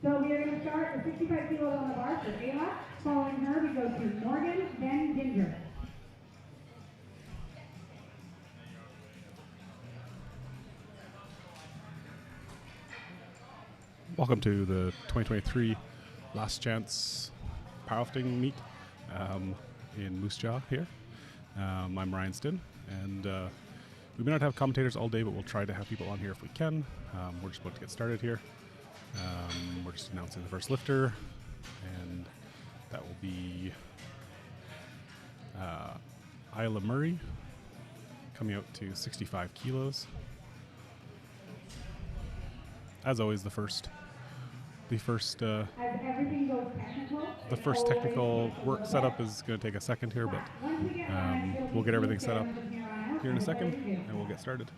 So we are going to start with 65 kilos on the bar for Ayla. Following her, we go to Morgan, then Ginger. Welcome to the 2023 Last Chance Powerlifting meet in Moose Jaw here. I'm Ryan Stin, and we may not have commentators all day, but we'll try to have people on here if we can. We're just about to get started here. We're just announcing the first lifter, and that will be Isla Murray, coming out to 65 kilos. As always, the first technical work setup is going to take a second here, but we'll get everything set up here in a second, and we'll get started.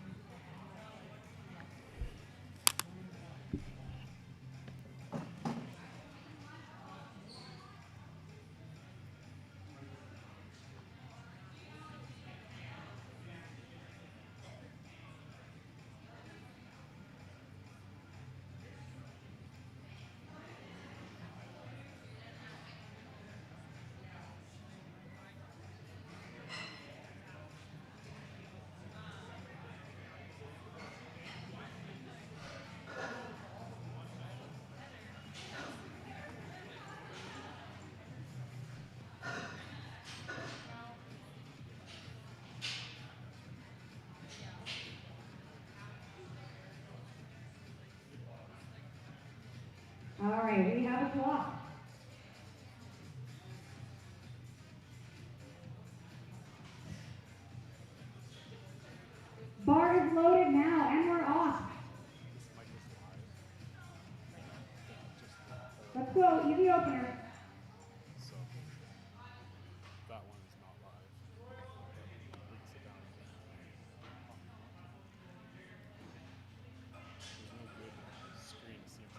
All right, we have a clock. Bar is loaded now, and we're off. Let's go, easy opener. That one is not live. We can sit down. There's no good screen to see him.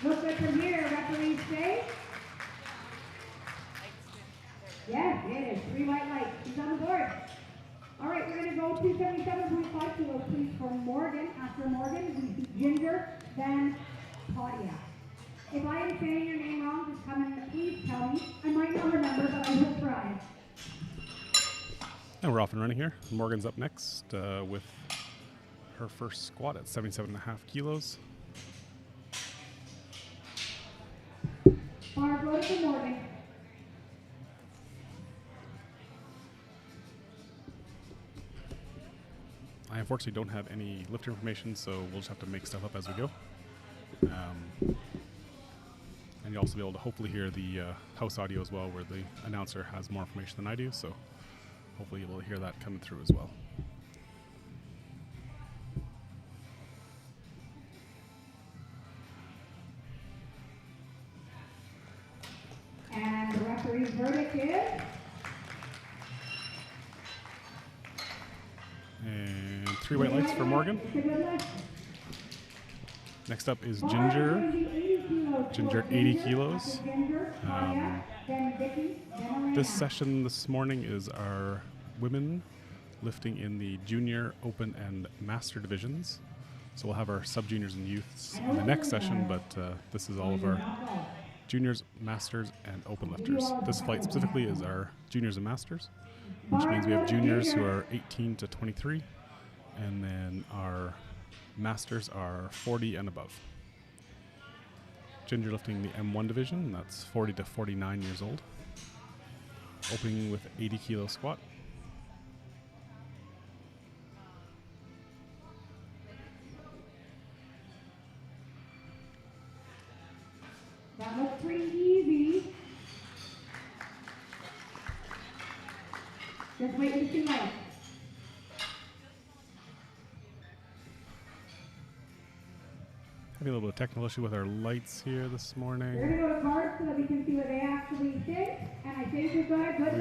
Look good from here, referees say. Yes, it is. 3 white lights. He's on the board. All right, we're going to go 277.5 kilos, please, for Morgan. After Morgan, we see Ginger, then Claudia. If I am saying your name wrong, just come and please tell me. I might not remember, but I will try. And we're off and running here. Morgan's up next with her first squat at 77.5 kilos. Bar goes to Morgan. I unfortunately don't have any lifter information, so we'll just have to make stuff up as we go. And you'll also be able to hopefully hear the house audio as well, where the announcer has more information than I do, so hopefully you'll hear that coming through as well. And the referee's verdict is? And 3 white lights for Morgan. Next up is Ginger. Ginger, 80 kilos. This session this morning is our women lifting in the junior, open, and master divisions. So we'll have our sub-juniors and youths in the next session, but this is all of our juniors, masters, and open lifters. This flight specifically is our juniors and masters, which means we have juniors who are 18 to 23, and then our masters are 40 and above. Ginger lifting the M1 division, that's 40 to 49 years old. Opening with 80 kilo squat. That looks pretty easy. Just wait to see light. Having a little bit of technical issue with our lights here this morning. We're going to go to cards so that we can see what they actually think. And I think we've got a good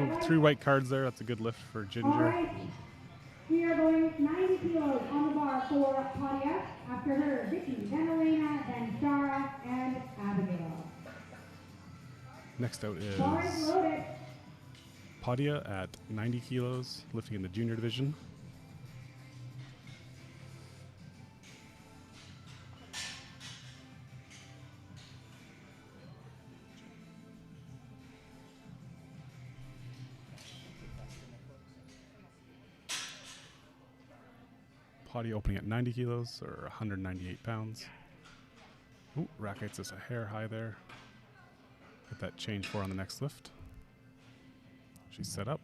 lift. Three white cards there. That's a good lift for Ginger. All right. We are going 90 kilos on the bar for Claudia. After her, Vicky, then Elena, then Sarah, and Abigail. Next out is Bar is loaded. Padia at 90 kilos, lifting in the junior division. Padia opening at 90 kilos, or 198 pounds. Ooh, rack height's just a hair high there. Get that change for on the next lift. She's set up.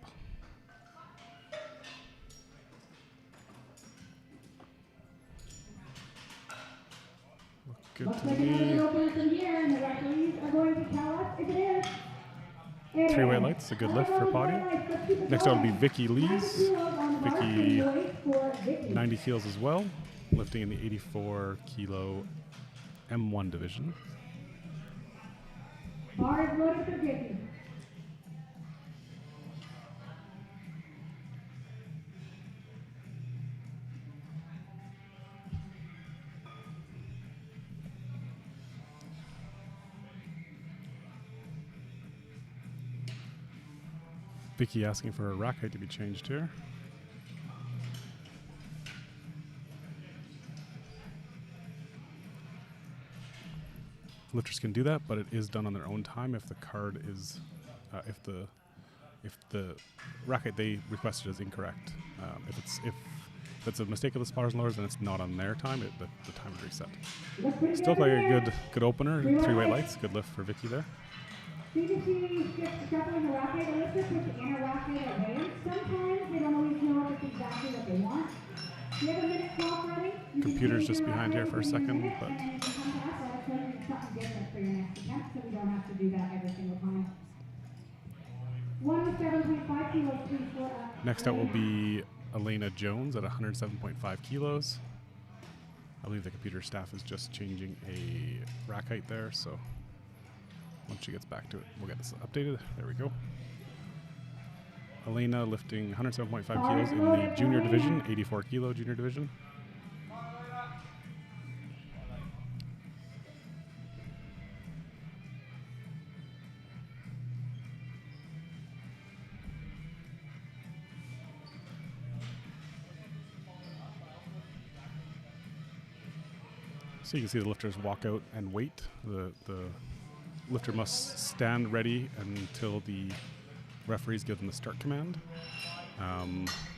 Look good to me. Three-way lights, a good lift for Padia. Next out will be Vicky Lees. Vicky, 90 kilos as well, lifting in the 84 kilo M1 division. Bars loaded for Vicky. Vicky asking for her rack height to be changed here. Lifters can do that, but it is done on their own time if the card is, if the rack height they requested is incorrect. If it's a mistake of the spotters and lowers, then it's not on their time. The time is reset. Still like a good opener. Three-way lights, good lift for Vicky there. Sometimes they don't always know if it's exactly what they want. Do you have a minute clock ready? Computer's just behind here for a second, but something different for your next attempt, so we don't have to do that every single time. 107.5 kilos, please. Next up will be Elena Jones at 107.5 kilos. I believe the computer staff is just changing a rack height there, so once she gets back to it, we'll get this updated. There we go. Elena lifting 107.5 kilos in the junior division, 84 kilo junior division. So you can see the lifters walk out and wait. The lifter must stand ready until the referees give them the start command.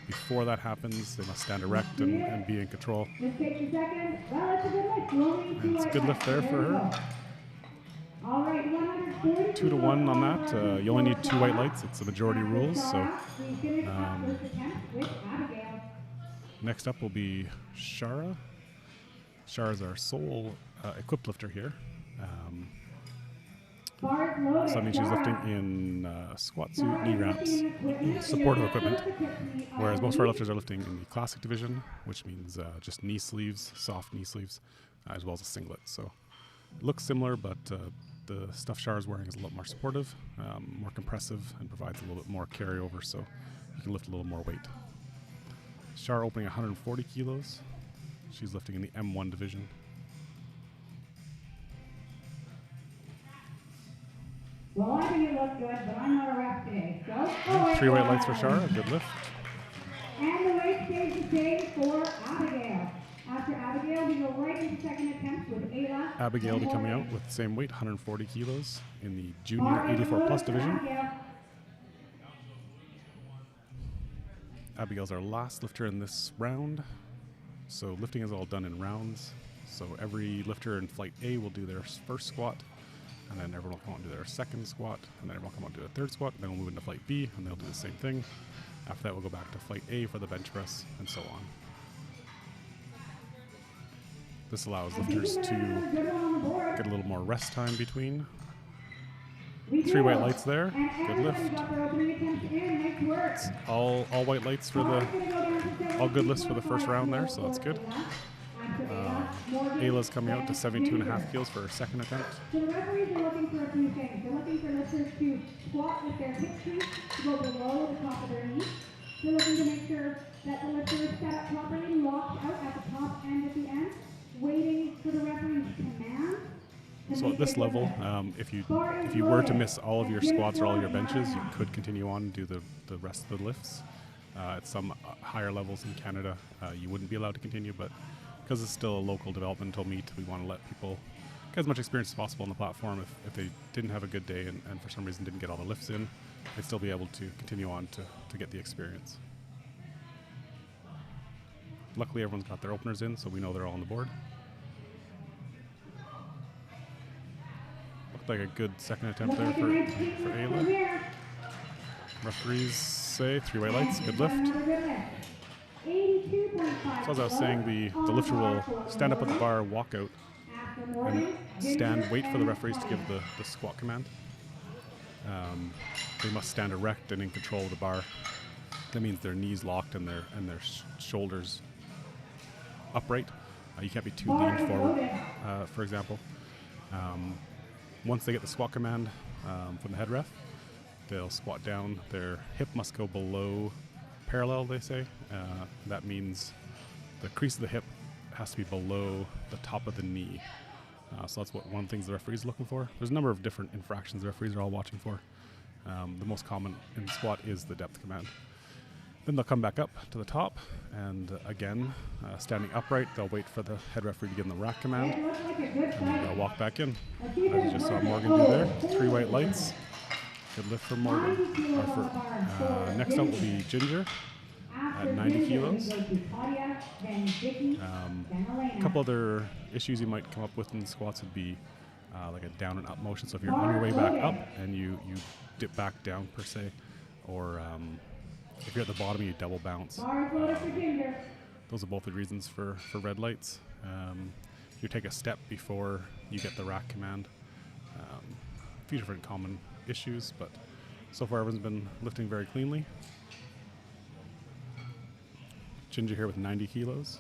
Before that happens, they must stand erect and be in control. Just take a second. Well, it's a good lift. It's a good lift there for her. All right, 140. 2 to 1 on that. You only need 2 white lights. It's the majority rules. So next up will be Shara. Shara's our sole equipped lifter here. So that means she's lifting in squat suit, knee wraps, supportive equipment, whereas most of our lifters are lifting in the classic division, which means just knee sleeves, soft knee sleeves, as well as a singlet. So it looks similar, but the stuff Shara's wearing is a lot more supportive, more compressive, and provides a little bit more carryover, so you can lift a little more weight. Shara opening 140 kilos. She's lifting in the M1 division. Well, I think it looks good, but I'm not a rep today, so... 3 white lights for Shara, good lift. And the weight stays the same for Abigail. After Abigail, we go right into second attempt with Ayla. Abigail will be coming out with the same weight, 140 kilos, in the junior 84 plus division. Abigail's our last lifter in this round. So lifting is all done in rounds. So every lifter in flight A will do their first squat, and then everyone will come out and do their second squat, and then everyone will come out and do their third squat, and then we'll move into flight B, and they'll do the same thing. After that, we'll go back to flight A for the bench press, and so on. This allows lifters to get a little more rest time between. 3 white lights there, good lift. It's all white lights for all good lifts for the first round there, so that's good. Ayla's coming out to 72.5 kilos for her second attempt. So the referees are looking for a few things. They're looking for lifters to squat with their hip crease to go below the top of their knees. They're looking to make sure that the lifter is set up properly, locked out at the top and at the end, waiting for the referee's command. So at this level, if you were to miss all of your squats or all your benches, you could continue on and do the rest of the lifts. At some higher levels in Canada, you wouldn't be allowed to continue, but because it's still a local developmental meet, we want to let people get as much experience as possible on the platform. If they didn't have a good day and for some reason didn't get all the lifts in, they'd still be able to continue on to get the experience. Luckily, everyone's got their openers in, so we know they're all on the board. Looked like a good second attempt there for Ayla. Referees say 3 white lights, good lift. So as I was saying, the lifter will stand up at the bar, walk out, and wait for the referees to give the squat command. They must stand erect and in control of the bar. That means their knees locked and their shoulders upright. You can't be too leaned forward, for example. Once they get the squat command from the head ref, they'll squat down. Their hip must go below parallel, they say. That means the crease of the hip has to be below the top of the knee. So that's one of the things the referee's looking for. There's a number of different infractions the referees are all watching for. The most common in squat is the depth command. Then they'll come back up to the top, and again, standing upright, they'll wait for the head referee to give them the rack command, and then they'll walk back in. As you just saw Morgan do there, 3 white lights. Good lift for Morgan. Next out will be Ginger at 90 kilos. A couple other issues you might come up with in squats would be like a down and up motion. So if you're on your way back up and you dip back down per se, or if you're at the bottom, you double bounce. Those are both the reasons for red lights. You take a step before you get the rack command. A few different common issues, but so far everyone's been lifting very cleanly. Ginger here with 90 kilos.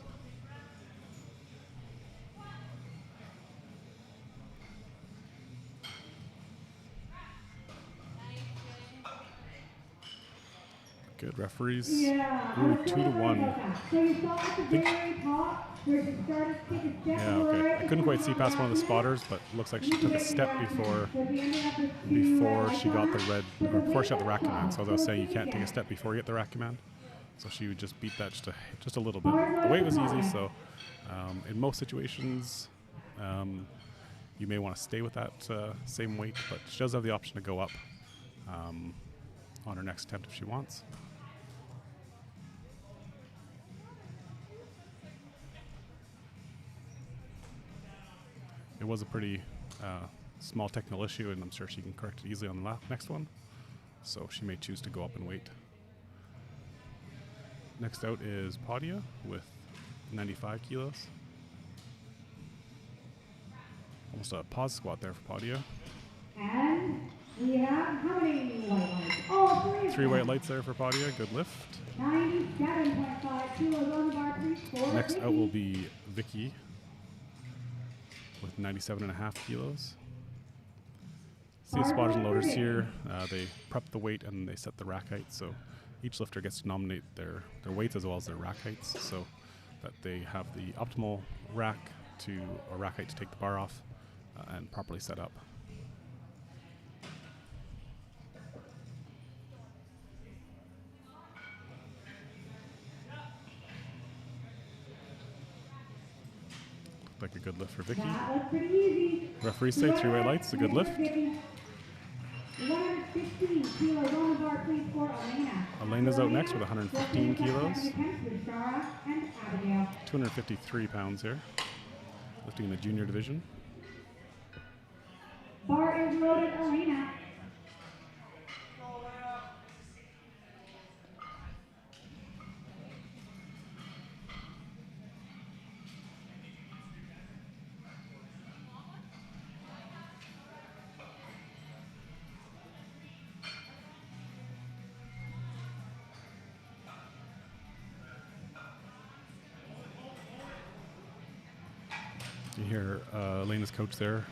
Good referees. Ooh, 2-1. Yeah, okay. I couldn't quite see past one of the spotters, but it looks like she took a step before she got the red, or before she got the rack command. So as I was saying, you can't take a step before you get the rack command. So she would just beat that just a little bit. The weight was easy, so in most situations, you may want to stay with that same weight, but she does have the option to go up on her next attempt if she wants. It was a pretty small technical issue, and I'm sure she can correct it easily on the next one. So she may choose to go up and wait. Next out is Padia with 95 kilos. Almost a pause squat there for Padia. And we have how many white lights? Oh, 3 white lights there for Padia. Good lift. 97.5 kilos on the bar, please. Next out will be Vicky with 97.5 kilos. See the spotters and loaders here. They prep the weight and they set the rack height. So each lifter gets to nominate their weights as well as their rack heights, so that they have the optimal rack height to take the bar off and properly set up. Looked like a good lift for Vicky. That was pretty easy. Referees say 3 white lights, a good lift. 115 kilos on the bar, please, for Elena. Elena's out next with 115 kilos. And Abigail. 253 pounds here, lifting in the junior division. Bar is loaded, Elena. You hear Elena's coach there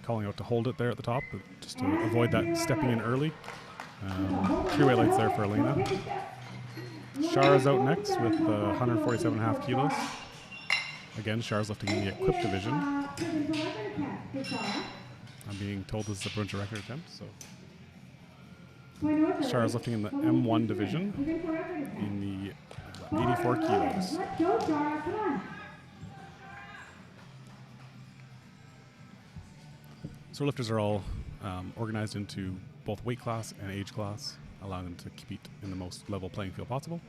calling out to hold it there at the top, but just to avoid that stepping in early. 3 white lights there for Elena. Shara's out next with 147.5 kilos. Again, Shara's lifting in the equipped division. I'm being told this is a provincial record attempt, so So I know it's Shara's early, lifting in the but we can M1 do it. division We're going for a record attempt. in the Bars 84 loaded. kilos. Let's go, Shara. Come on. So lifters are all organized into both weight class and age class, allowing them to compete in the most level playing field possible.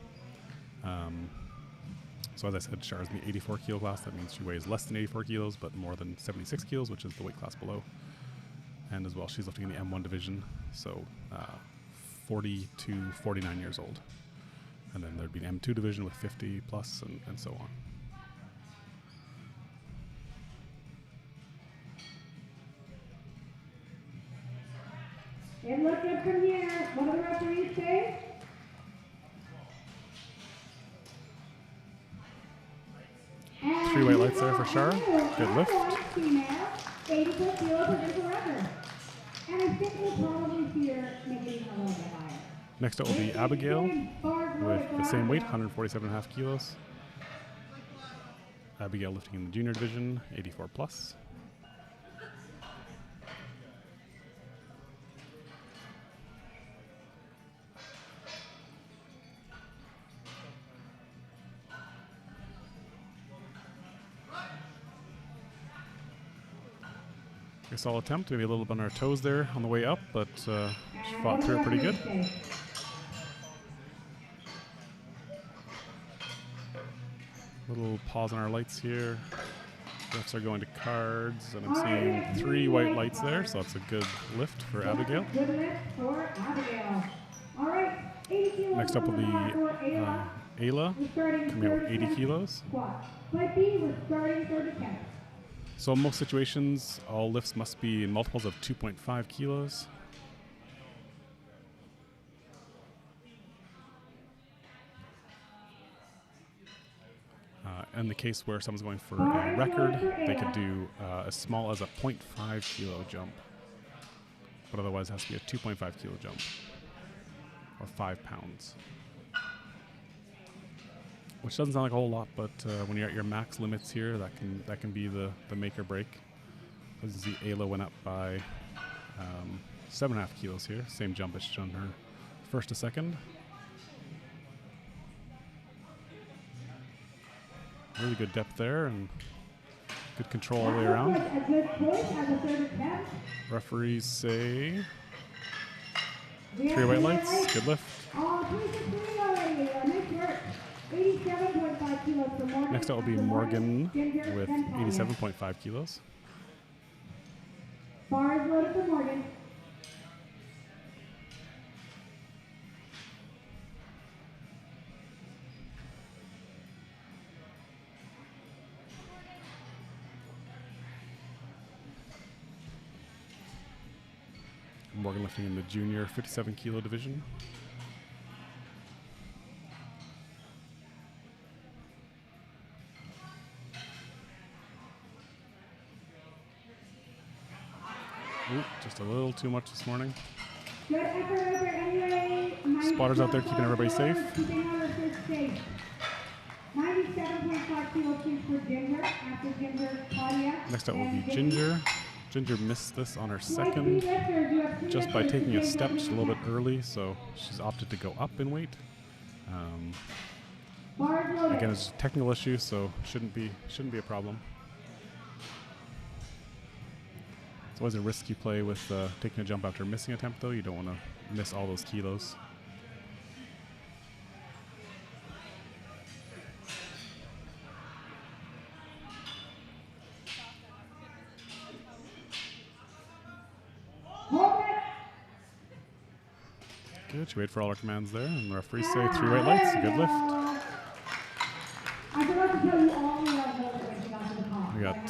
So as I said, Shara's in the 84 kilo class. That means she weighs less than 84 kilos, but more than 76 kilos, which is the weight class below. And as well, she's lifting in the M1 division, so 40 to 49 years old. And then there'd be an M2 division with 50 plus and so on. It looked good from here. What do the referees say? And 3 weight lights there for Shara. Good lift. Female, 84 kilo provincial record. And I think we'll probably see her maybe a little bit higher. Next up will be Abigail with the same weight, 147.5 kilos. Abigail lifting in the junior division, 84 plus. A solid attempt, maybe a little bit on our toes there on the way up, but she fought through it pretty good. Little pause on our lights here. Refs are going to cards, and I'm seeing 3 white lights there, so that's a good lift for Abigail. Good lift for Abigail. All right, 80 kilos. Next up will be Ayla, coming out with 80 kilos. Play B, we're starting 30 10. So in most situations, all lifts must be in multiples of 2.5 kilos. In the case where someone's going for a record, they could do as small as a 0.5 kilo jump. But otherwise it has to be a 2.5 kilo jump, or 5 pounds. Which doesn't sound like a whole lot, but when you're at your max limits here, that can be the make or break. As you see, Ayla went up by 7.5 kilos here. Same jump as she's done her first to second. Really good depth there and good control all the way around. Referees say 3 white lights. Good lift. Next up will be Morgan with 87.5 kilos. Bars loaded for Morgan. Morgan lifting in the junior 57 kilo division. Ooh, just a little too much this morning. Good effort over anyway. Spotters out there keeping everybody safe. 97.5 kilos for Ginger. After Ginger, Claudia. Next up will be Ginger. Ginger missed this on her second just by taking a step just a little bit early, so she's opted to go up in weight. Again, it's a technical issue, so shouldn't be a problem. It's always a risky play with taking a jump after a missing attempt, though. You don't want to miss all those kilos. Good. She waited for all our commands there, and the referees say 3 white lights. Good lift. We got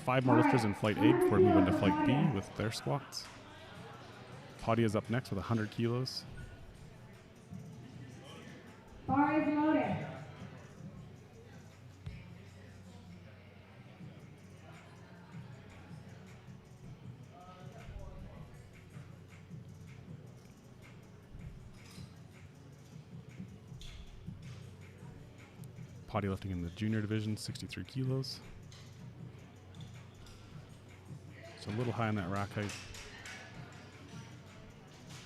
5 more lifters in flight A before we move into flight B with their squats. Claudia's up next with 100 kilos. Bar is loaded. Potty lifting in the junior division, 63 kilos. Just a little high on that rack height.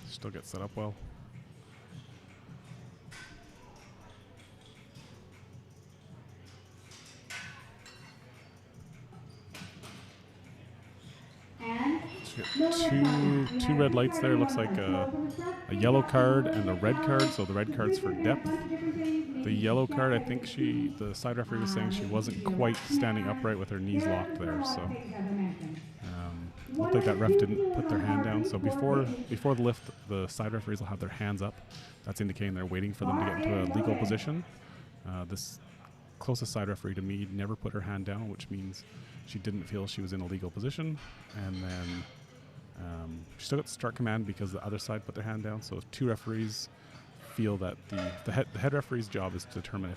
Still gets set up well. Two red lights there. Looks like a yellow card and a red card. So the red card's for depth. The yellow card, I think the side referee was saying she wasn't quite standing upright with her knees locked there. So looked like that ref didn't put their hand down. So before the lift, the side referees will have their hands up. That's indicating they're waiting for them to get into a legal position. This closest side referee to me never put her hand down, which means she didn't feel she was in a legal position. And then she still got the start command because the other side put their hand down. So two referees feel that the head referee's job is to determine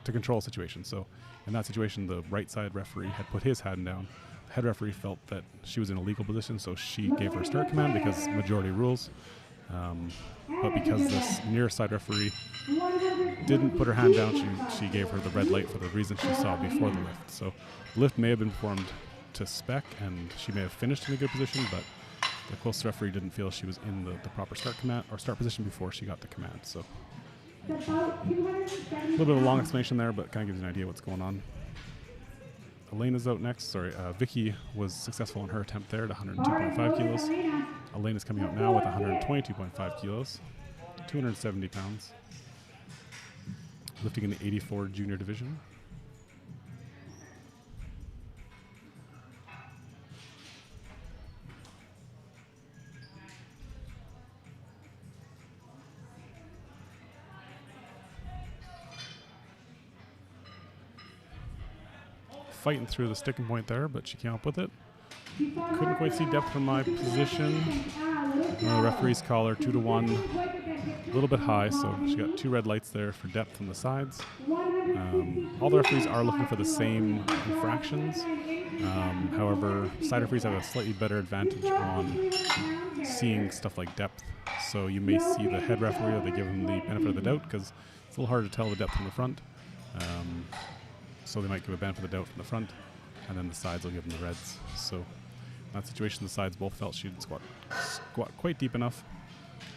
to control a situation. So in that situation, the right side referee had put his hand down. The head referee felt that she was in a legal position, so she gave her a start command because majority rules. But because this near side referee didn't put her hand down, she gave her the red light for the reason she saw before the lift. So the lift may have been performed to spec, and she may have finished in a good position, but the close referee didn't feel she was in the proper start command or start position before she got the command. So a little bit of a long explanation there, but kind of gives you an idea what's going on. Elena's out next. Sorry, Vicky was successful in her attempt there at 102.5 kilos. Elena's coming out now with 122.5 kilos, 270 pounds, lifting in the 84 junior division. Fighting through the sticking point there, but she came up with it. Couldn't quite see depth from my position. The referee's call her 2 to 1, a little bit high, so she got two red lights there for depth from the sides. All the referees are looking for the same infractions. However, side referees have a slightly better advantage on seeing stuff like depth. So you may see the head referee, or they give him the benefit of the doubt because it's a little hard to tell the depth from the front. So they might give a benefit of the doubt from the front, and then the sides will give them the reds. So in that situation, the sides both felt she'd squat quite deep enough.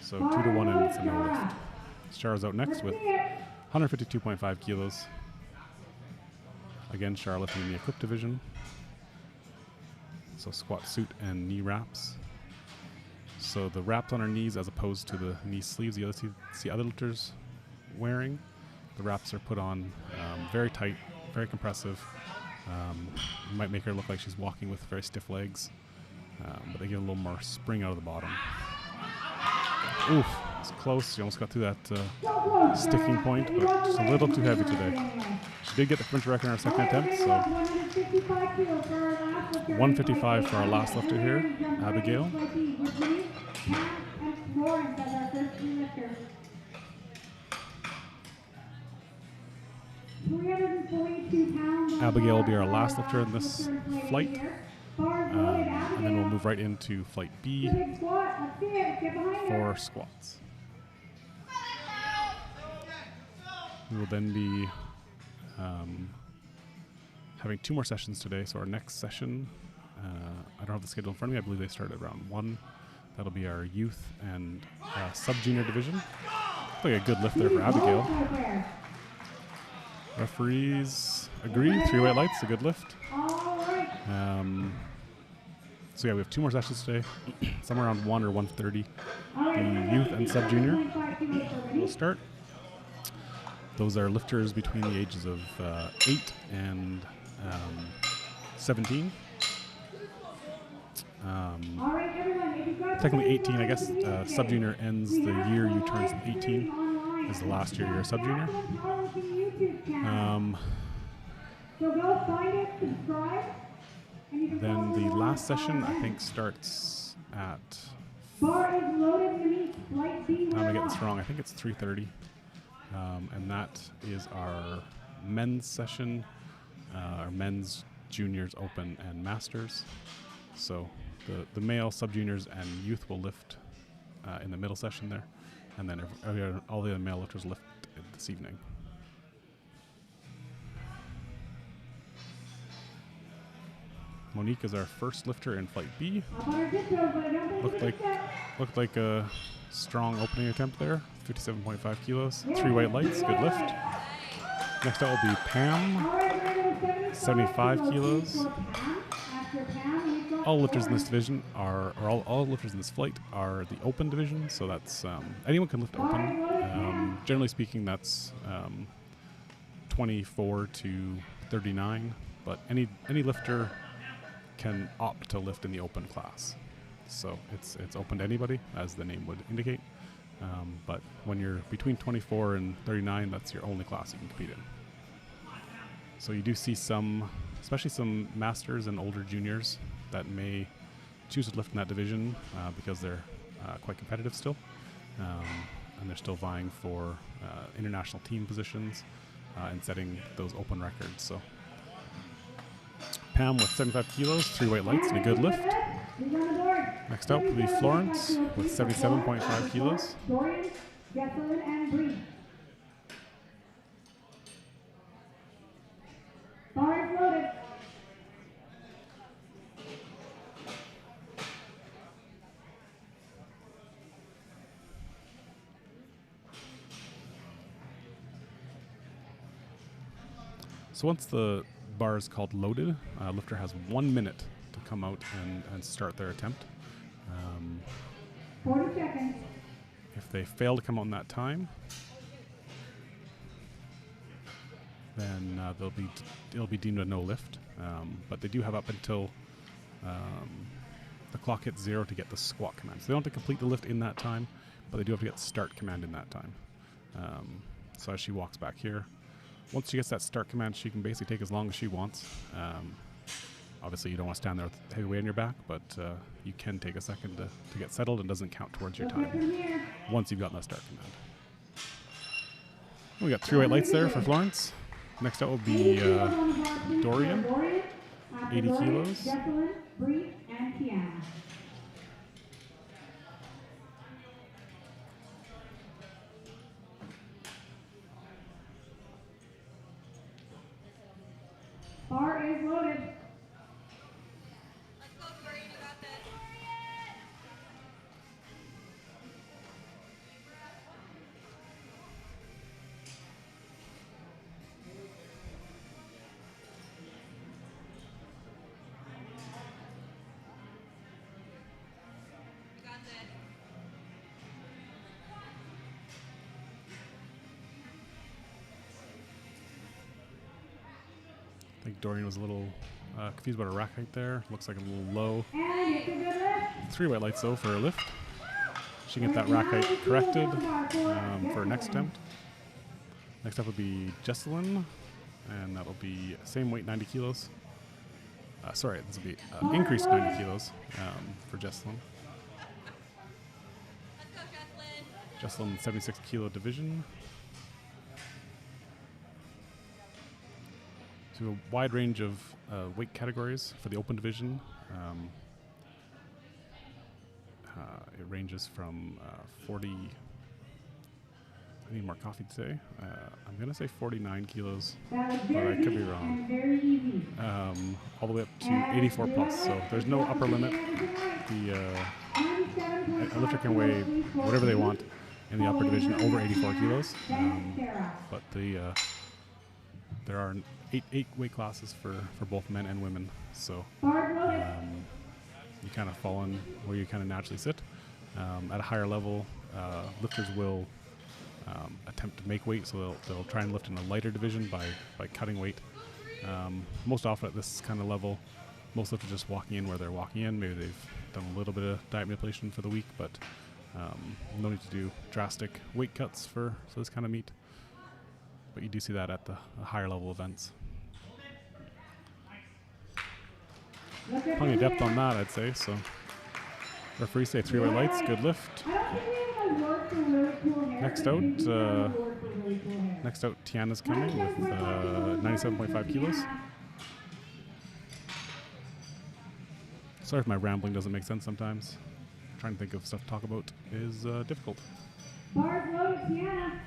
So 2 to 1, and it's a no lift. Shara's out next with 152.5 kilos. Again, Shara lifting in the equipped division. So squat suit and knee wraps. So the wraps on her knees as opposed to the knee sleeves you see other lifters wearing. The wraps are put on very tight, very compressive. Might make her look like she's walking with very stiff legs, but they get a little more spring out of the bottom. Oof, it's close. She almost got through that sticking point, but just a little too heavy today. She did get the provincial record in her second attempt, so 155 for our last lifter here, Abigail. Abigail will be our last lifter in this flight, and then we'll move right into flight B for squats. We will then be having 2 more sessions today. So our next session, I don't have the schedule in front of me. I believe they start at around 1. That'll be our youth and sub-junior division. Looks like a good lift there for Abigail. Referees agree. 3 white lights, a good lift. So yeah, we have 2 more sessions today, somewhere around 1 or 1:30. The youth and sub-junior will start. Those are lifters between the ages of 8 and 17. Technically 18, I guess. Sub-junior ends the year you turn 18. Is the last year you're a sub-junior. Then the last session, I think, starts at, I'm going to get this wrong, I think it's 3:30. And that is our men's session, our men's juniors, open, and masters. So the male sub-juniors and youth will lift in the middle session there, and then all the other male lifters lift this evening. Monique is our first lifter in Flight B. Up on her tiptoes, but I don't think Looked it's a step. like a strong opening attempt there. 57.5 kilos. 3 white lights. Good lift. Next out will be Pam. All right, we're going to 75 kilos. for Pam. After Pam, we've got All lifters in this Lauren. division are, or all lifters in this flight are the open division. So that's anyone can lift open. Generally speaking, that's 24 to 39. But any lifter can opt to lift in the open class. So it's open to anybody, as the name would indicate. But when you're between 24 and 39, that's your only class you can compete in. So you do see some, especially some masters and older juniors that may choose to lift in that division because they're quite competitive still. And they're still vying for international team positions and setting those open records. So Pam with 75 kilos, 3 white lights, and a good lift. Who's on the board? Next up will be Florence with 77.5 kilos. Dorian, Jesselyn, and Bree. Bar is loaded. So once the bar is called loaded, lifter has 1 minute to come out and start their attempt. 40 seconds. If they fail to come out in that time, then it'll be deemed a no lift. But they do have up until the clock hits 0 to get the squat command. So they don't have to complete the lift in that time, but they do have to get the start command in that time. So as she walks back here, once she gets that start command, she can basically take as long as she wants. Obviously, you don't want to stand there with heavy weight on your back, but you can take a second to get settled and doesn't count towards your time once you've gotten that start command. We got 3 white lights there for Florence. Next out will be Dorian, 80 kilos. Jesselyn, Bree, and Tiana. Bar is loaded. Let's go, Dorian, you got this. You got this. I think Dorian was a little confused about her rack height there. Looks like a little low. And it's a good lift. 3 white lights though for a lift. She can get that rack height corrected for her next attempt. Next up will be Jesselyn, and that will be same weight, 90 kilos. Sorry, this will be increased 90 kilos for Jesselyn. Let's go, Jesselyn. Jesselyn, 76 kilo division. So a wide range of weight categories for the open division. It ranges from 40. I need more coffee today. I'm gonna say 49 kilos, That was but I very could be deep wrong. and very easy. All the way up to 84 plus. So there's no upper limit. The a lifter can weigh whatever they want in the upper division over 84 kilos. But there are eight weight classes for both men and women. So you kind of fall in where you kind of naturally sit. At a higher level, lifters will attempt to make weight, so they'll try and lift in a lighter division by cutting weight. Most often at this kind of level, most lifters are just walking in where they're walking in. Maybe they've done a little bit of diet manipulation for the week, but no need to do drastic weight cuts for this kind of meet. But you do see that at the higher level events. Plenty of depth on that, I'd say. So referee say 3 white lights, good lift. Next out, Tiana's coming with 97.5 kilos. Sorry if my rambling doesn't make sense sometimes. Trying to think of stuff to talk about is difficult. Bars loaded, Tiana.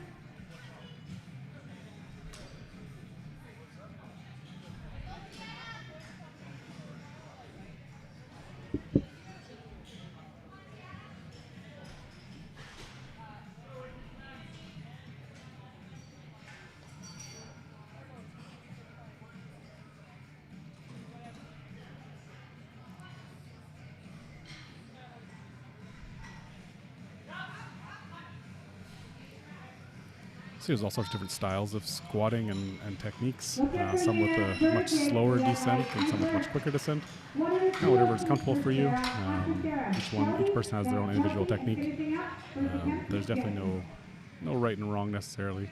So there's all sorts of different styles of squatting and techniques. Some with a much slower descent and some with much quicker descent. Whatever is comfortable for you. Each person has their own individual technique. There's definitely no right and wrong necessarily.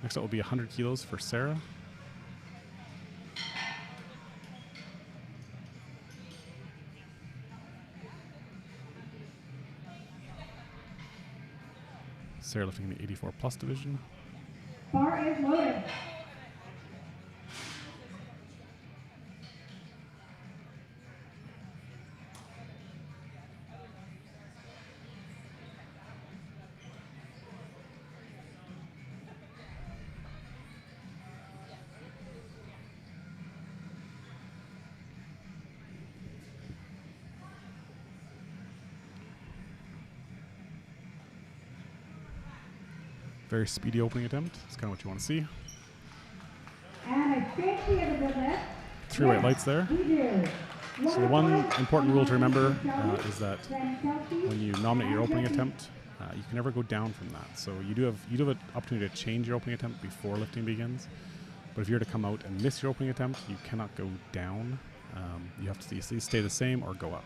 Next up will be 100 kilos for Sarah. Sarah lifting in the 84 plus division. Bar is loaded. Very speedy opening attempt. That's kind of what you want to see. And I think we have a good lift. 3 white lights there. We do. So the one important rule to remember is that when you nominate your opening attempt, you can never go down from that. So you do have an opportunity to change your opening attempt before lifting begins. But if you're to come out and miss your opening attempt, you cannot go down. You have to stay the same or go up.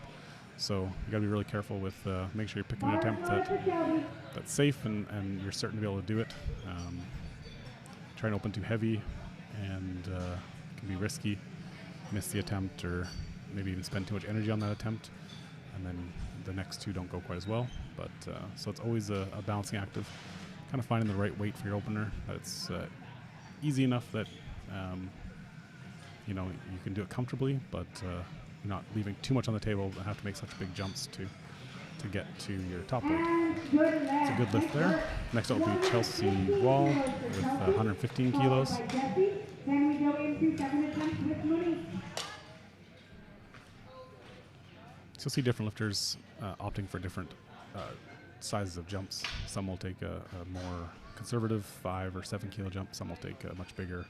So you got to be really careful with make sure you're picking an attempt that's safe and you're certain to be able to do it. Try and open too heavy and it can be risky. Miss the attempt or maybe even spend too much energy on that attempt, and then the next two don't go quite as well. But so it's always a balancing act of kind of finding the right weight for your opener. That's easy enough that you know you can do it comfortably, but you're not leaving too much on the table and have to make such big jumps to get to your top weight. It's a good lift there. Next up will be Chelsea Wall with 115 kilos. Then we go into 7 attempts with Mooney. So you'll see different lifters opting for different sizes of jumps. Some will take a more conservative 5 or 7 kilo jump. Some will take a much bigger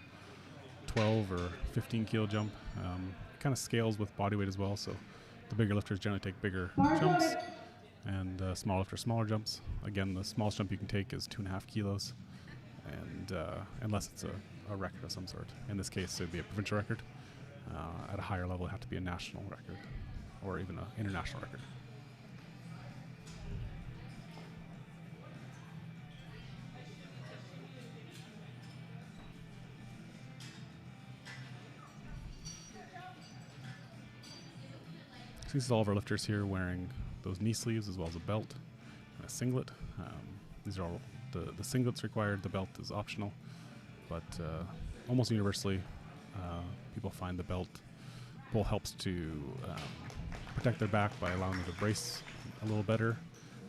12 or 15 kilo jump. It kind of scales with body weight as well. So the bigger lifters generally take bigger jumps, and small lifters smaller jumps. Again, the smallest jump you can take is 2.5 kilos, and unless it's a record of some sort. In this case, it would be a provincial record. At a higher level, it would have to be a national record or even an international record. So this is all of our lifters here wearing those knee sleeves as well as a belt and a singlet. These are all the singlets required. The belt is optional, but almost universally, people find the belt both helps to protect their back by allowing them to brace a little better,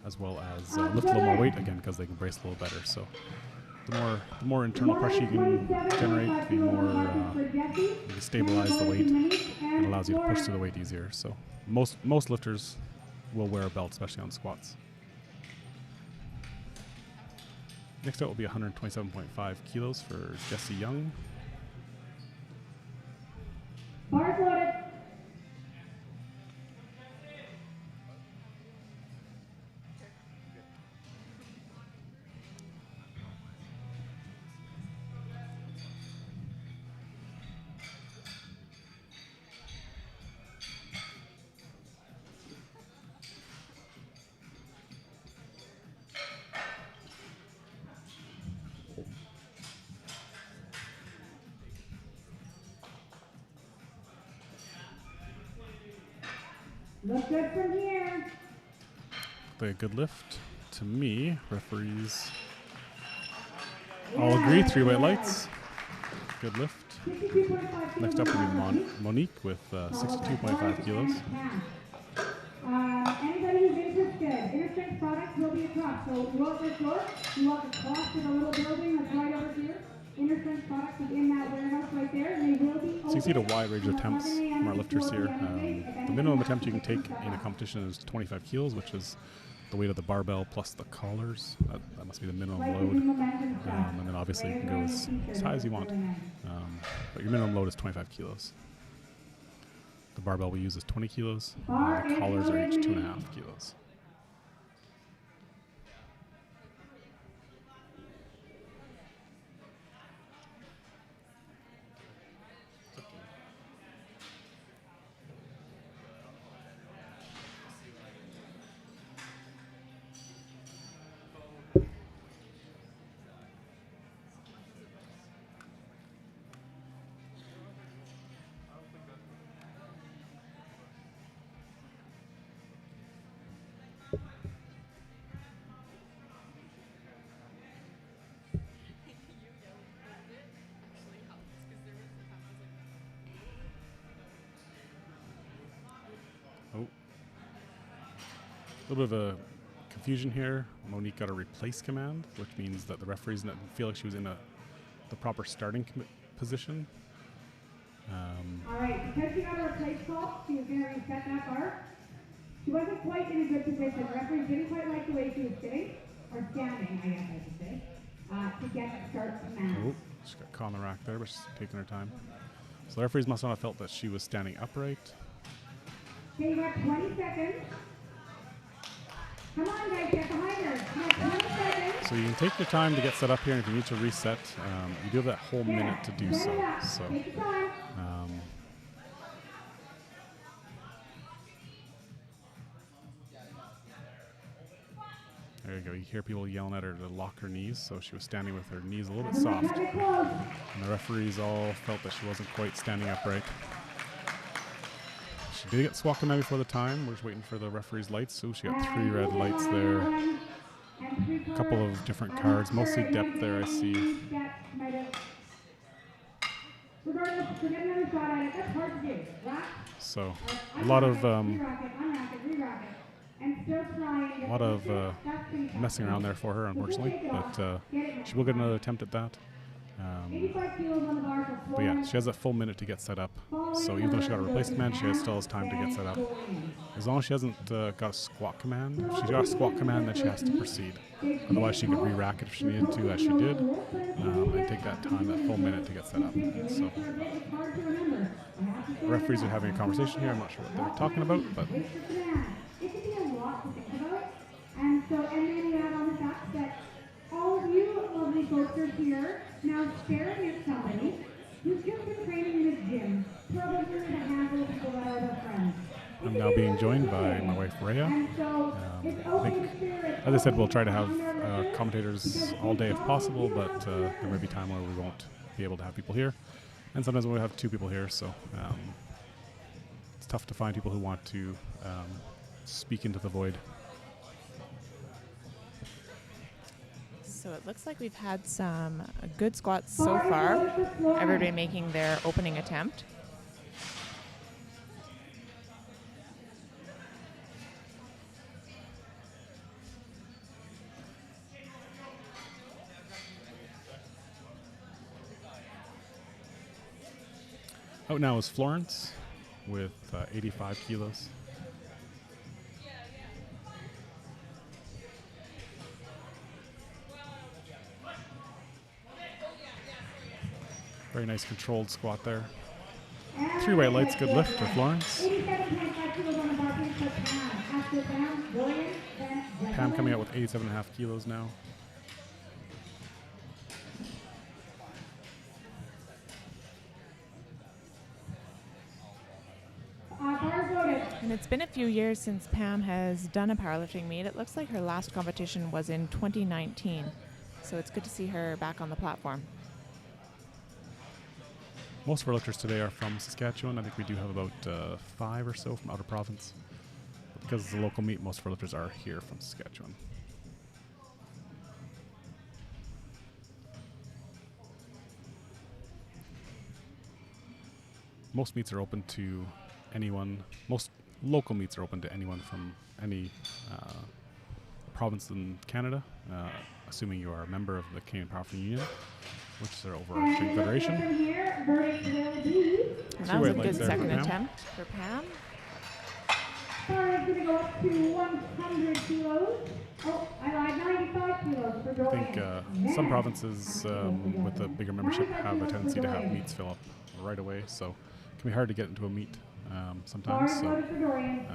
as well as lift a little more weight again because they can brace a little better. So the more internal pressure you can generate, the more you can stabilize the weight and allows you to push through the weight easier. So most lifters will wear a belt, especially on squats. Next up will be 127.5 kilos for Jessie Young. Bars loaded. Look good from here. A good lift. To me, referees all agree, 3 white lights. Good lift. Next up will be Monique with 62.5 kilos. Anybody who's interested, Inner Strength products will be across. So you walk this door, you walk across to the little building that's right over here. Inner Strength products is in that warehouse right there, and they will be open. So you see the wide range of attempts from our lifters here. The minimum attempt you can take in a competition is 25 kilos, which is the weight of the barbell plus the collars. That must be the minimum load. And then obviously you can go as high as you want. But your minimum load is 25 kilos. The barbell we use is 20 kilos. The collars are each 2.5 kilos. A little bit of a confusion here. Monique got a replace command, which means that the referees didn't feel like she was in the proper starting position. All right, because she got a replace call, she was going to reset that bar. She wasn't quite in a good position. The referees didn't quite like the way she was sitting, or standing, I guess I should say, to get the start command. Oh, she got caught on the rack there, but she's taking her time. So the referees must not have felt that she was standing upright. Okay, you got 20 seconds. Come on, guys, get behind her. You got 20 seconds. So you can take your time to get set up here, and if you need to reset, you do have that whole minute to do so. Take your time. There you go. You hear people yelling at her to lock her knees, so she was standing with her knees a little bit soft. And the referees all felt that she wasn't quite standing upright. She did get squat command before the time. We're just waiting for the referee's lights. So she got 3 red lights there. A couple of different cards, mostly depth there, I see. So a lot of messing around there for her, unfortunately, but she will get another attempt at that. But yeah, she has a full minute to get set up. So even though she got a replace command, she still has time to get set up. As long as she hasn't got a squat command. If she's got a squat command, then she has to proceed. Otherwise, she could re-rack it if she needed to, as she did, and take that time, that full minute to get set up. So the referees are having a conversation here. I'm not sure what they're talking about, but it could be a lot to think about. And then you add on the fact that all of you lovely folks are here now staring at somebody who's just been training in his gym, probably with a handful of people that are their friends. I'm now being joined by my wife, Rhea. I think, as I said, we'll try to have commentators all day if possible, but there may be time where we won't be able to have people here. And sometimes we'll have 2 people here, so it's tough to find people who want to speak into the void. So it looks like we've had some good squats so far. Everybody making their opening attempt. Out now is Florence with 85 kilos. Very nice controlled squat there. 3 white lights, good lift for Florence. Pam coming out with 87.5 kilos now. And it's been a few years since Pam has done a powerlifting meet. It looks like her last competition was in 2019. So it's good to see her back on the platform. Most of our lifters today are from Saskatchewan. I think we do have about 5 or so from out of province. But because it's a local meet, most of our lifters are here from Saskatchewan. Most meets are open to anyone. Most local meets are open to anyone from any province in Canada, assuming you are a member of the Canadian Powerlifting Union, which is their overarching federation. that was a weight good lights there for second Pam. attempt for Pam. Bar is going to go up to 100 kilos. Oh, I lied, 95 kilos for I Dorian. think some provinces with a bigger membership have a tendency to have meets fill up right away, so it can be hard to get into a meet sometimes. Bar So loaded for Dorian.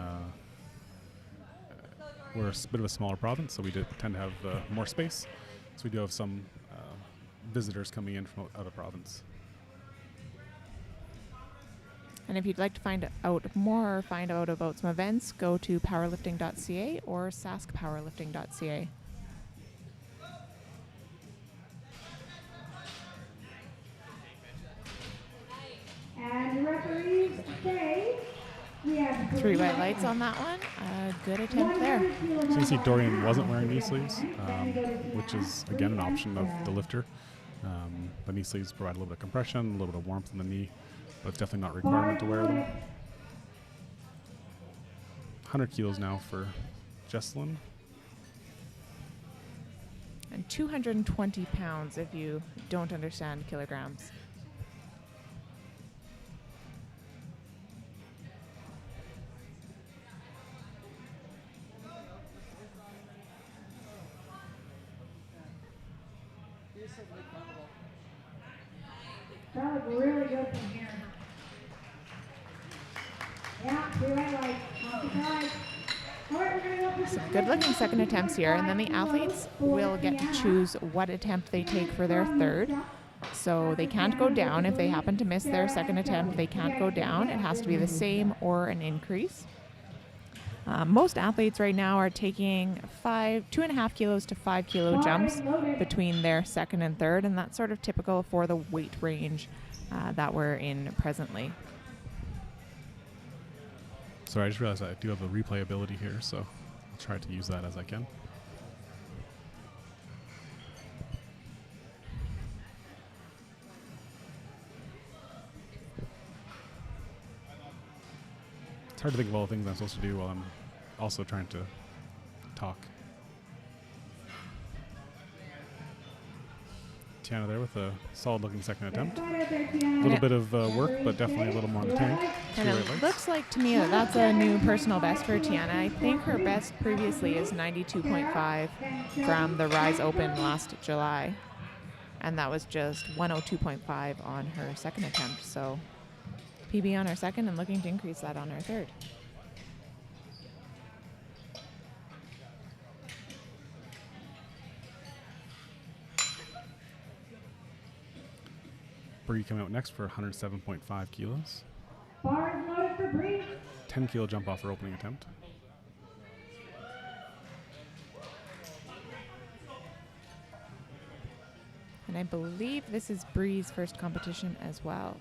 we're a bit of a smaller province, so we tend to have more space. So we do have some visitors coming in from out of province. And if you'd like to find out more or find out about some events, go to powerlifting.ca or saskpowerlifting.ca. And the referees say we have 3 white lights on that one. Good attempt there. So you can see Dorian wasn't wearing knee sleeves, which is again an option of the lifter. The knee sleeves provide a little bit of compression, a little bit of warmth in the knee, but it's definitely not a requirement to wear them. 100 kilos now for Jesselyn. And 220 pounds if you don't understand kilograms. That looked really good from here. Yeah, 3 white lights. Off the side. All right, we're going to go for Some good looking second attempts here, and then the athletes will get to choose what attempt they take for their third. So they can't go down. If they happen to miss their second attempt, they can't go down. It has to be the same or an increase. Most athletes right now are taking 2.5 kilos to 5 kilo jumps between their second and third, and that's sort of typical for the weight range that we're in presently. Sorry, I just realized I do have the replay ability here, so I'll try to use that as I can. It's hard to think of all the things I'm supposed to do while I'm also trying to talk. Tiana there with a solid-looking second attempt. A little bit of work, but definitely a little more in the tank. And it looks like to me that that's a new personal best for Tiana. I think her best previously is 92.5 from the Rise Open last July. And that was just 102.5 on her second attempt. So PB on her second and looking to increase that on her third. Bree coming out next for 107.5 kilos. Bar is loaded for Bree. 10 kilo jump off her opening attempt. And I believe this is Bree's first competition as well.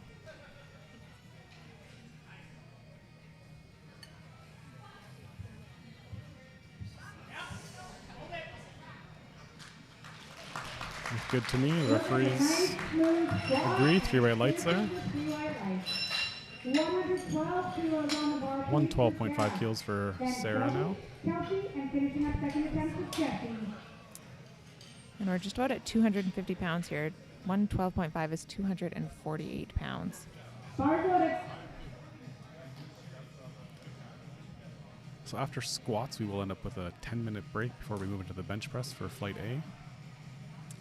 Looks good to me. The referees agree. 3 white lights there. 112.5 kilos for Sarah now. And we're just about at 250 pounds here. 112.5 is 248 pounds. So after squats, we will end up with a 10-minute break before we move into the bench press for flight A.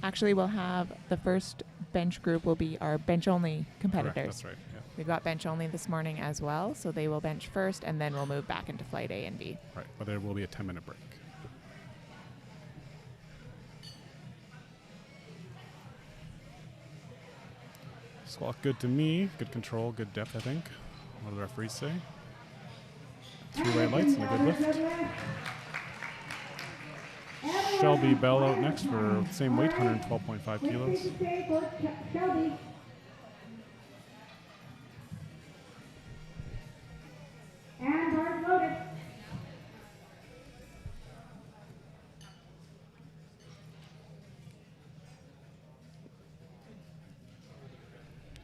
Actually, we'll have the first bench group will be our bench-only competitors. Correct, that's right. Yeah. We've got bench-only this morning as well, so they will bench first, and then we'll move back into flight A and B. Right, but there will be a 10-minute break. Squat good to me. Good control, good depth, I think. What do the referees say? 3 white lights and a good lift. Shelby Bell out next for same weight, 112.5 kilos. And bar loaded.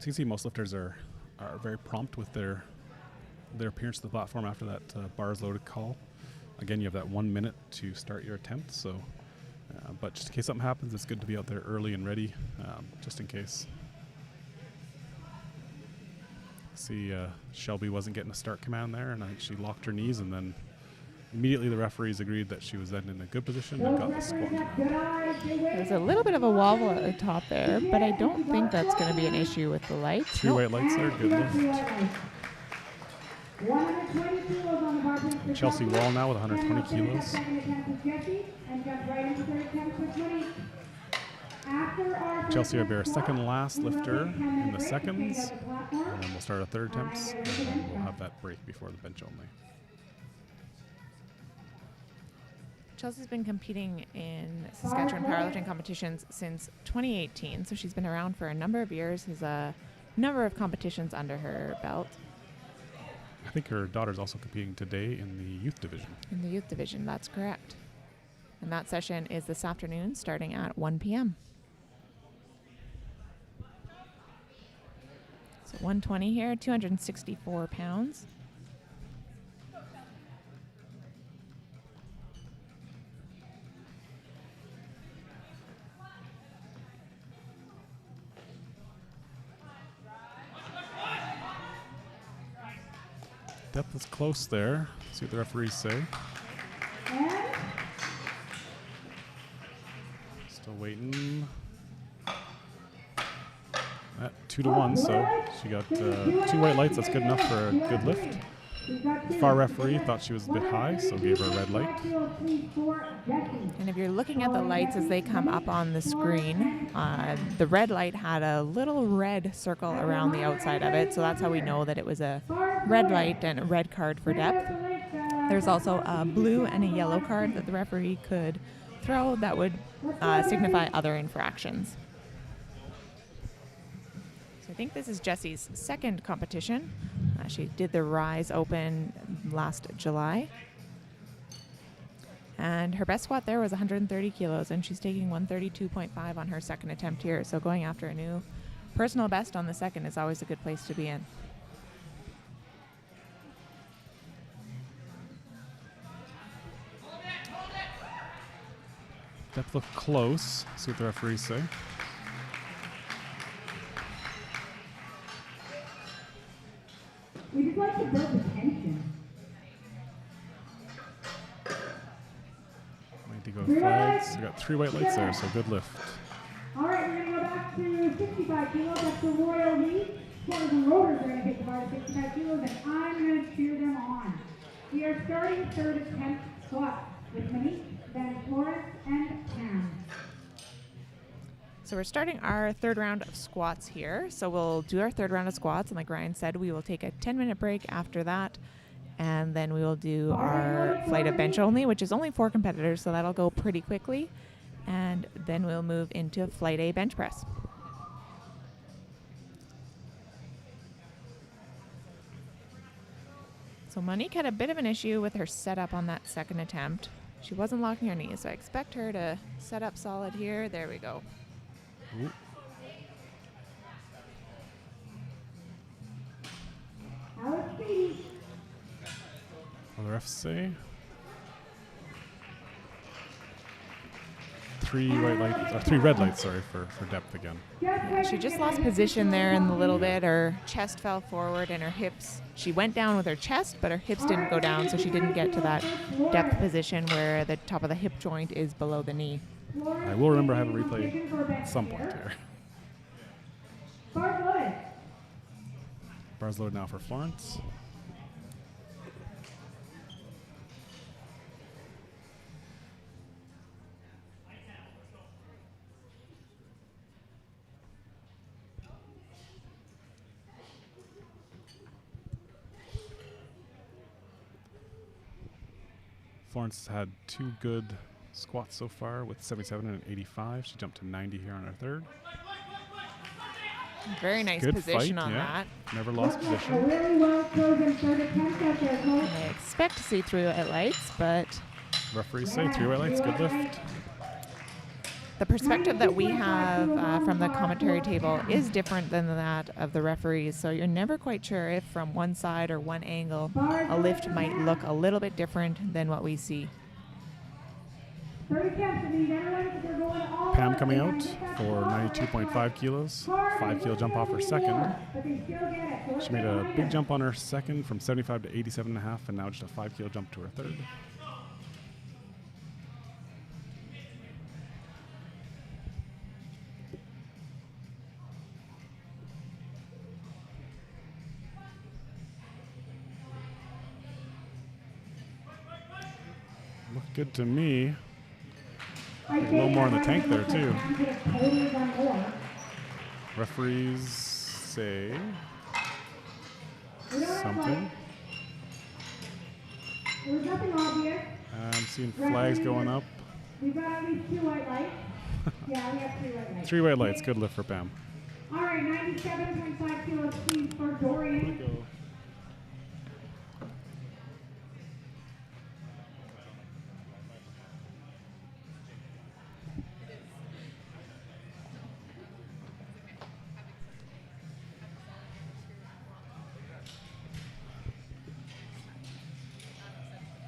So you can see most lifters are very prompt with their appearance to the platform after that bars loaded call. Again, you have that 1 minute to start your attempt, so but just in case something happens, it's good to be out there early and ready, just in case. See, Shelby wasn't getting a start command there, and I think she locked her knees, and then immediately the referees agreed that she was then in a good position and got the squat. There's a little bit of a wobble at the top there, but I don't think that's going to be an issue with the lights. 3 white lights there, good lift. Chelsea Wall now with 120 kilos. Chelsea will be our second last lifter in the seconds, and then we'll start our third attempts, and then we'll have that break before the bench only. Chelsea's been competing in Saskatchewan powerlifting competitions since 2018, so she's been around for a number of years, has a number of competitions under her belt. I think her daughter's also competing today in the youth division. In the youth division, that's correct. And that session is this afternoon starting at 1 p.m. So 120 here, 264 pounds. Depth is close there. See what the referees say. Still waiting. At 2-1, so she got 2 white lights. That's good enough for a good lift. The far referee thought she was a bit high, so gave her a red light. And if you're looking at the lights as they come up on the screen, the red light had a little red circle around the outside of it, so that's how we know that it was a red light and a red card for depth. There's also a blue and a yellow card that the referee could throw that would signify other infractions. So I think this is Jessie's second competition. She did the Rise Open last July. And her best squat there was 130 kilos, and she's taking 132.5 on her second attempt here. So going after a new personal best on the second is always a good place to be in. Depth looked close. See what the referees say. We just like to build the tension. Need to go with flags. We got 3 white lights there, so good lift. All right, we're going to go back to 65 kilos. That's the Royal League. Squatters and rotors are going to get divided 65 kilos, and I'm going to cheer them on. We are starting third attempt squat with Monique, then Florence, and Pam. So we're starting our third round of squats here. So we'll do our third round of squats, and like Ryan said, we will take a 10-minute break after that, and then we will do our flight of bench only, which is only 4 competitors, so that'll go pretty quickly. And then we'll move into flight A bench press. So Monique had a bit of an issue with her setup on that second attempt. She wasn't locking her knees, so I expect her to set up solid here. There we go. Ooh. What the refs say? 3 white lights, or 3 red lights, sorry, for depth again. Yeah, she just lost position there in the little bit. Her chest fell forward and her hips, she went down with her chest, but her hips didn't go down, so she didn't get to that depth position where the top of the hip joint is below the knee. I will remember having a replay at some point here. Bars loaded now for Florence. Florence had 2 good squats so far with 77 and 85. She jumped to 90 here on her third. Very nice good position fight, on yeah. that. Never lost position. I expect to see through at lights, but Referees say 3 white lights, good lift. the perspective that we have from the commentary table is different than that of the referees, so you're never quite sure if from one side or one angle a lift might look a little bit different than what we see. 30 attempts, and these intervals, they're going all Pam out. coming They out might hit that for bar, 92.5 kilos. hard, 5 kilo jump off her more, second. but they still get it. So let's She made get a behind big her. jump on her second from 75 to 87.5, and now just a 5 kilo jump to her third. Looked good to me. I A little think more in the that tank might there, look like too. Pam could have totally done more. Referees say We don't have something. like, there's nothing obvious. I'm seeing flags going up. We've got at least 2 white lights. Yeah, we have 3 white lights. 3 white lights. Good lift for Pam. All right, 97.5 kilos, please, for Dorian.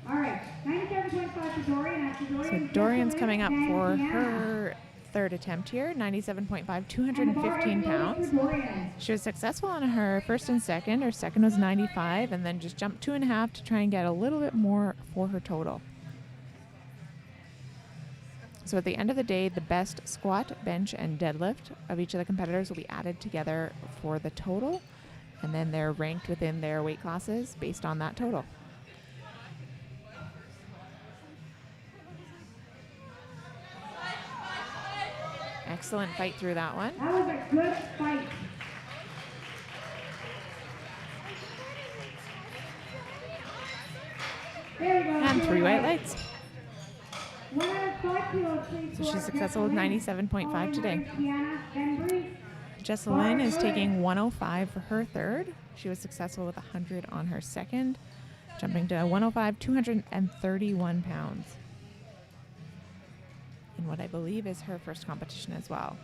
All right, 97.5 for Dorian. After So Dorian, Dorian's Jessalyn, coming up then for Deanna. her third attempt here, 97.5, And the 215 bar is loaded pounds. for Dorian. She was successful on her first and second. Her second was 95, and then just jumped 2.5 to try and get a little bit more for her total. So at the end of the day, the best squat, bench, and deadlift of each of the competitors will be added together for the total, and then they're ranked within their weight classes based on that total. Excellent fight through that one. That was a good fight. There we go. And 3 white lights. 105 kilos, please. So for she's successful with Jessalyn. 97.5 today. Deanna, then Bree. Jessalyn is taking 105 for her third. She was successful with 100 on her second, jumping to 105, 231 pounds. In what I believe is her first competition as well.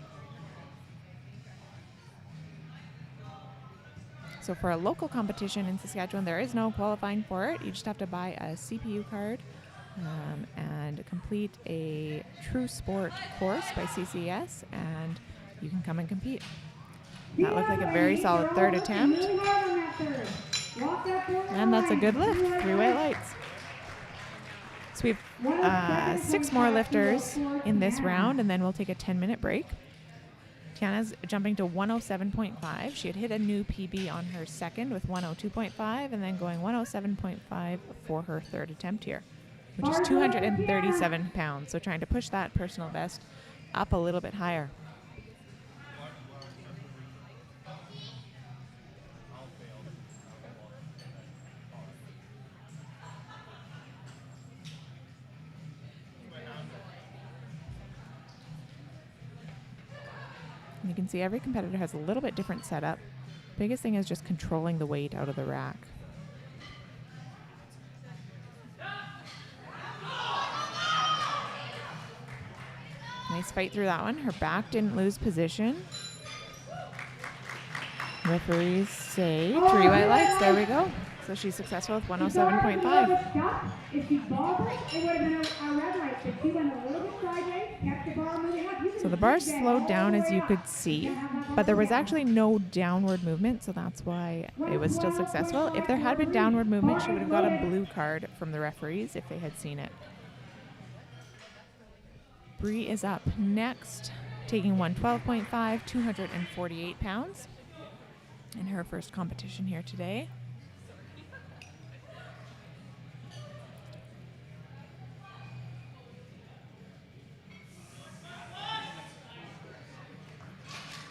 So for a local competition in Saskatchewan, there is no qualifying for it. You just have to buy a CPU card and complete a True Sport course by CCS, and you can come and compete. That looked like a very solid third attempt. And that's a good lift, 3 white lights. So we have 6 more lifters in this round, and then we'll take a 10-minute break. Tiana's jumping to 107.5. She had hit a new PB on her second with 102.5, and then going 107.5 for her third attempt here, which is 237 pounds. So trying to push that personal best up a little bit higher. You can see every competitor has a little bit different setup. Biggest thing is just controlling the weight out of the rack. Nice fight through that one. Her back didn't lose position. Referees say 3 white lights. There we go. So she's successful with 107.5. If she balled it, it would have been a red light, but she went a little bit sideways, kept the bar moving up. So the bar slowed down, as you could see, but there was actually no downward movement, so that's why it was still successful. If there had been downward movement, she would have got a blue card from the referees if they had seen it. Bree is up next, taking 112.5, 248 pounds in her first competition here today.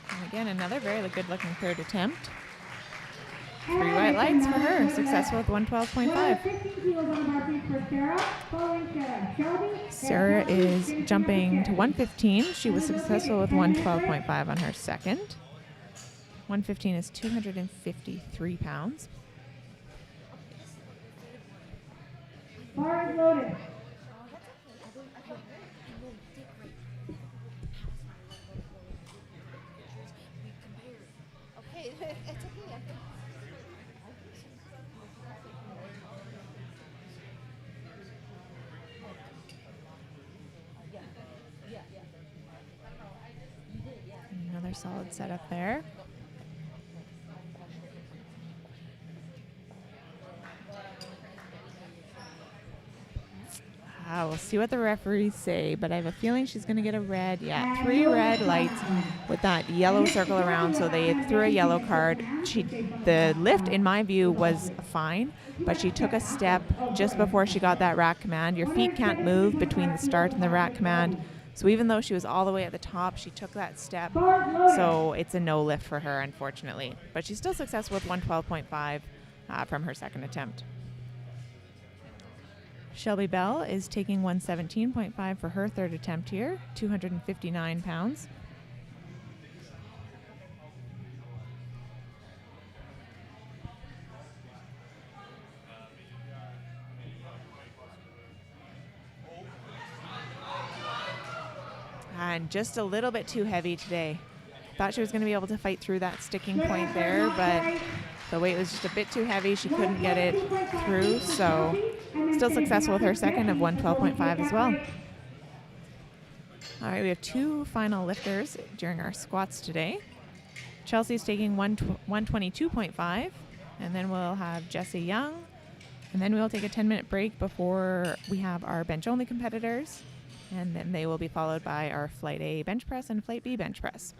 And again, another very good looking third attempt. 3 white lights for her, successful with 112.5. Sarah is jumping to 115. She was successful with 112.5 on her second. 115 is 253 pounds. Bar is loaded. solid setup there. We'll see what the referees say, but I have a feeling she's going to get a red. Yeah, 3 red lights with that yellow circle around, so they threw a yellow card. The lift, in my view, was fine, but she took a step just before she got that rack command. Your feet can't move between the start and the rack command, so even though she was all the way at the top, she took that step, so it's a no lift for her, unfortunately. But she's still successful with 112.5 from her second attempt. Shelby Bell is taking 117.5 for her third attempt here, 259 pounds. And just a little bit too heavy today. Thought she was going to be able to fight through that sticking point there, but the weight was just a bit too heavy. She couldn't get it through, so still successful with her second of 112.5 as well. All right, we have 2 final lifters during our squats today. Chelsea's taking 122.5, and then we'll have Jessie Young, and then we'll take a 10-minute break before we have our bench-only competitors, and then they will be followed by our Flight A bench press and Flight B bench press.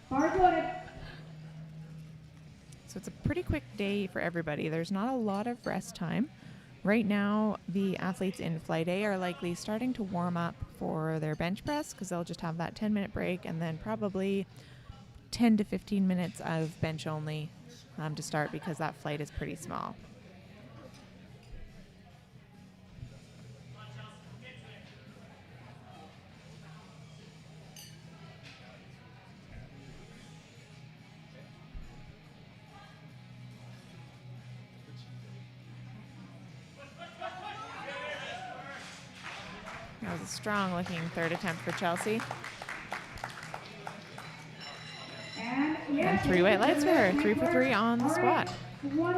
Bars loaded. So it's a pretty quick day for everybody. There's not a lot of rest time. Right now, the athletes in Flight A are likely starting to warm up for their bench press because they'll just have that 10-minute break and then probably 10 to 15 minutes of bench only to start because that flight is pretty small. That was a strong looking third attempt for Chelsea. And 3 white lights for her, 3 for 3 on the squat. All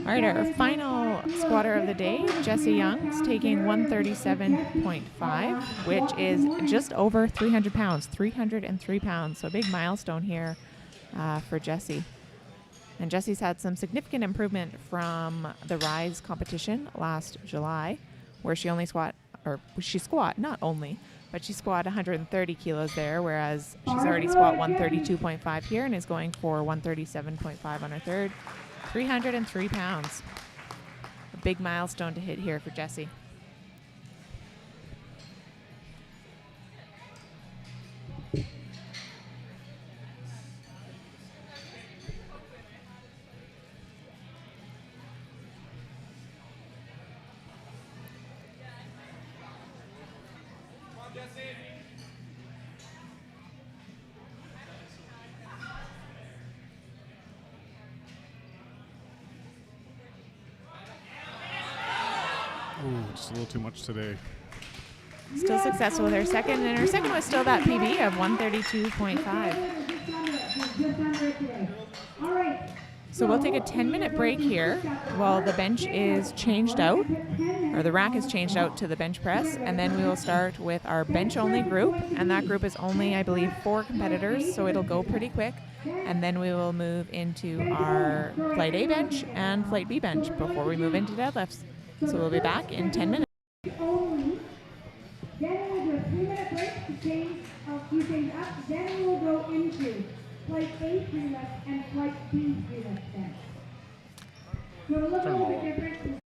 right, our final squatter of the day, Jessie Young, is taking 137.5, which is just over 300 pounds, 303 pounds. So a big milestone here for Jessie. And Jessie's had some significant improvement from the Rise competition last July, where she squat 130 kilos there, whereas she's already squat 132.5 here and is going for 137.5 on her third. 303 pounds. A big milestone to hit here for Jessie. Oh, just a little too much today. Still successful with her second, and her second was still that PB of 132.5. So we'll take a 10-minute break here while the bench is changed out, or the rack is changed out to the bench press, and then we will start with our bench-only group, and that group is only, I believe, 4 competitors, so it'll go pretty quick, and then we will move into our Flight A bench and Flight B bench before we move into deadlifts. So we'll be back in 10 minutes. Only. Then we'll do a 3-minute break to change a few things up. Then we'll go into Flight A 3 lift and Flight B 3 lift then. So it'll look a little bit different.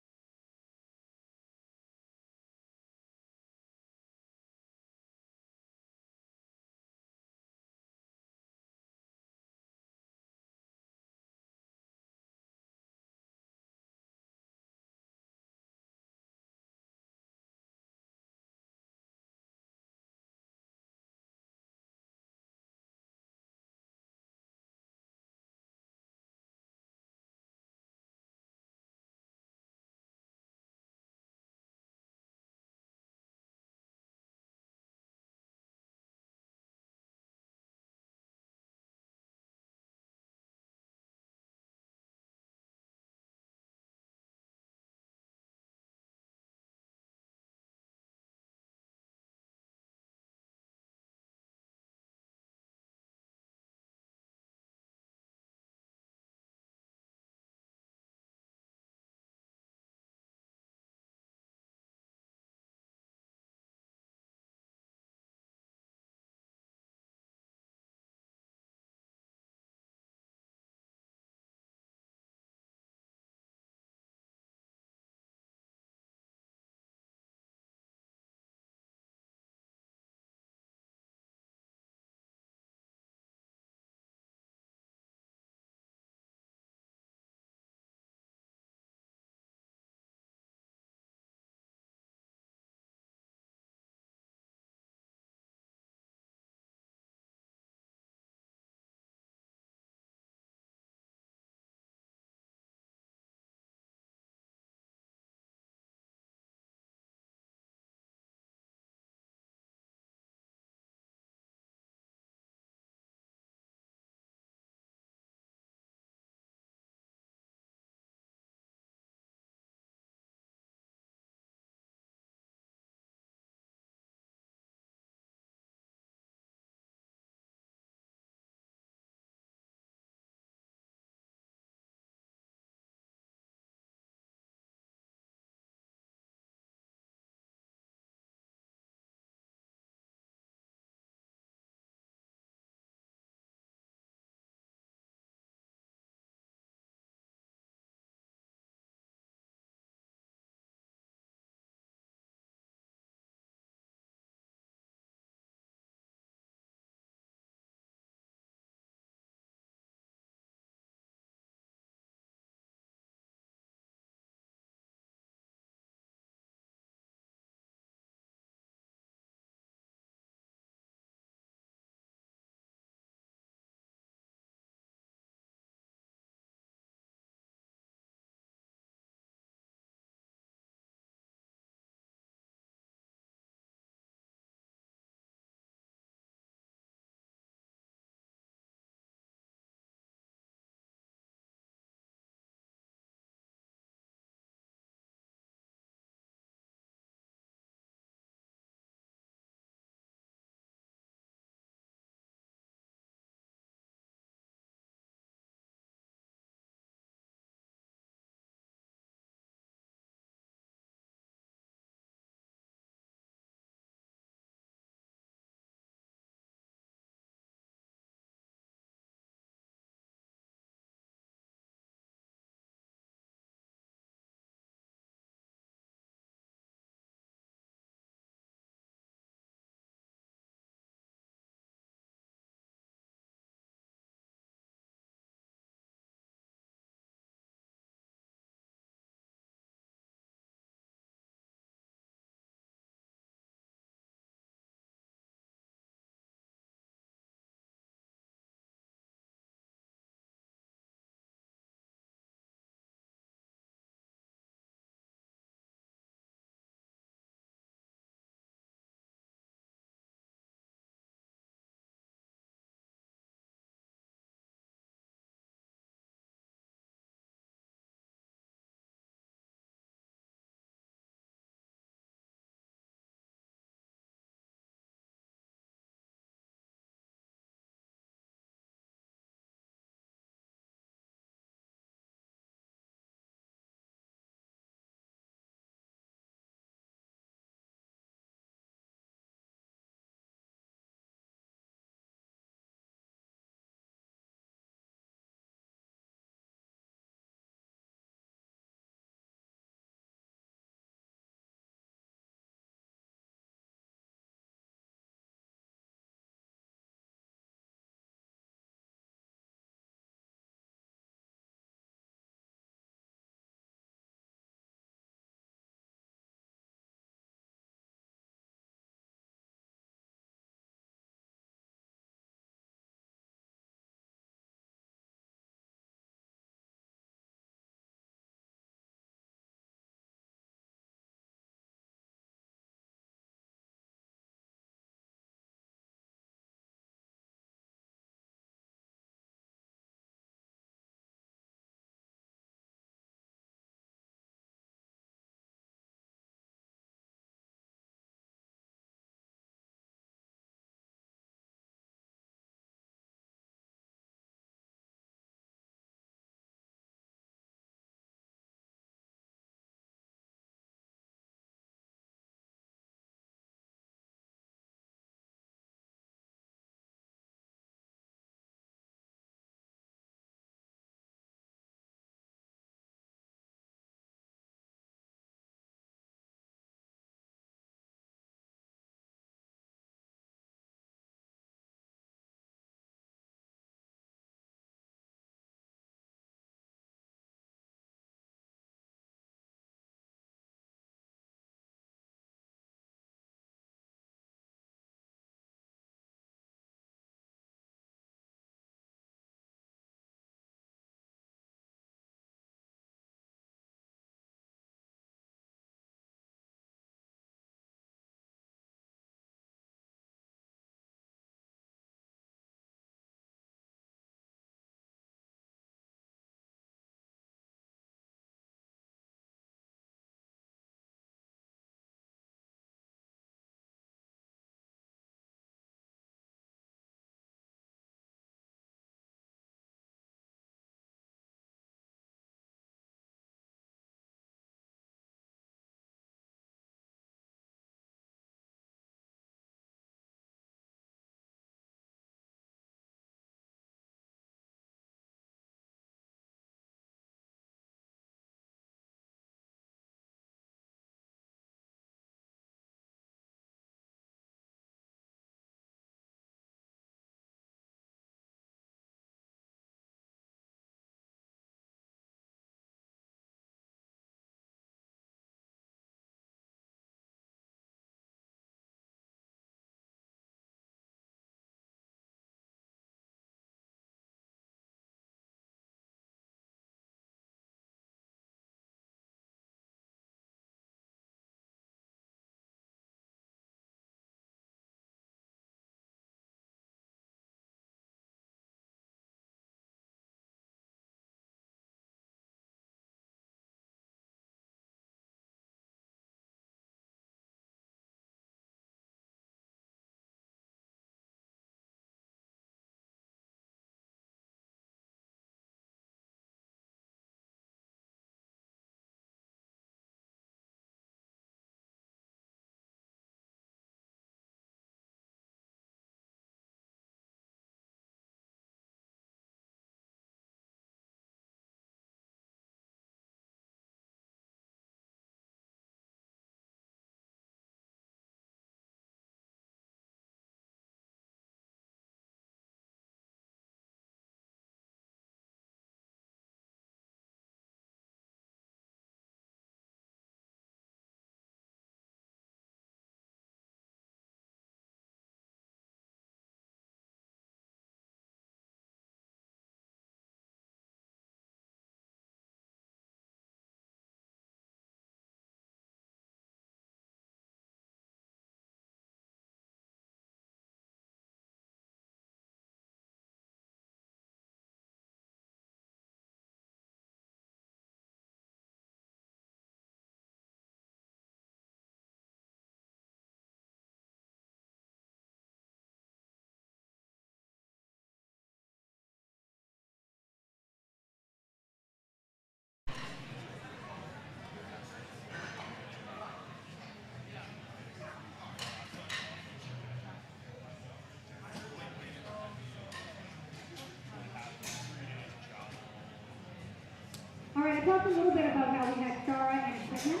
talked a little bit about how we had Sarah and equipment.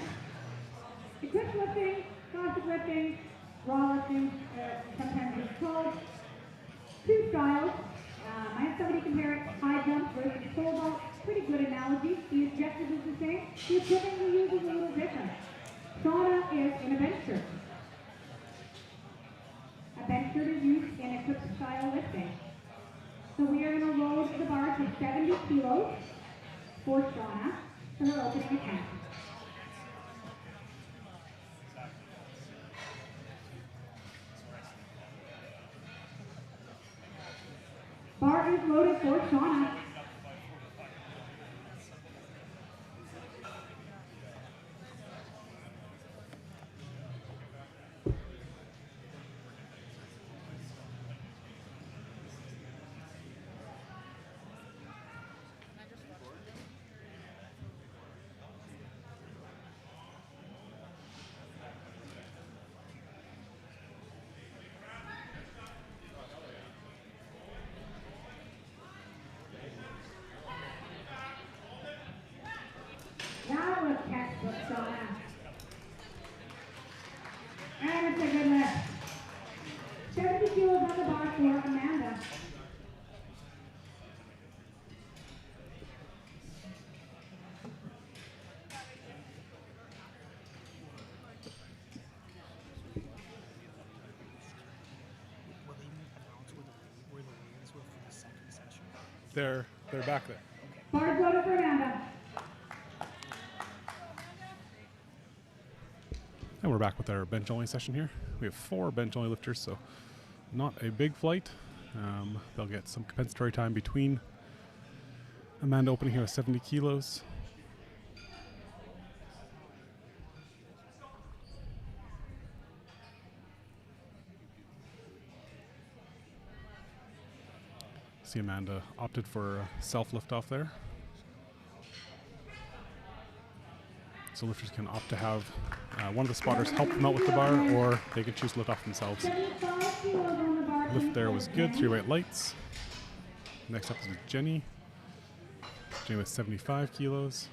Equipped lifting, classic lifting, raw lifting, sometimes it's called. Two styles. I had somebody compare it high jump versus pole vault. Pretty good analogy. The objective is the same. The equipment we use is a little different. Sauna is in a bench shirt. A bench shirt is used in equipped style lifting. So we are going to load the bar to 70 kilos for sauna for her opening attempt. Bar is loaded for sauna. Now let's textbook sauna. And it's a good lift. 70 kilos on the bar for Amanda. Will they announce where the weigh-ins were for the second session? They're back there. Bar's loaded for Amanda. And we're back with our bench only session here. We have 4 bench only lifters, so not a big flight. They'll get some compensatory time between Amanda opening here with 70 kilos. See, Amanda opted for a self lift off there. So lifters can opt to have one of the spotters help them out with the bar, or they can choose to lift off themselves. 75 kilos on the bar. Lift there was good, 3 weight lights. Next up is Jenny. Jenny with 75 kilos.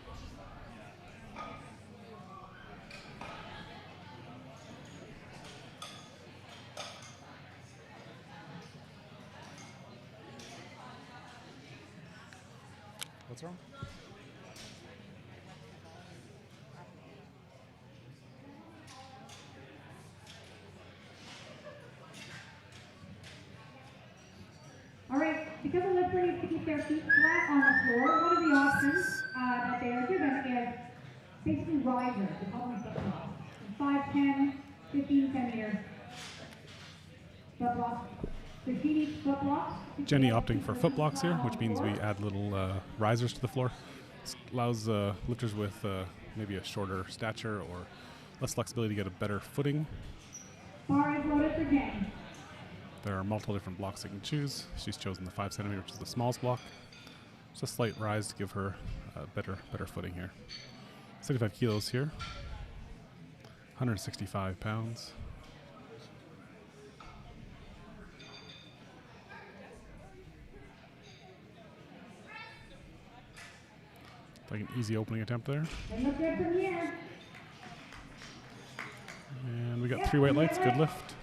What's wrong? All right, because a lifter needs to keep their feet flat on the floor, one of the options that they are given is basically risers. They call them foot blocks. 5, 10, 15 centimeter foot blocks. So she needs foot blocks. Jenny opting for foot blocks here, which means we add little risers to the floor. This allows lifters with maybe a shorter stature or less flexibility to get a better footing. Bar is loaded for Jenny. There are multiple different blocks they can choose. She's chosen the 5 centimeter, which is the smallest block. Just a slight rise to give her better footing here. 75 kilos here. 165 pounds. Like an easy opening attempt there. They look good from here. And we got 3 weight lights, good lift.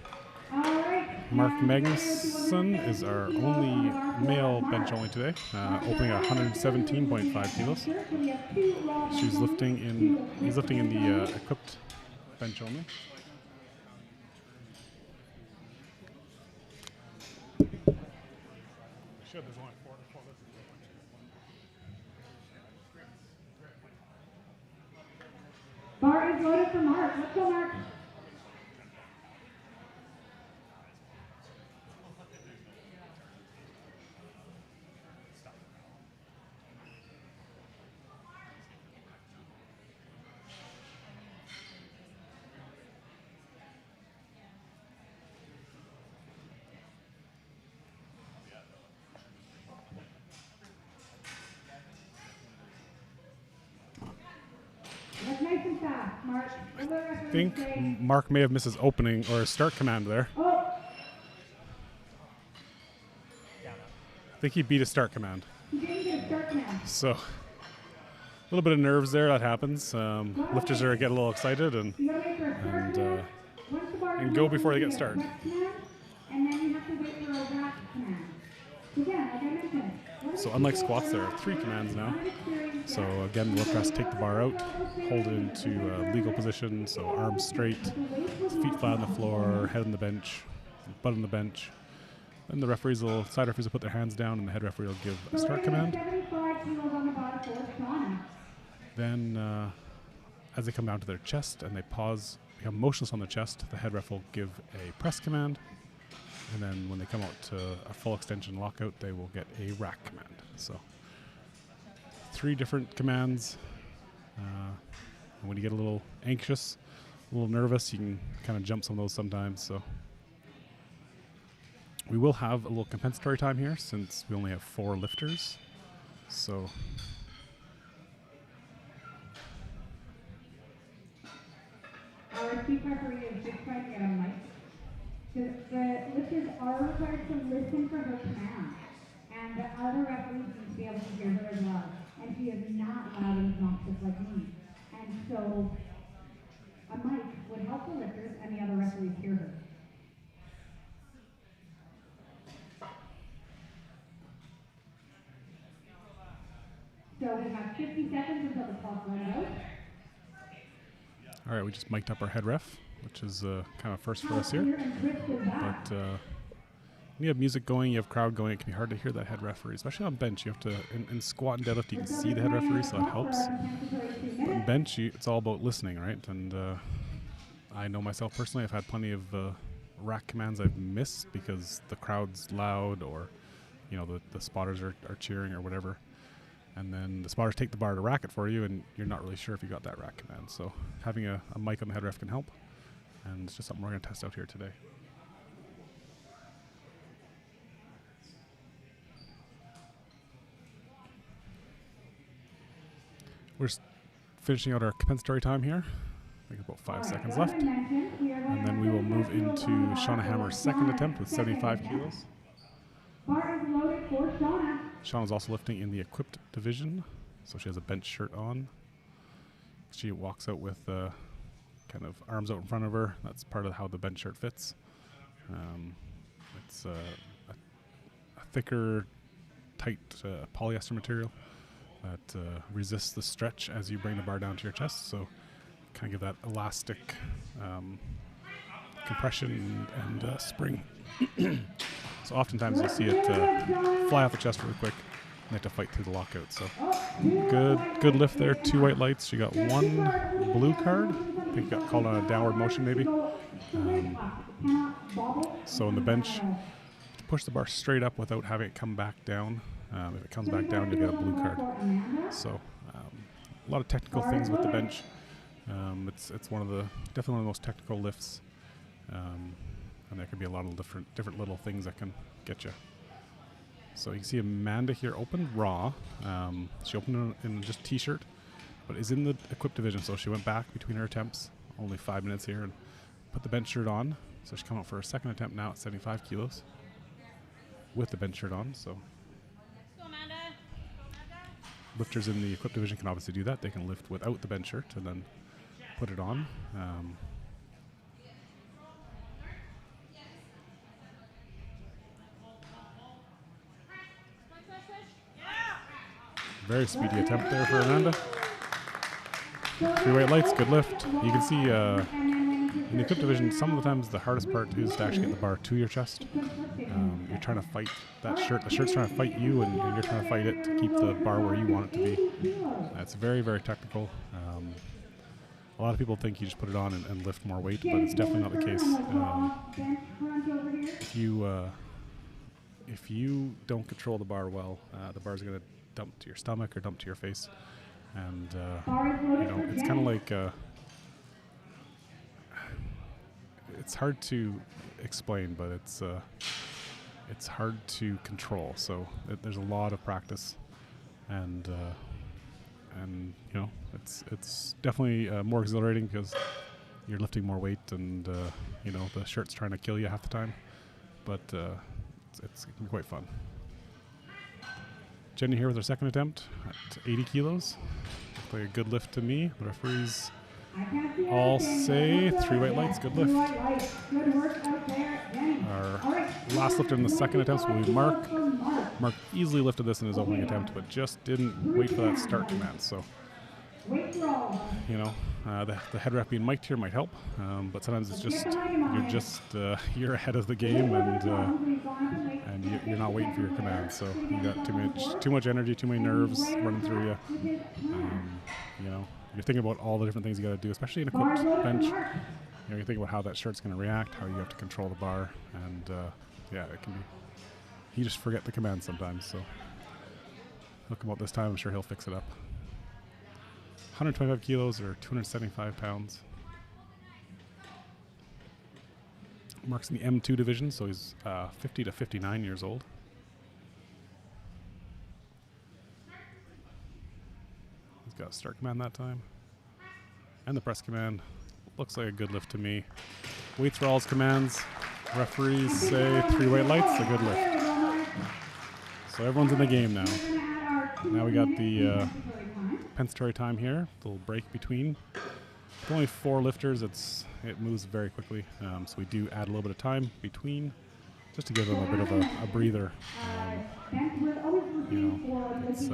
All right. Mark And Magnuson is our only male bench only today, opening at 117.5 kilos. He's lifting in the equipped bench only. There's only 4 Bar is loaded for Mark. Let's go, Mark. That's nice and fast, Mark. I think Mark may have missed his opening or start command there. Oh, I think he beat his start command. he didn't get a start now. So little bit of nerves there. That happens. Lifters are get a little excited and You gotta wait for a start and command. Once the bar and go before they get comes over, started. press command, and then you have to wait for a rack command. So again, like I mentioned, a lot of So these unlike people squats, are there are not 3 commands now. unexperienced So yet. again, the lifter has to take the bar out, hold it into a legal position, so arms straight, feet flat on the floor, head on the bench, butt on the bench. Then the side referees will put their hands down, and the head referee will give a start command. 75 kilos on the bar for Shauna. Then, as they come down to their chest and they pause, become motionless on their chest, the head ref will give a press command. And then when they come out to a full extension lockout, they will get a rack command. So 3 different commands. And when you get a little anxious, a little nervous, you can kind of jump some of those sometimes. So we will have a little compensatory time here since we only have 4 lifters. So Our chief referee is just trying to get on mic. The lifters are required to listen for her command, and the other referees need to be able to hear her as well. And she is not loud and obnoxious like me. And so a mic would help the lifters and the other referees hear her. So we have 50 seconds until the clock runs out. all right, we just mic'd up our head ref, which is kind of first for us here. But when you have music going, you have crowd going, it can be hard to hear that head referee, especially on bench. You have to, in squat and deadlift, you can see the head referee, so that helps. But in bench, it's all about listening, right? And I know myself personally, I've had plenty of rack commands I've missed because the crowd's loud or, you know, the spotters are cheering or whatever. And then the spotters take the bar to rack it for you, and you're not really sure if you got that rack command. So having a mic on the head ref can help. And it's just something we're going to test out here today. We're finishing out our compensatory time here. I think about 5 seconds left. And then we will move into Shauna Hammer's second attempt with 75 kilos. Bar is loaded for Shauna. Shauna's also lifting in the equipped division, so she has a bench shirt on. She walks out with kind of arms out in front of her. That's part of how the bench shirt fits. It's a thicker, tight polyester material that resists the stretch as you bring the bar down to your chest. So kind of give that elastic compression and spring. So oftentimes you'll see it fly off the chest really quick, and they have to fight through the lockout. So good lift there. 2 white lights. She got 1 blue card. I think got called on a downward motion maybe. So in the bench, push the bar straight up without having it come back down. If it comes back down, you get a blue card. So a lot of technical things with the bench. It's definitely one of the most technical lifts. And there can be a lot of different little things that can get you. So you can see Amanda here opened raw. She opened in just t-shirt, but is in the equipped division. So she went back between her attempts, only 5 minutes here, and put the bench shirt on. So she's come out for her second attempt now at 75 kilos with the bench shirt on. So lifters in the equipped division can obviously do that. They can lift without the bench shirt and then put it on. Very speedy attempt there for Amanda. 3 white lights, good lift. You can see in the equipped division, some of the times the hardest part is to actually get the bar to your chest. You're trying to fight that shirt. The shirt's trying to fight you, and you're trying to fight it to keep the bar where you want it to be. It's very, very technical. A lot of people think you just put it on and lift more weight, but it's definitely not the case. If you don't control the bar well, the bar's going to dump to your stomach or dump to your face. And, it's kind of like, it's hard to explain, but it's hard to control. So there's a lot of practice, and it's definitely more exhilarating because you're lifting more weight, and the shirt's trying to kill you half the time, but it can be quite fun. Jenny here with her second attempt at 80 kilos. Looks like a good lift to me. The referees I can't see all anything. say Looks 3 white good. lights, good Three lift. white lights. Good work out there, Jenny. Our All right. last lifter in the second attempt will be Mark. For Mark. Mark easily lifted this in his opening attempt, but just didn't wait for that start command. So, Wait for all of them. you know, the head ref being mic'd here might help, but sometimes it's just you're ahead of the game and you're not waiting for your command. So you got too much energy, too many nerves running through you. You know, you're thinking about all the different things you got to do, especially in a equipped bench. You know, you think about how that shirt's going to react, how you have to control the bar, and yeah, it can be. You just forget the command sometimes. So he'll come out this time. I'm sure he'll fix it up. 125 kilos or 275 pounds. Mark's in the M2 division, so he's 50 to 59 years old. He's got a start command that time. And the press command. Looks like a good lift to me. Waits for all his commands. Referees say 3 white lights, a good lift. So everyone's in the game now. Now we got the compensatory time here. Little break between. With only 4 lifters, it moves very quickly. So we do add a little bit of time between, just to give them a bit of a breather. You know, it's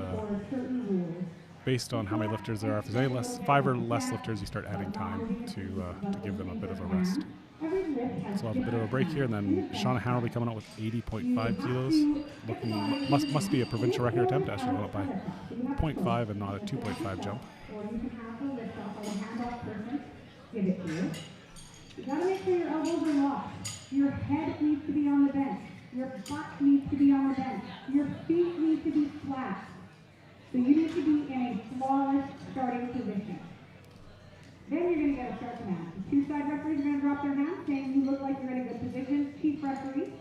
based on how many lifters there are. If there's 5 or less lifters, you start adding time to give them a bit of a rest. So we'll have a bit of a break here, and then Shauna Howard will be coming out with 80.5 kilos. Looking must be a provincial record attempt. Actually going up by 0.5 and not a 2.5 jump. Give it to you. You gotta make sure your elbows are locked. Your head needs to be on the bench. Your butt needs to be on the bench. Your feet need to be flat. So you need to be in a flawless starting position. Then you're going to get a start command. The 2 side referees are going to drop their hands, saying you look like you're in a good position. Chief referee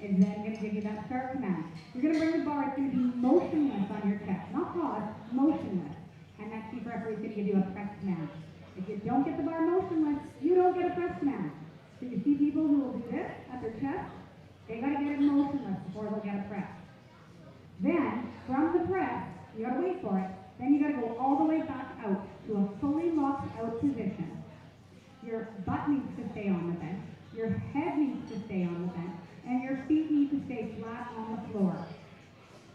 is then going to give you that start command. You're going to bring the bar. It's going to be motionless on your chest, not pause, motionless. And that chief referee is going to give you a press command. If you don't get the bar motionless, you don't get a press command. So you see people who will do this at their chest, they got to get it motionless before they'll get a press. Then, from the press, you got to wait for it. Then you got to go all the way back out to a fully locked out position. Your butt needs to stay on the bench. Your head needs to stay on the bench. And your feet need to stay flat on the floor.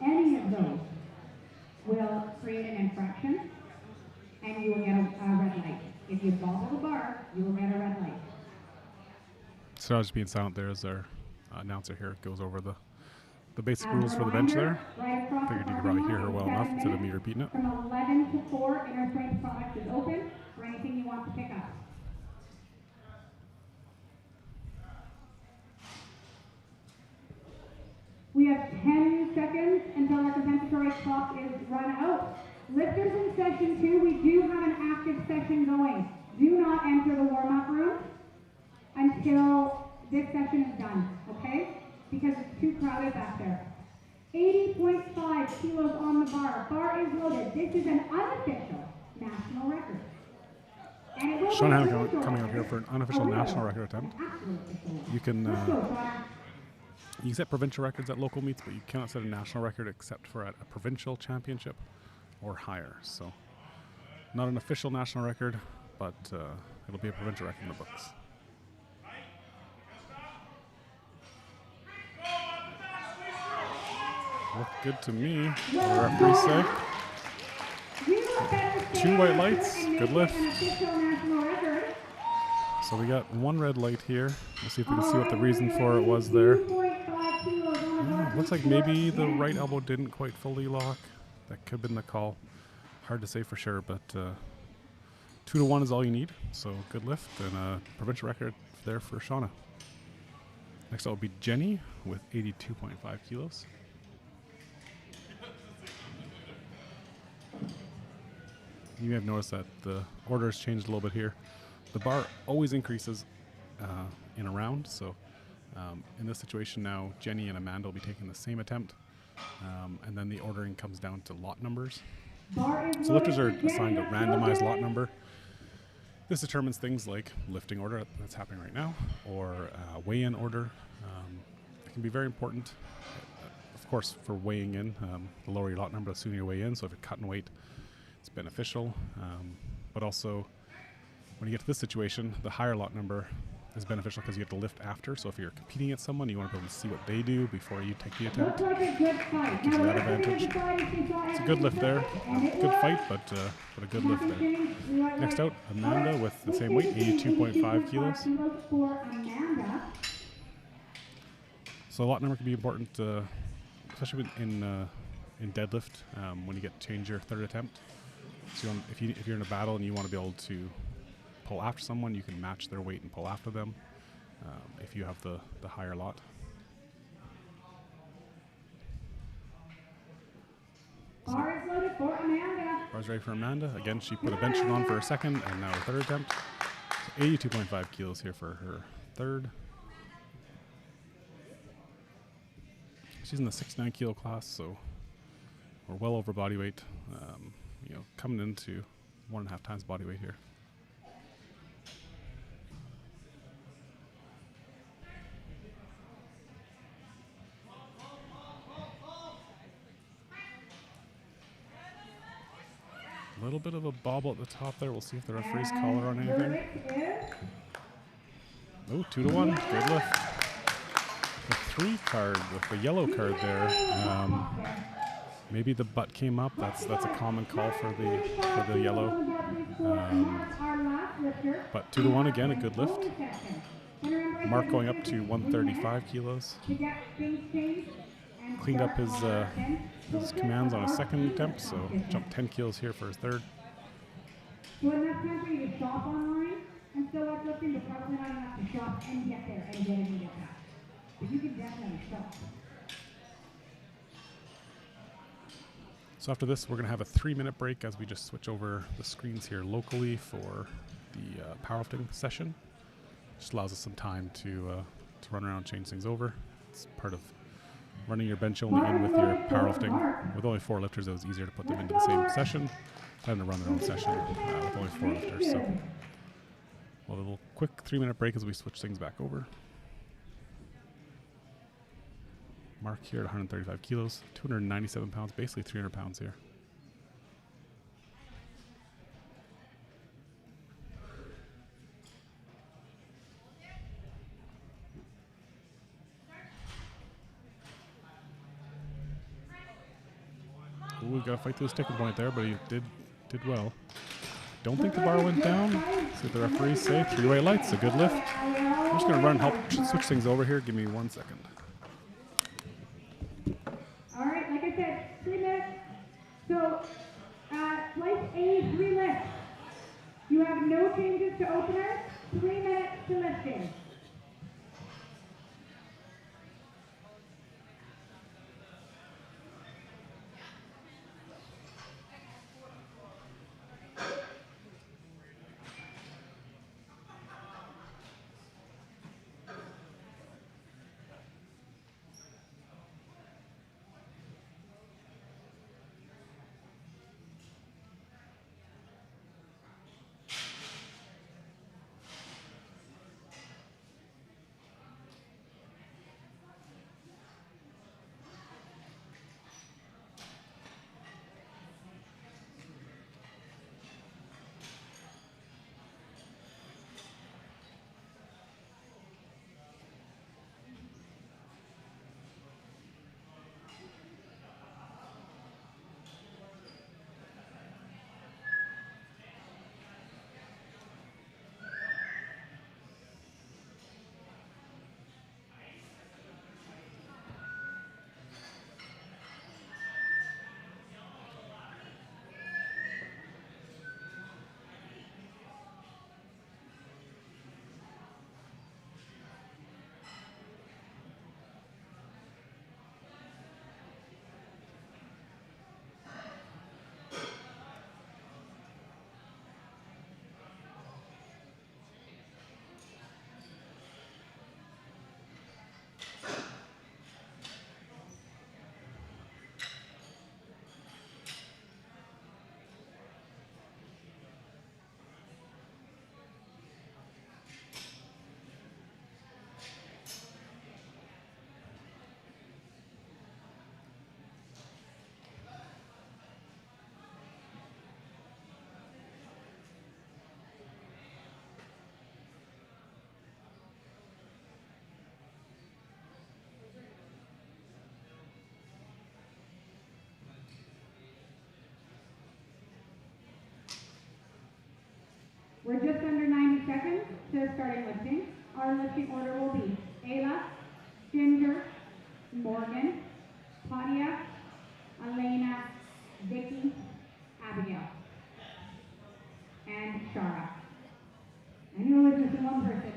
Any of those will create an infraction, and you will get a red light. If you bobble the bar, you will get a red light. So I was just being silent there as our announcer here goes over the basic rules for the bench there. Figured you could probably hear her well enough instead of me repeating it. From 11 to 4, inner strength product is open for anything you want to pick up. We have 10 seconds until our compensatory clock is run out. Lifters in session 2, we do have an active session going. Do not enter the warm-up room until this session is done, okay? Because it's too crowded back there. 80.5 kilos on the bar. Bar is loaded. This is an unofficial national record. And it will Sean be Hanna official coming out here for an unofficial national record attempt. You can set provincial records at local meets, but you cannot set a national record except for at a provincial championship or higher. So not an official national record, but it'll be a provincial record in the books. Looked good to me, the referees say. 2 white lights, good lift. So we got 1 red light here. We'll see if we can see what the reason for it was there. Looks like maybe the right elbow didn't quite fully lock. That could have been the call. Hard to say for sure, but 2 to 1 is all you need. So good lift and a provincial record there for Shauna. Next up will be Jenny with 82.5 kilos. You may have noticed that the order has changed a little bit here. The bar always increases in a round, so in this situation now, Jenny and Amanda will be taking the same attempt, and then the ordering comes down to lot numbers. So lifters are assigned a randomized lot number. This determines things like lifting order, that's happening right now, or weigh-in order. It can be very important, of course, for weighing in. The lower your lot number, the sooner you weigh in, so if you're cutting weight, it's beneficial. But also, when you get to this situation, the higher lot number is beneficial because you have to lift after. So if you're competing against someone, you want to be able to see what they do before you take the attempt. Looks like a good fight. Gives you Now, that advantage. It's a good lift there. And Good fight, but a good lift there. Next out, Amanda with the same weight, 82.5 kilos. For Amanda. So a lot number can be important, especially in deadlift when you get to change your third attempt. So if you're in a battle and you want to be able to pull after someone, you can match their weight and pull after them if you have the higher lot. Bar is loaded for Amanda. Bar's ready for Amanda. Again, she put a bench on for her second and now her third attempt. So 82.5 kilos here for her third. She's in the 69 kilo class, so we're well over body weight. Coming into 1.5 times body weight here. A little bit of a bobble at the top there. We'll see if the referees call her on anything. Oh, 2-1. Good lift. The 3 card with the yellow card there. Maybe the butt came up. That's a common call for the yellow. But 2-1 again, a good lift. Mark going up to 135 kilos. Cleaned up his commands on a second attempt, so jumped 10 kilos here for his third. So enough time for you to shop online and still up lifting, but probably not enough to shop and get there and get it and get back. But you can definitely shop. So after this, we're going to have a 3-minute break as we just switch over the screens here locally for the powerlifting session. Just allows us some time to run around and change things over. It's part of running your bench only in with your powerlifting. With only 4 lifters, it was easier to put them into the same session. Time to run their own session with only 4 lifters. So we'll have a little quick 3-minute break as we switch things back over. Mark here at 135 kilos, 297 pounds, basically 300 pounds here. Ooh, we got to fight through the sticking point there, but he did well. Don't think the bar went down. See what the referees say. 3 white lights, a good lift. I'm just going to run and help switch things over here. Give me 1 second. All right, like I said, 3 minutes. So, slice A, 3 lifts. You have no changes to opener, 3 minutes to lifting. We're just under 90 seconds to starting lifting. Our lifting order will be Ayla, Ginger, Morgan, Claudia, Elena, Vicky, Abigail, and Shara. I knew it was just one person.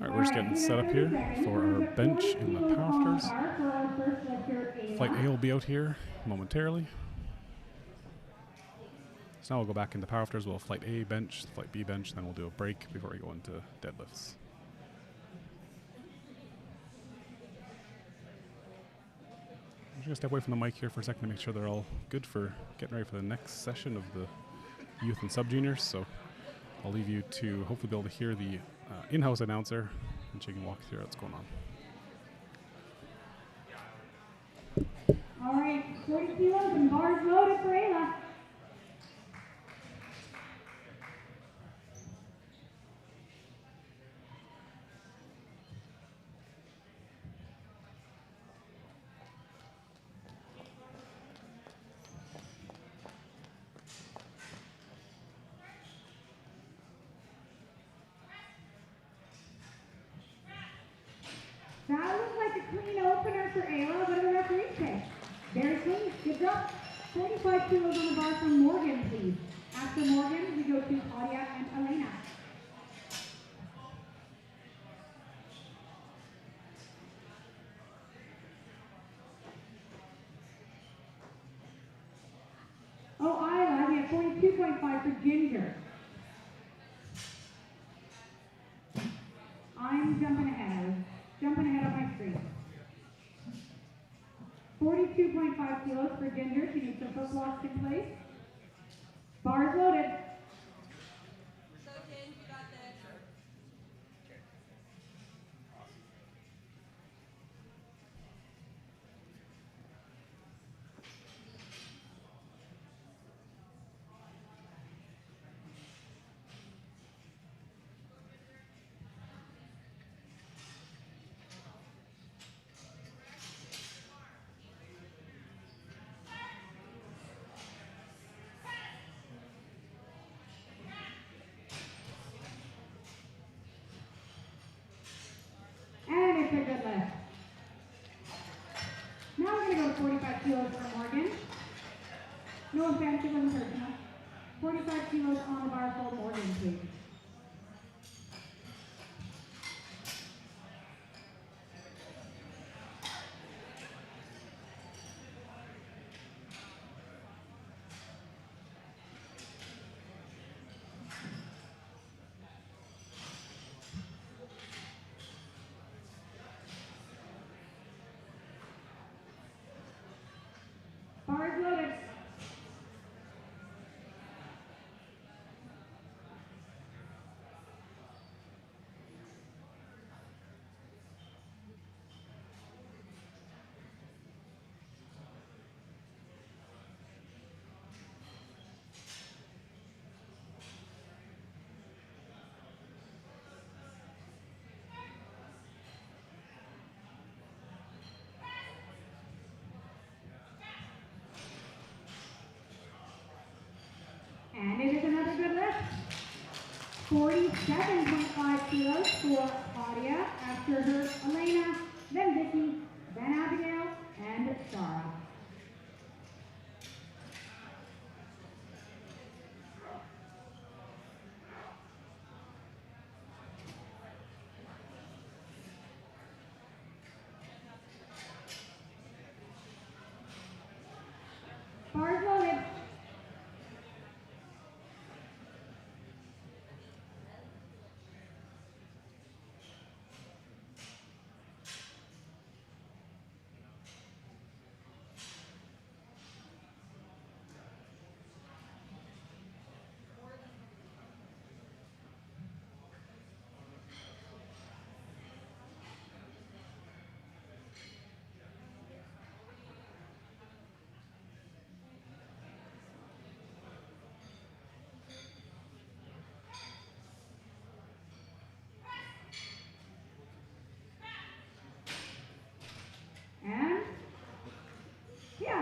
All right, we're just getting set up here for our bench in the powerlifters. Flight A will be out here momentarily. So now we'll go back into powerlifters. We'll have flight A bench, flight B bench, then we'll do a break before we go into deadlifts. I'm just gonna step away from the mic here for a second to make sure they're all good for getting ready for the next session of the youth and sub juniors. So I'll leave you to hopefully be able to hear the in-house announcer, and she can walk through what's going on. All right, 40 kilos and bars loaded for Ayla. That looks like a clean opener for Ayla. What do the referees say? Very clean. Good job. 45 kilos on the bar from Morgan, please. After Morgan, we go to Claudia and Elena. Oh, Ayla, we have 42.5 for Ginger. I'm jumping ahead. I was jumping ahead on my screen. 42.5 kilos for Ginger. She needs some foot blocks in place. Bars loaded. So, Ken, you got this. And it's a good lift. Now we're going to go to 45 kilos for Morgan. No offense, it wasn't personal. 45 kilos on the bar for Morgan, please. Bars loaded. And it is another good lift. 47.5 kilos for Claudia, after her Elena, then Vicky, then Abigail, and Sarah. Bars loaded.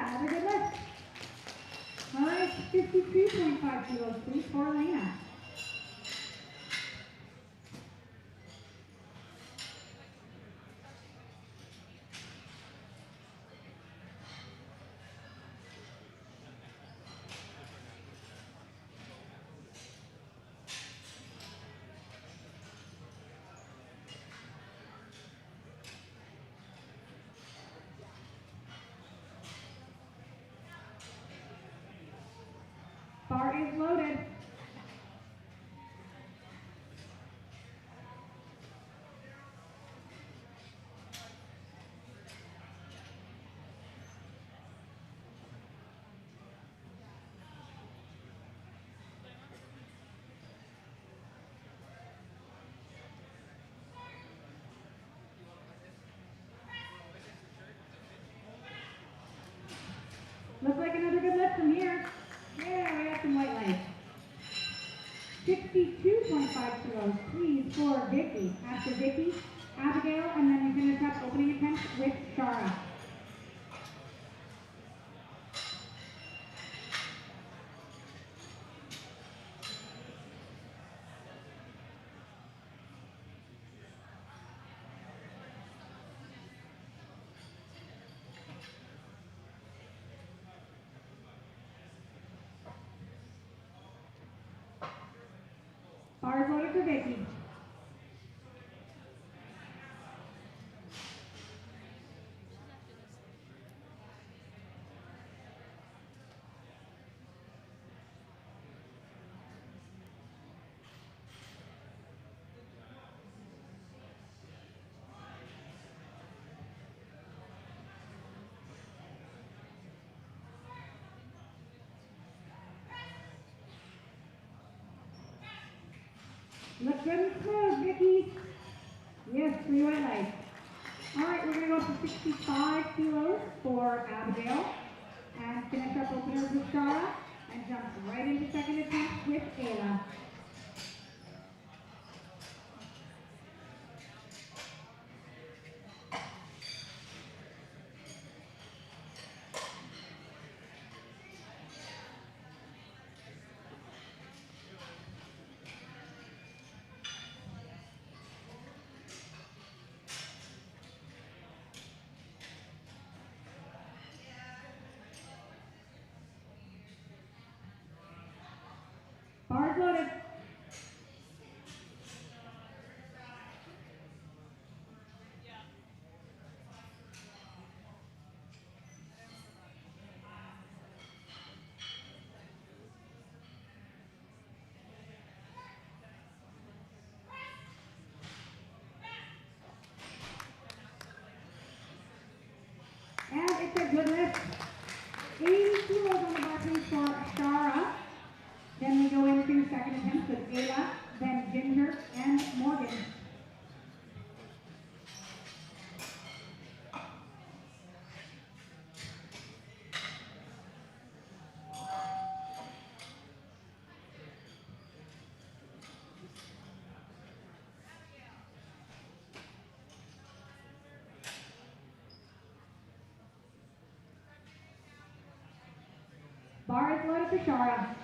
another good lift. All right, 52.5 kilos, please, for Elena. Bar is loaded. Looks like another good lift from here. Yeah, we got some white lights. 62.5 kilos, please, for Vicky. After Vicky, Abigail, and then we finish up opening attempt with Shara. Bars loaded for Vicky. Look good and smooth, Vicky. Yes, 3 white lights. All right, we're going to go up to 65 kilos for Abigail. And finish up openers with Shara. And jump right into second attempt with Ayla. Bars loaded. And it's a good lift. 80 kilos on the bar, please, for Shara. Then we go into second attempt with Ayla, then Ginger, and Morgan. Bar is loaded for Shara.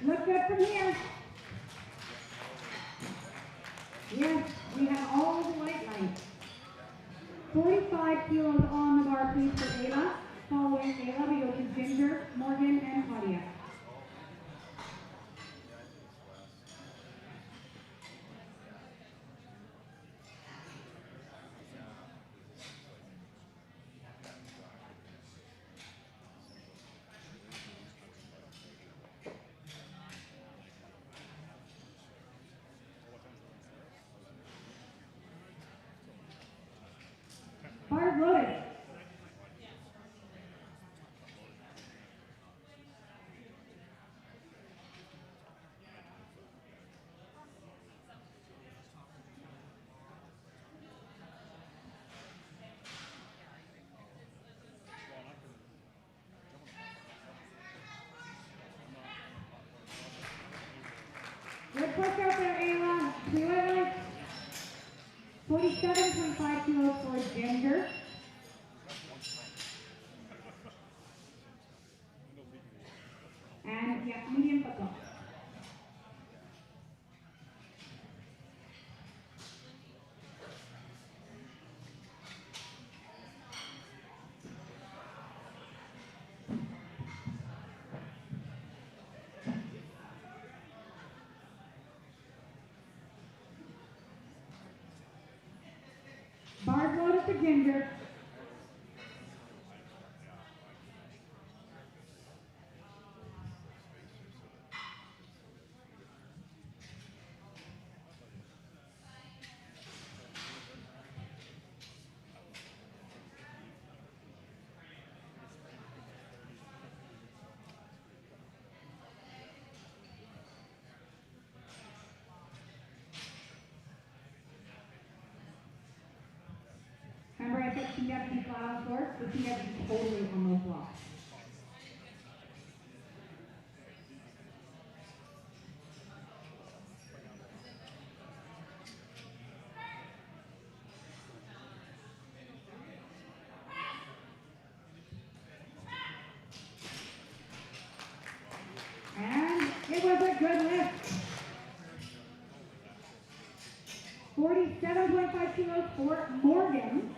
Look good from here. Yes, we have all the white lights. 45 kilos on the bar, please, for Ayla. Following Ayla, we go to Ginger, Morgan, and Claudia. Bars loaded. 57.5 kilos for Ginger. And yeah, medium football. Bars loaded for Ginger. Remember I said she has to be flat on the floor, but she has to be totally on those blocks. And it was a good lift. 47.5 kilos for Morgan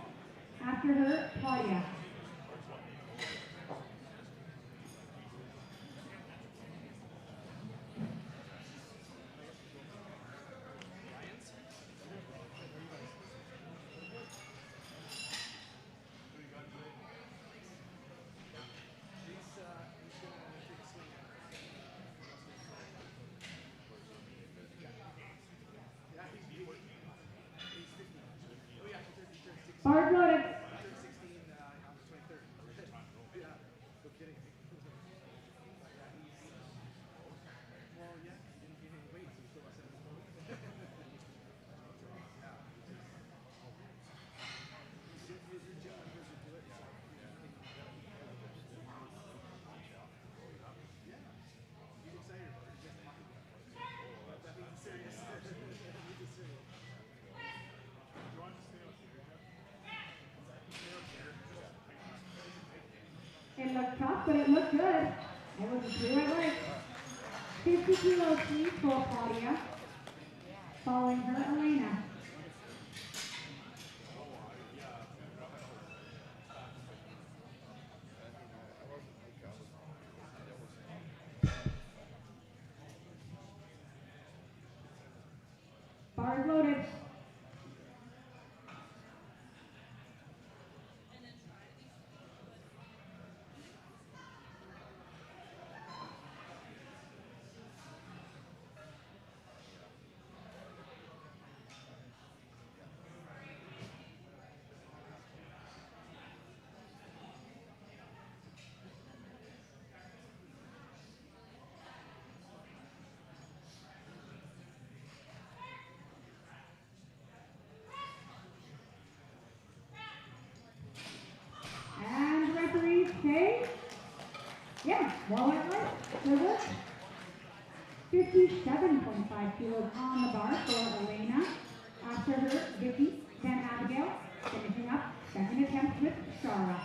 after her Claudia. Bars loaded. It looked tough, but it looked good. It was a two right leg. 50 kilos each for Claudia. Following her, Elena. Bars loaded. And referees say, yeah, well it was. Good work. 57.5 kilos on the bar for Elena. After her, Vicky, then Abigail, finishing up second attempt with Shara.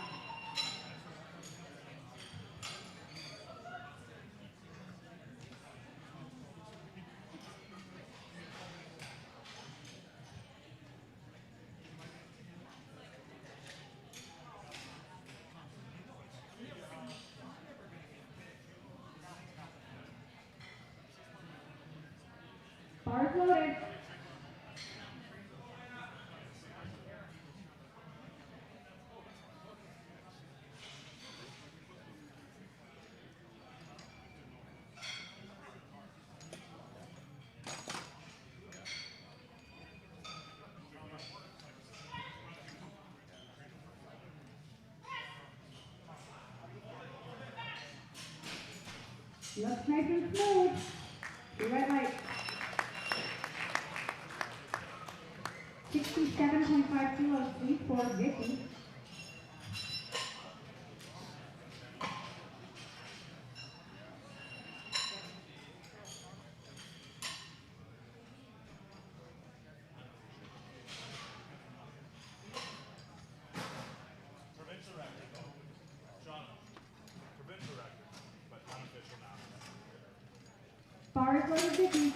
Bars loaded. Looks nice and smooth. Two red lights. 67.5 kilos each for Vicky. Bars loaded 50.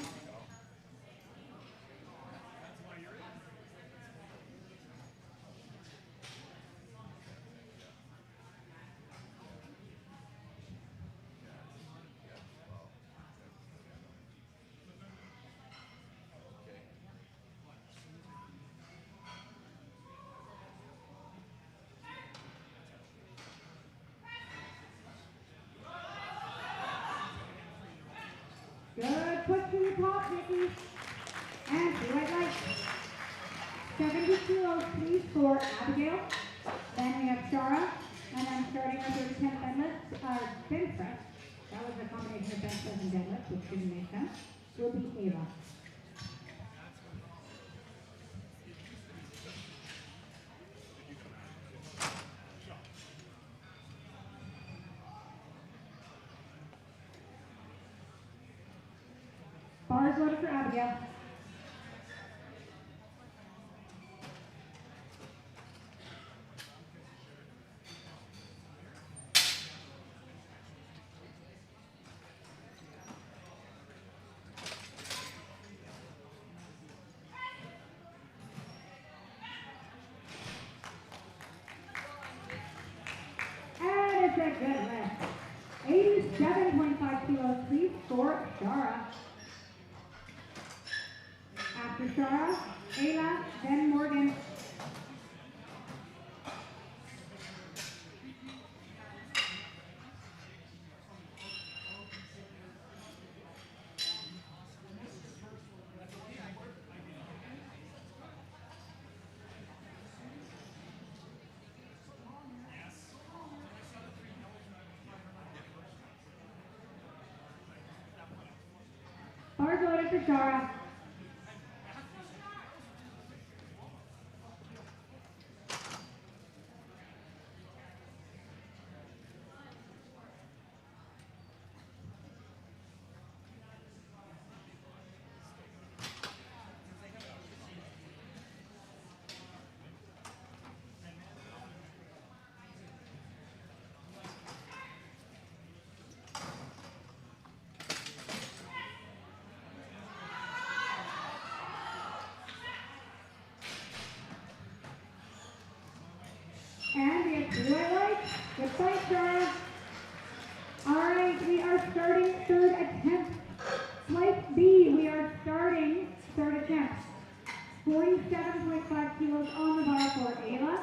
Good push to the top, Nikki. And to right leg. 70 kilos, please, for Abigail. Then we have Shara. And then starting with her 10 deadlift, bench press. That was a combination of bench press and deadlift, which didn't make sense. Will be Ava. Bars loaded for Abigail. And it's a good lift. 87.5 kilos, please, for Shara. After Shara, Ayla, then Morgan. Bars loaded for Shara. And we have 2 white lights. Good fight, Shara. All right, we are starting third attempt. Slice B, we are starting third attempt. 47.5 kilos on the bar for Ayla.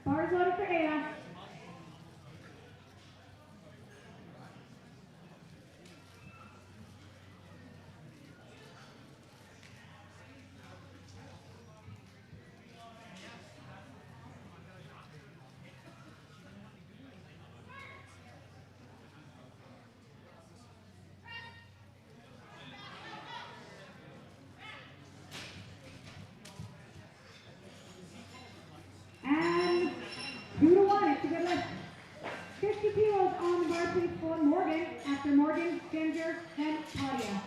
Bars loaded for Ayla. And 2 to 1, it's a good lift. 50 kilos on the bar, please, for Morgan. After Morgan, Ginger, then Claudia.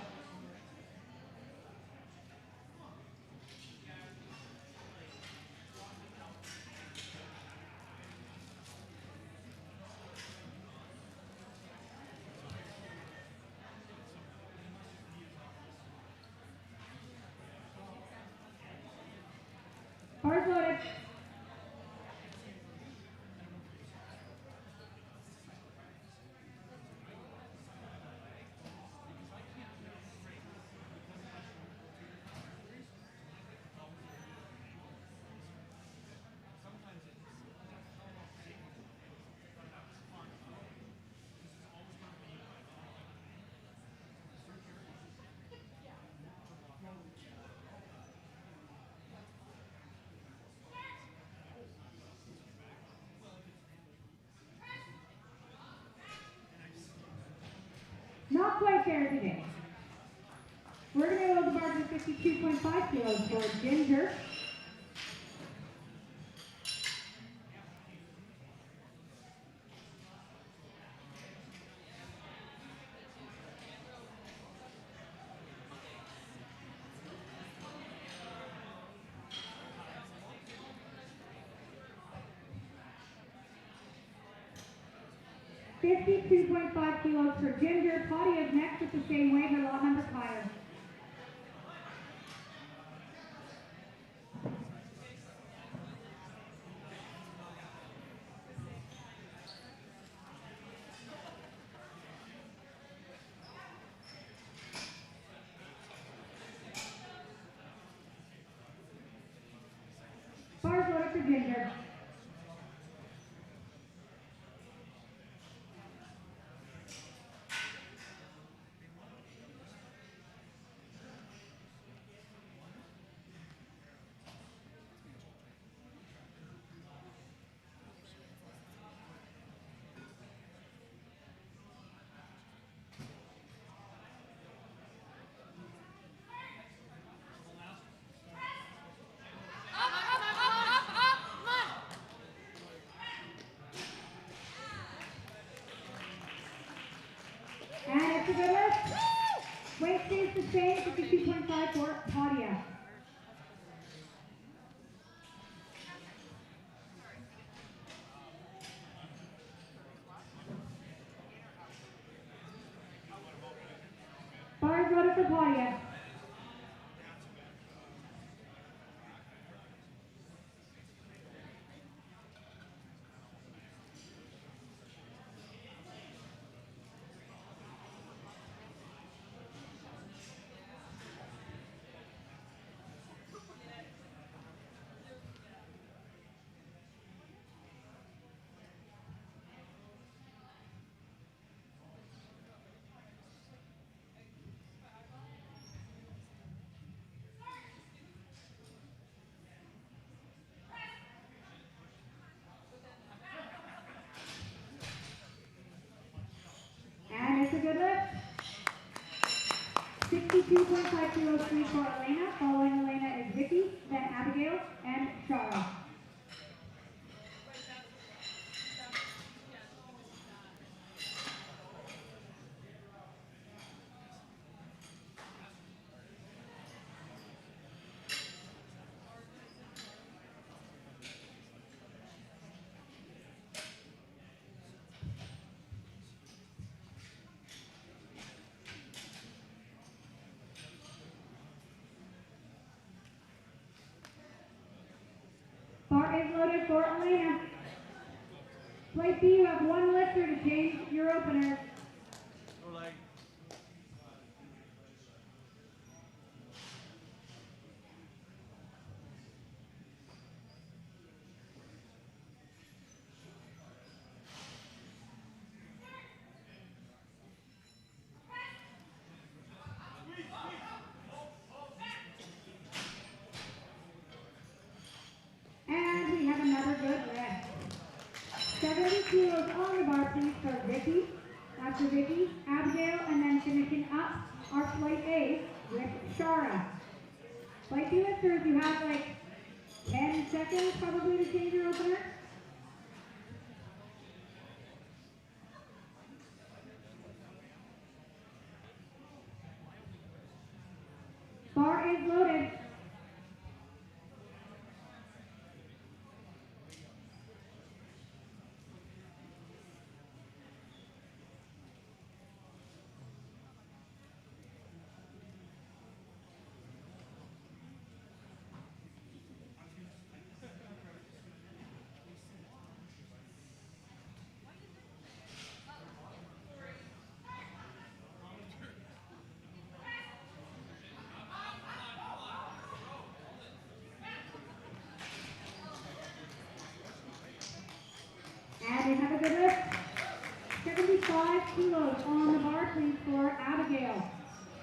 Bars loaded. Not quite there today. We're going to go to the bar to 52.5 kilos for Ginger. $52.5 kilos for Ginger. Potty is next with the same weight, her lot number's higher. Bars loaded for Ginger. And it's a good lift. Weight stays the same, 52.5 for Claudia. Bars loaded for Claudia. And it's a good lift. 62.5 kilos free for Elena. Following Elena is Vicky, then Abigail, and Shara. Bar is loaded for Elena. Plate B, you have one lifter to change your opener. And we have another good lift. 70 kilos on the bar, please, for Vicky. After Vicky, Abigail, and then finishing up our plate A with Shara. Plate B lifters, you have like 10 seconds probably to change your opener. Bar is loaded. And they have a good lift. 75 kilos on the bar, please, for Abigail.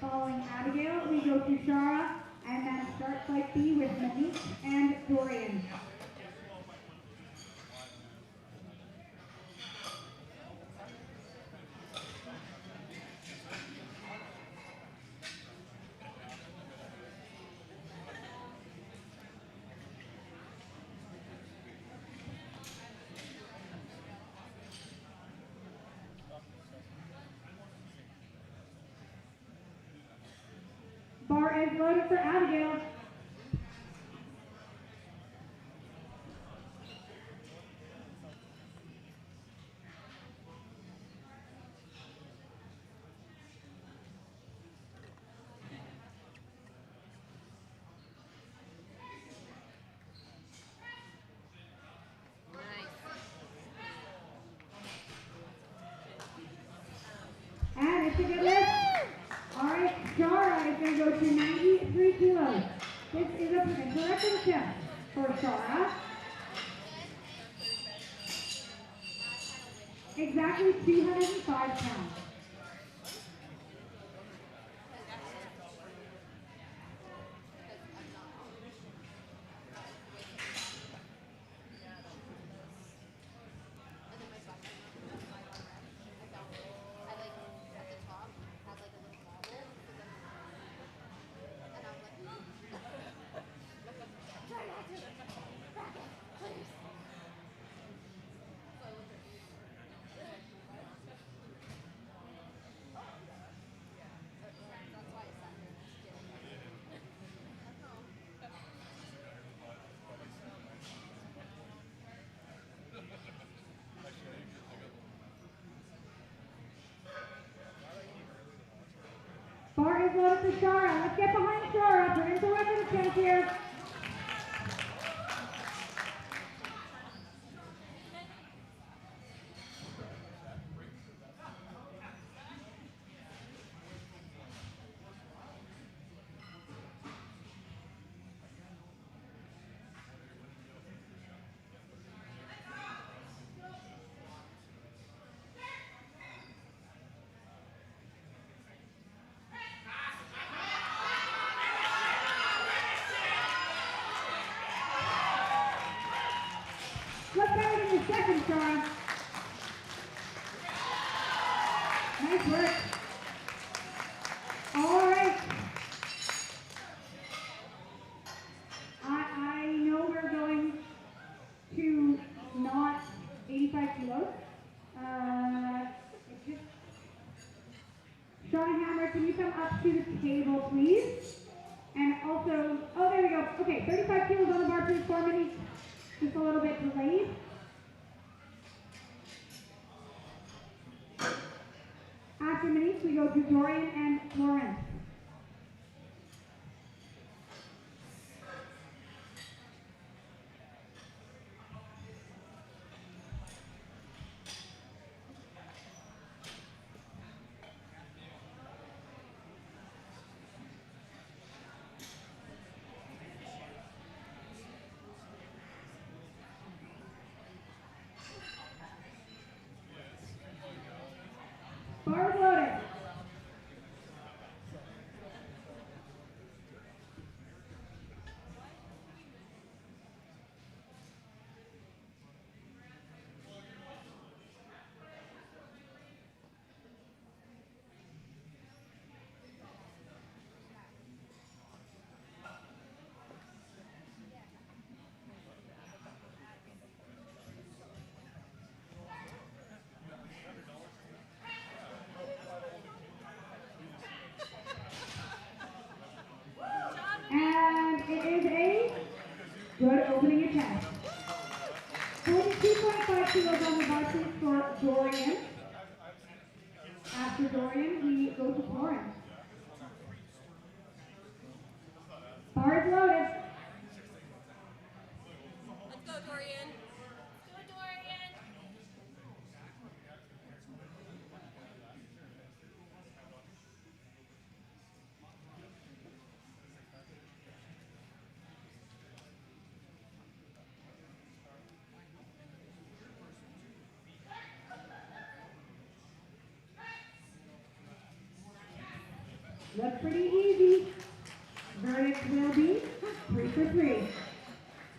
Following Abigail, we go to Shara, and then start plate B with Monique and Dorian. Bar is loaded for Abigail. And it's a good lift. All right, Shara is going to go to 93 kilos. This is a correct attempt for Shara. Exactly 205 pounds. Bar is loaded for Shara. Let's get behind Shara. We're in for record attempt here. Look better than your second try. Nice work. All right. I know we're going to not 85 kilos. It's just Shauna Hammer, can you come up to the table, please? And also, oh, there we go. Okay, 35 kilos on the bar, please, 4 minutes. Just a little bit delayed. After minutes, we go to Dorian and Florence. Bar is loaded. And it is a good opening attempt. 42.5 kilos on the bar, please, for Dorian. After Dorian, we go to Florence. Bar is loaded. Let's go, Dorian. Go, Dorian. Looks pretty easy. Verdict will be 3 for 3.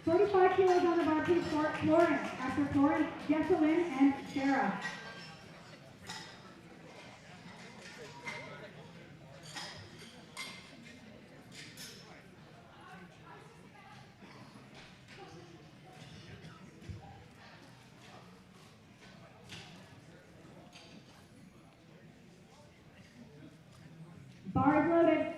45 kilos on the bar, please, for Florence. After Florence, Jesselyn and Sarah. Bar is loaded.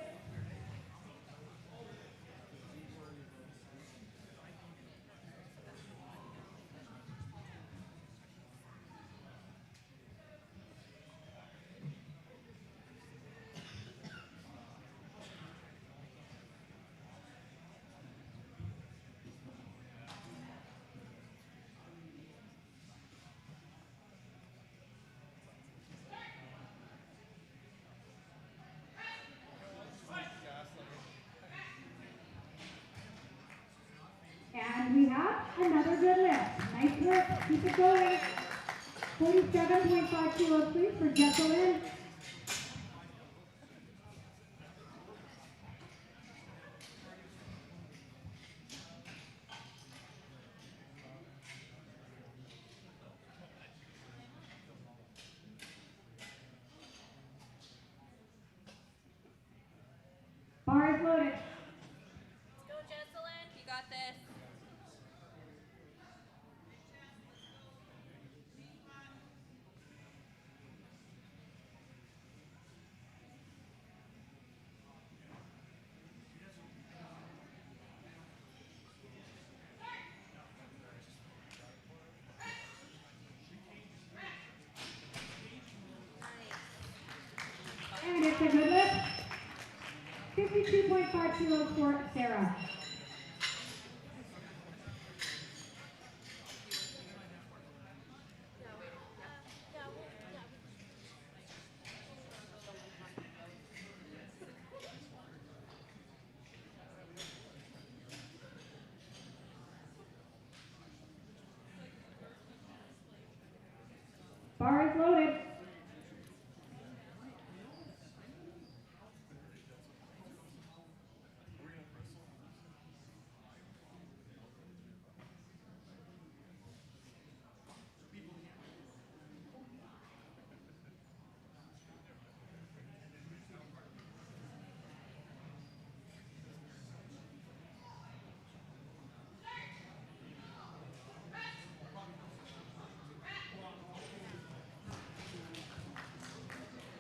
Keep it going. 47.5 kilos, please, for Jesselyn. Bar is loaded. Let's go, Jesselyn. You got this. And it's a good lift. 52.5 kilos for Sarah. Bar is loaded.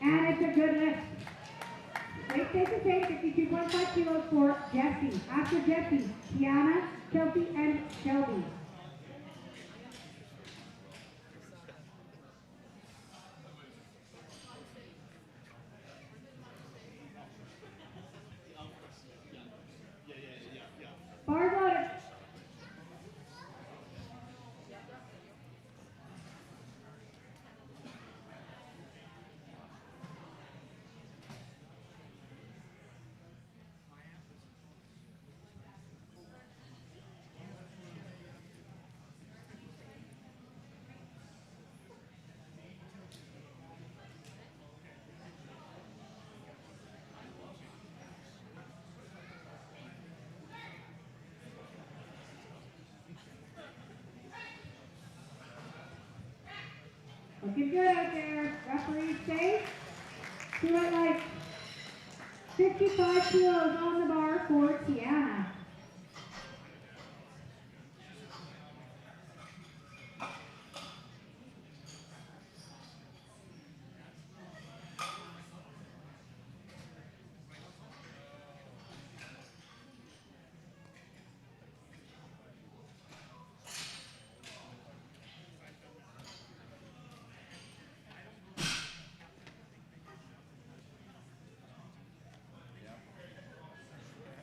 And it's a good lift. Weight stays the same, 52.5 kilos for Jessie. After Jessie, Tiana, Chelsea, and Shelby. Bar loaded. Looking good out there. Referee safe. Do it like 55 kilos on the bar for Tiana.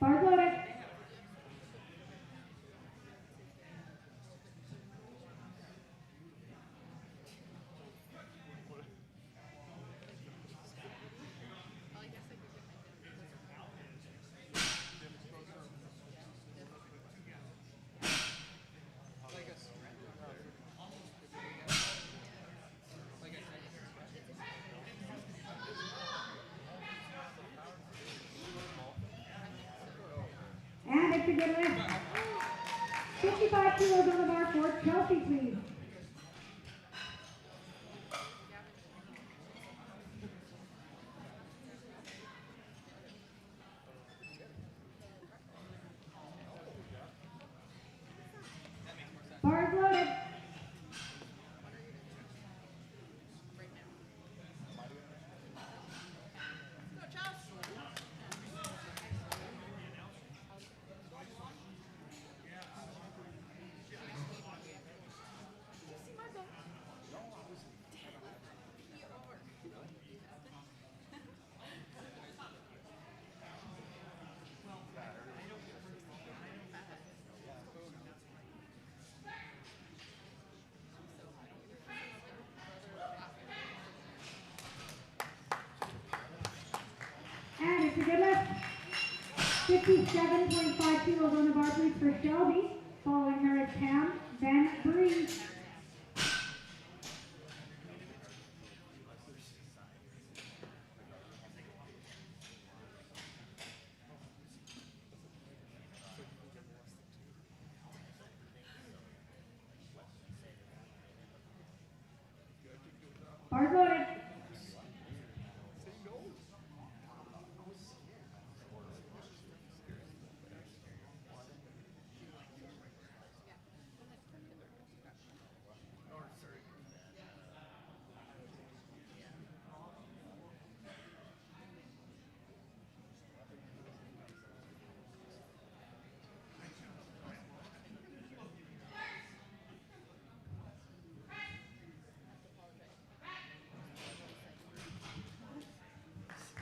Bar loaded. And it's a good lift. 55 kilos on the bar for Chelsea, please. Bar is loaded. And it's a good lift. 57.5 kilos on the bar, please, for Shelby. Following her is Pam, then Bree. Bars loaded.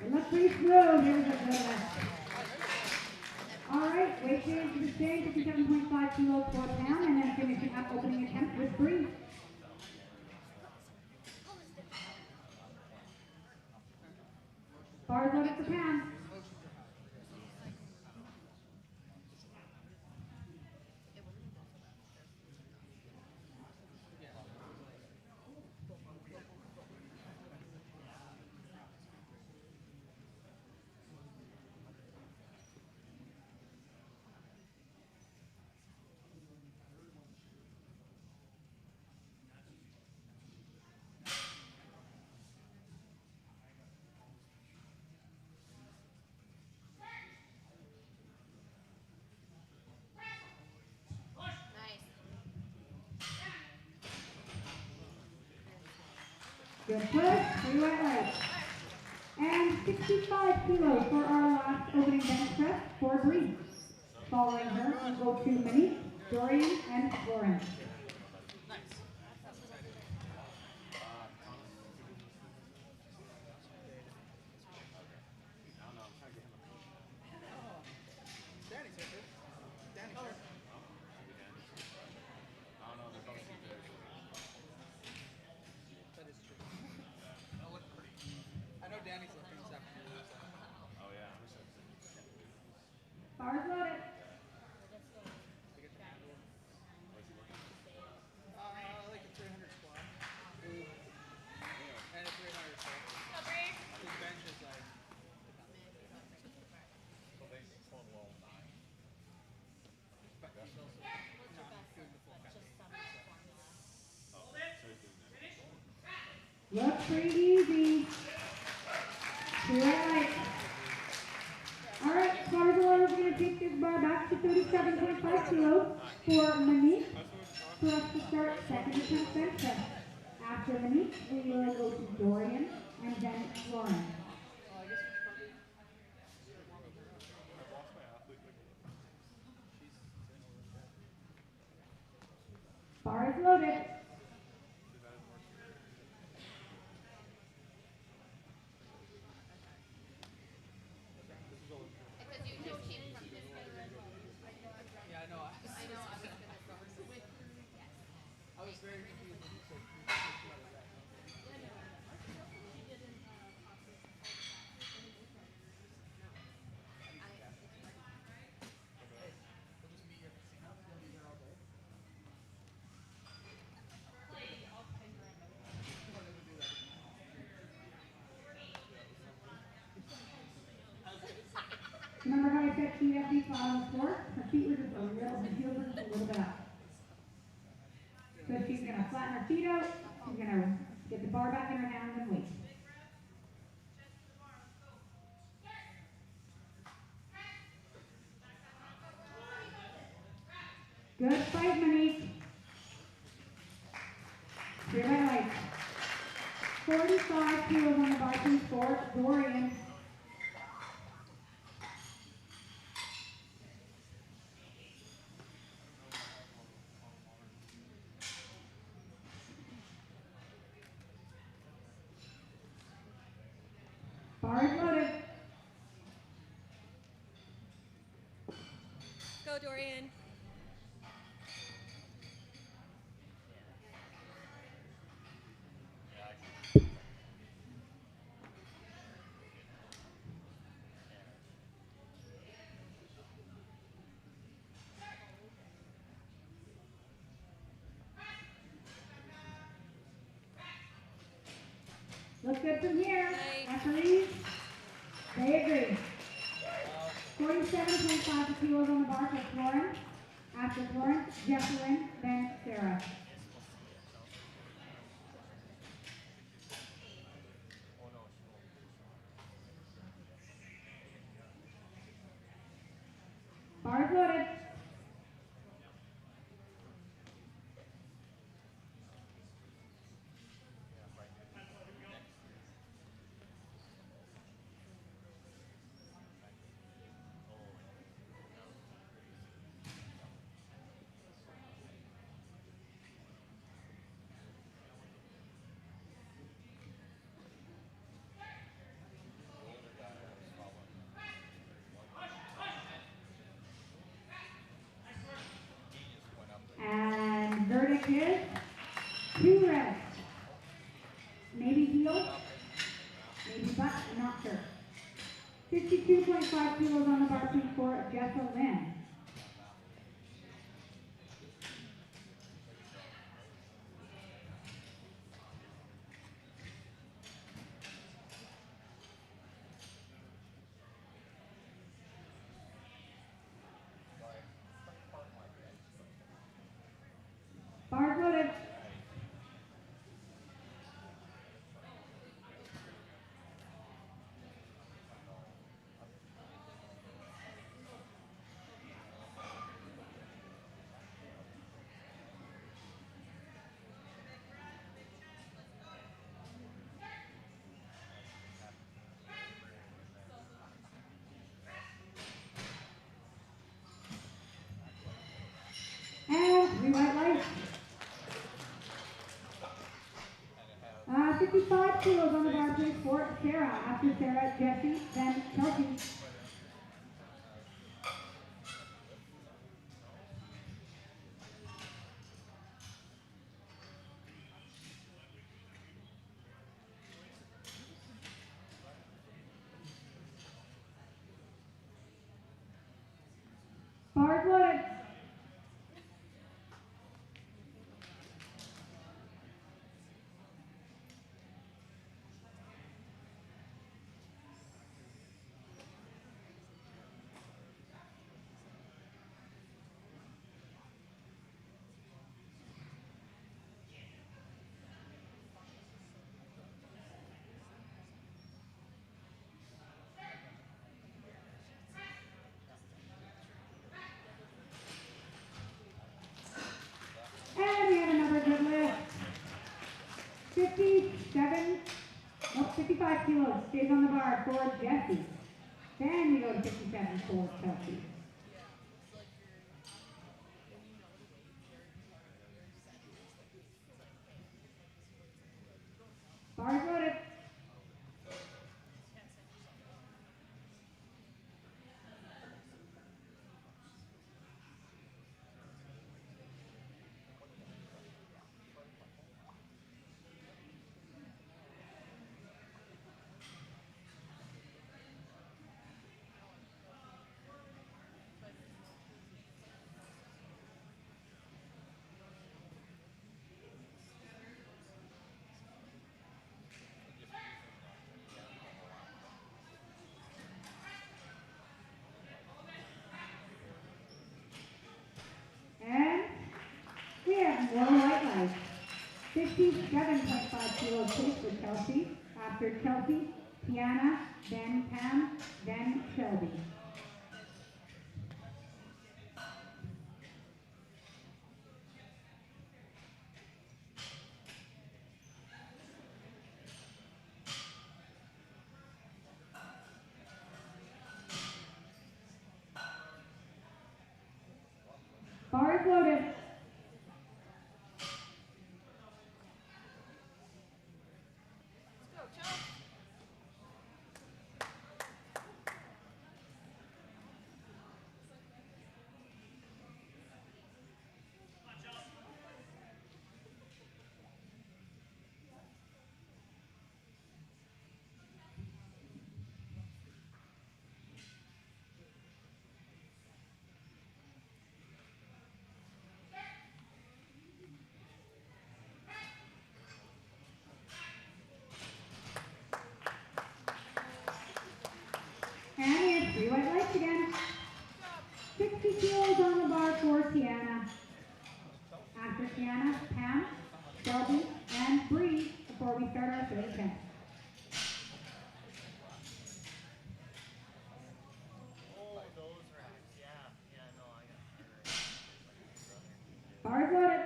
It looks pretty smooth. Here's a good one. All right, weight change to the same, 57.5 kilos per pound, and then finishing up opening attempt with 3. Bars loaded for pound. Good push, 3 wet legs. And 65 kilos for our last opening bench press for Bree. Following her, we'll go to Monique, Dorian, and Florence. Bars loaded. Like a 300 squat. And a 300 squat. His bench is like. Looks pretty easy. 2 wet legs. All right, Squatters Alone is going to take this bar back to 37.5 kilos for Monique for us to start second attempt bench press. After Monique, we will go to Dorian and then Lauren. Bar is loaded. Yeah, I know. I was very confused when you said 300. Remember how I said feet up, feet flat on the floor? Her feet were just a little, her heels were just a little bit up. So she's going to flatten her feet out. She's going to get the bar back in her hands and wait. Good fight, Monique. 3 wet legs. 45 kilos on the bar piece for Dorian. Bar is loaded. Go, Dorian. Looks good from here. Nice. Referees, they agree. 47.5 kilos on the bar for Florence. After Florence, Jesselyn, then Sarah. Maybe, but I'm not sure. 52.5 kilos on the bar, please, for Jessa Lynn. Bars loaded. And 3 white lights. 55 kilos on the bar, please, for Sarah. After Sarah, Jessie, then Kelsey. Bars loaded. And we have another good lift. 55 kilos stays on the bar for Jessie. Then we go to 57 for Kelsey. Bars loaded. And we have more white lights. 57.5 kilos please for Kelsey. After Kelsey, Tiana, then Pam, then Shelby. Bars loaded. And we have 3 white lights again. 60 kilos on the bar for Tiana. After Tiana, Pam, Shelby, and Bree before we start our third attempt. Bars loaded.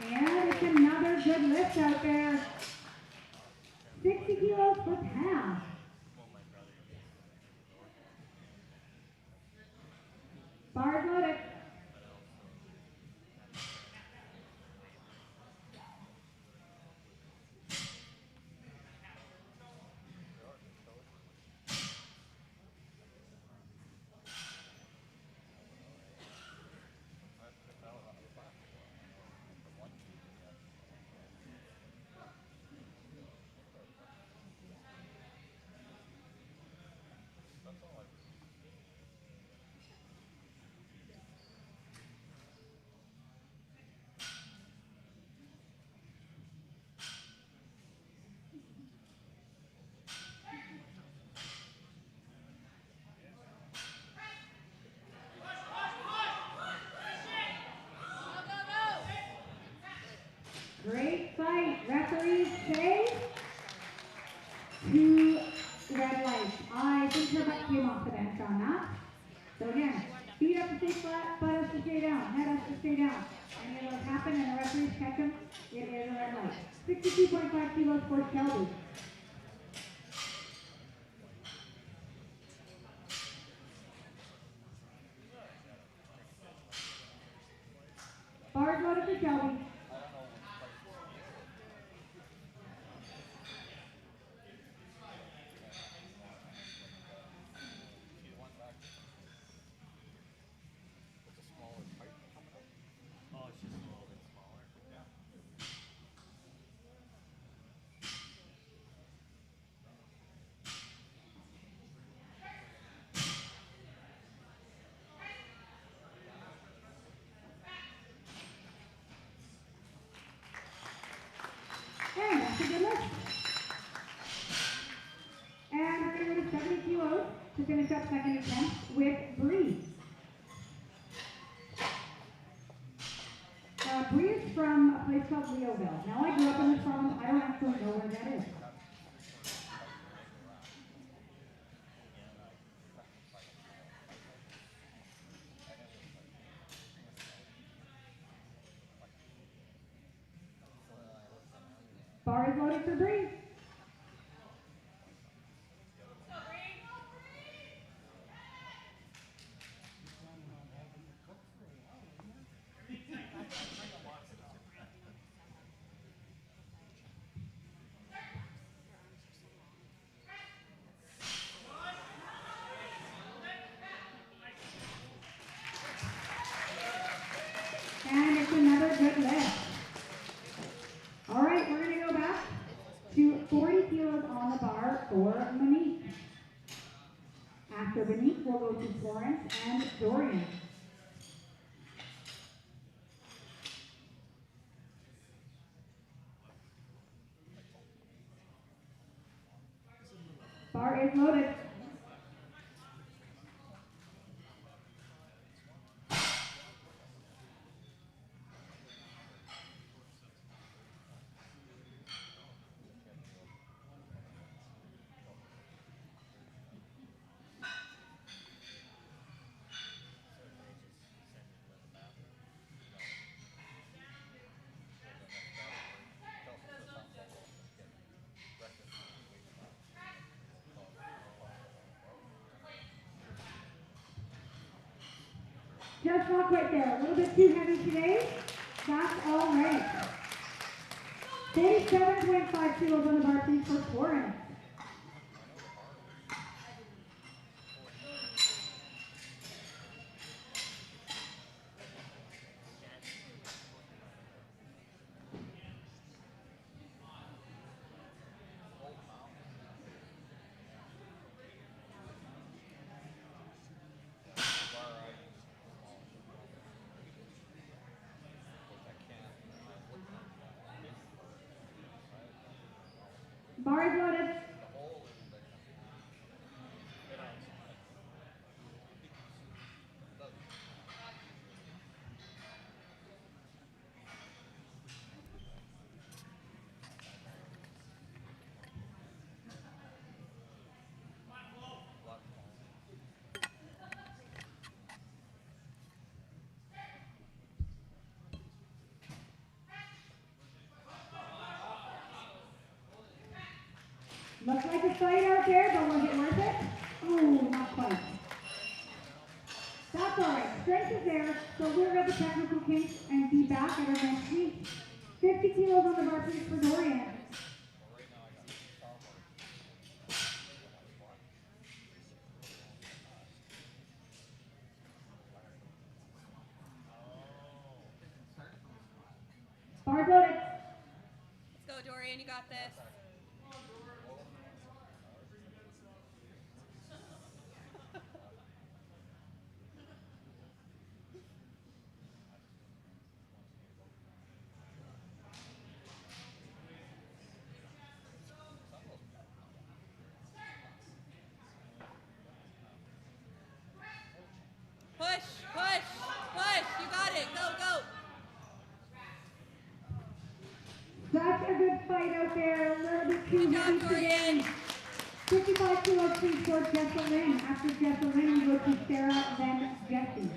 And it's another good lift out there. 60 kilos for Pam. say 2 red lights. I think her butt came off the bench on that. So again, feet up to stay flat, butt up to stay down, head up to stay down. Any of those happen and the referees catch them, it is a red light. 62.5 kilos for Shelby. Bars loaded for Shelby. And that's a good lift. And we're going to go to 70 kilos to finish up second attempt with Bree. Bree is from a place called Leoville. Now I grew up in this province. I don't actually know where that is. Bar is loaded for Bree. And it's another good lift. All right, we're going to go back to 40 kilos on the bar for Monique. After Monique, we'll go to Florence and Dorian. Bar is loaded. Just not quite there. A little bit too heavy today. That's all right. 47.5 kilos on the bar, please, for Florence. Bar is loaded. Looks like a fight out there, but was it worth it? Oh, not quite. That's all right. Strength is there, so we're at the technical kinks and be back at our next meet. 50 kilos on the bar, please, for Dorian. Bar's loaded. Let's go, Dorian. You got this. Push, push, push. You got it. Go, go. Such a good fight out there. two Good job, heavies Dorian. today. 55 kilos please for Jessalyn. After Jessalyn, we go to Sarah, then Jessie.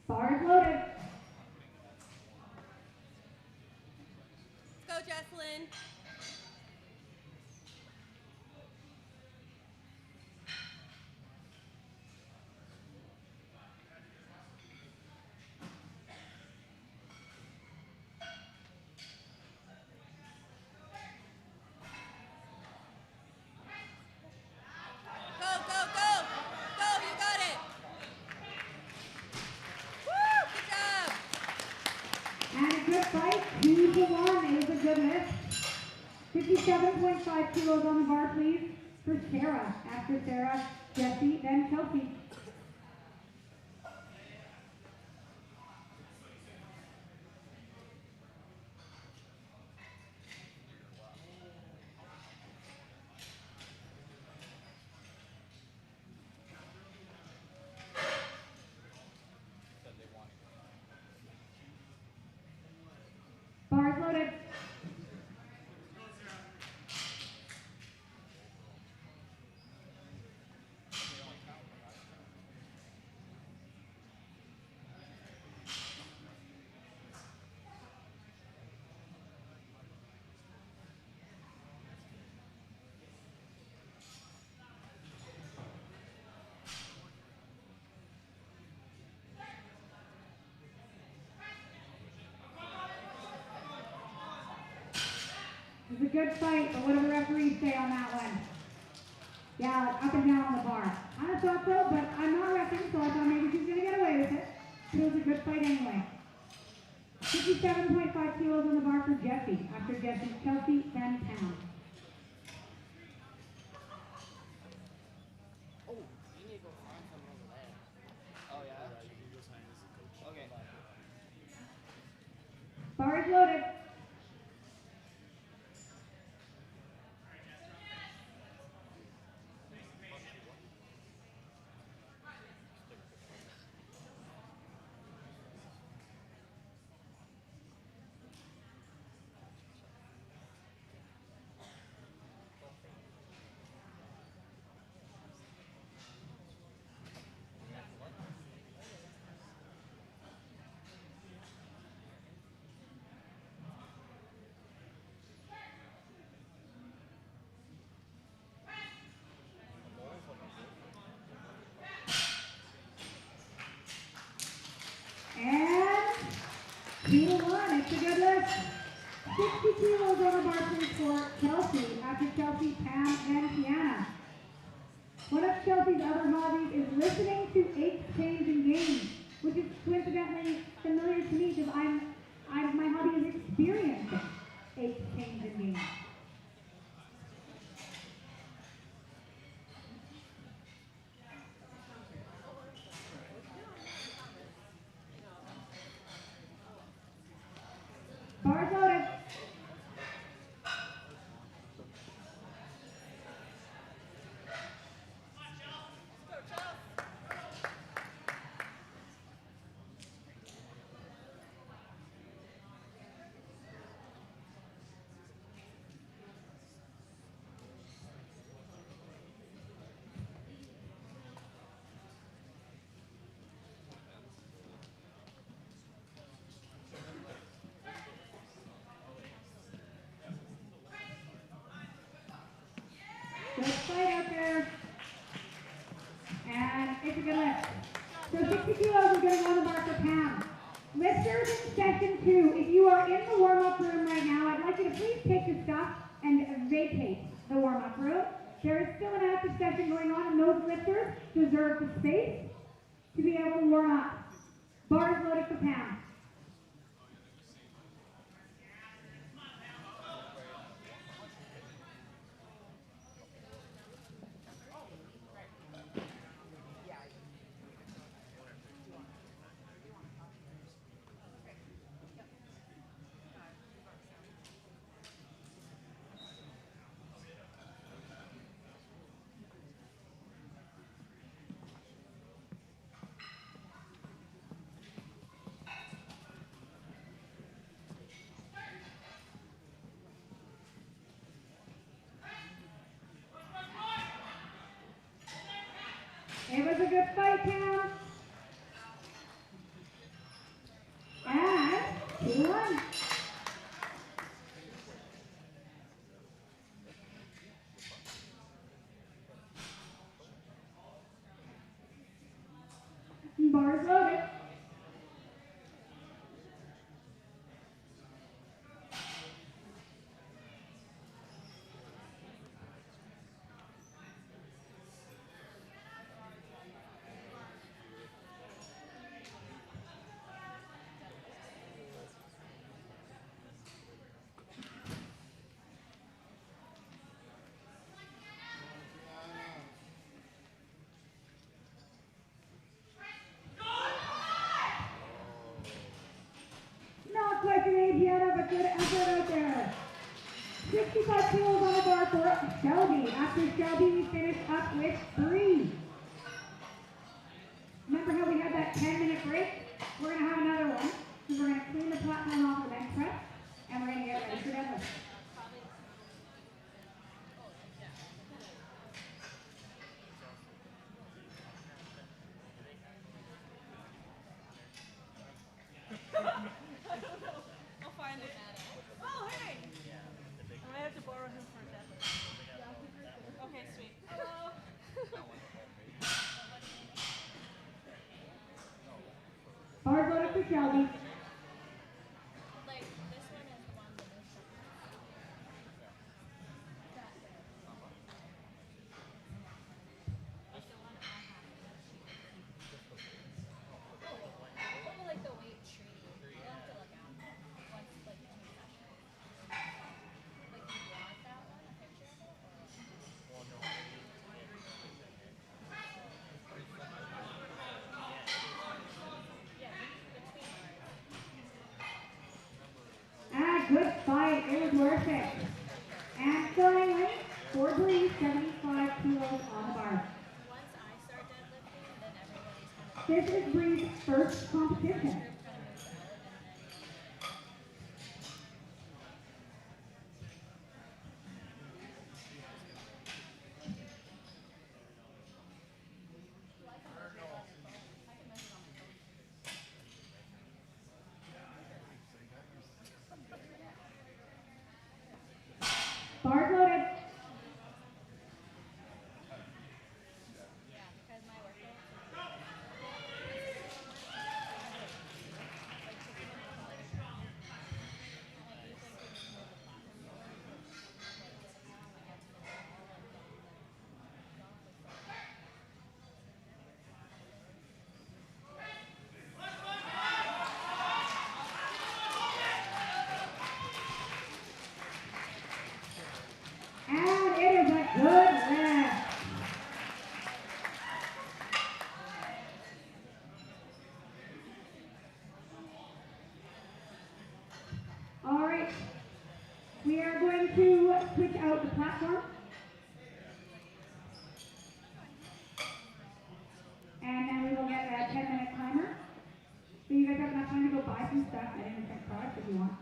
Bar is loaded. Let's go, Jessalyn. Go, go, go. Go, you got it. Woo, good job. And a good fight, 2-1. It was a good lift. 57.5 kilos on the bar, please, for Sarah. After Sarah, Jessie, then Chelsea. Bar is loaded. It was a good fight, but what do the referees say on that one? Yeah, up and down on the bar. I thought so, but I'm not reffing, so I thought maybe she's going to get away with it. But it was a good fight anyway. 57.5 kilos on the bar for Jessie. After Jessie, Chelsea, then Pam. Bar is loaded. And 2-1, it's a good lift. 60 kilos on the bar please for Chelsea. After Chelsea, Pam, and Tiana. One of Chelsea's other hobbies is listening to Aches, Pains, and Games, which is coincidentally familiar to me because my hobby is experiencing Aches, Pains, and Games. Bar is loaded. Good fight out there. And it's a good lift. So 60 kilos is going to go on the bar for Pam. Lifters in session 2, if you are in the warm-up room right now, I'd like you to please take your stuff and vacate the warm-up room. There is still an active session going on, and those lifters deserve the space to be able to warm up. Bar is loaded for Pam. count. And 2-1. Bars loaded. Not quite an Adriana, but good effort out there. 65 kilos on the bar for Shelby. After Shelby, we finish up with 3. Remember how we had that 10-minute break? We're going to have another one. So we're going to clean the platform off the bench press, and we're going to get ready for deadlift. I'll find it. Oh, hey! I might have to borrow him for a deadlift. Okay, sweet. Hello. Bars loaded for Shelby. Like, this one is the one that is Like the one I have. Oh, like the weight tree. We'll have to look at once, like, in the session. Like, you want that one, a picture of it? Or? Ah, good fight. It was worth it. And finally, for Bree, 75 kilos on the bar. Once I start deadlifting, then everybody's kind of This is Bree's first competition. kind of moves out, and then Bars loaded. because my workout. And it is a good lift. All right. We are going to switch out the platform. And then we will get a 10-minute timer. So you guys have enough time to go buy some stuff at any different products if you want.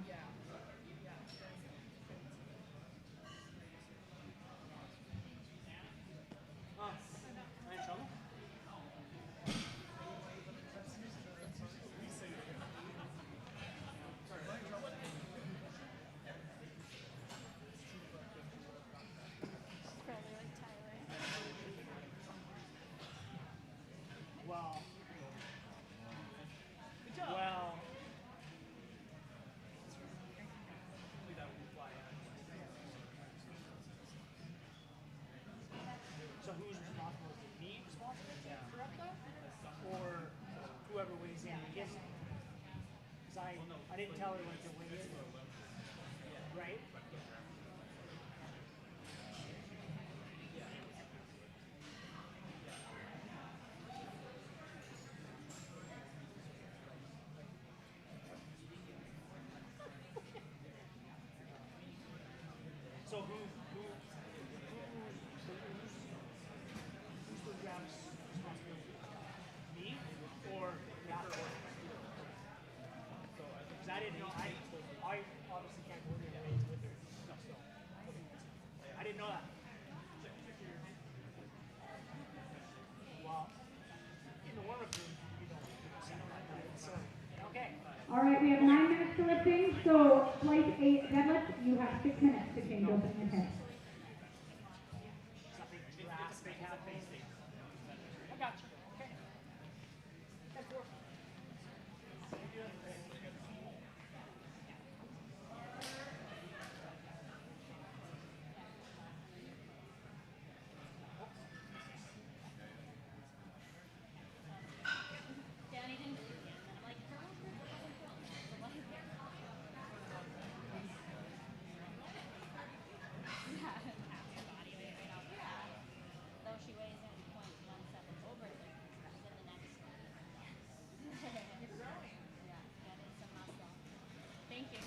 Probably like Tyler. Well. Well. So who's responsible? Is it me responsible for Repco? Or whoever weighs in? Because I didn't tell her when to weigh in. Right? So who's the rep's responsibility? Me or Raptor? Because I obviously can't order the weights with her. So I didn't know that. Well, in the deadlifting, so flight 8 deadlift, you have 6 minutes to change opening and hips. Something drastic happening. I got you. Okay. That's work. Danny didn't believe me. And I'm like, girl, you're fucking cool. So what is it? Yeah, half your body weight right off the bat. Though she weighs in 0.17 over 30, she's in the next. Yeah, getting some muscle. Thank you.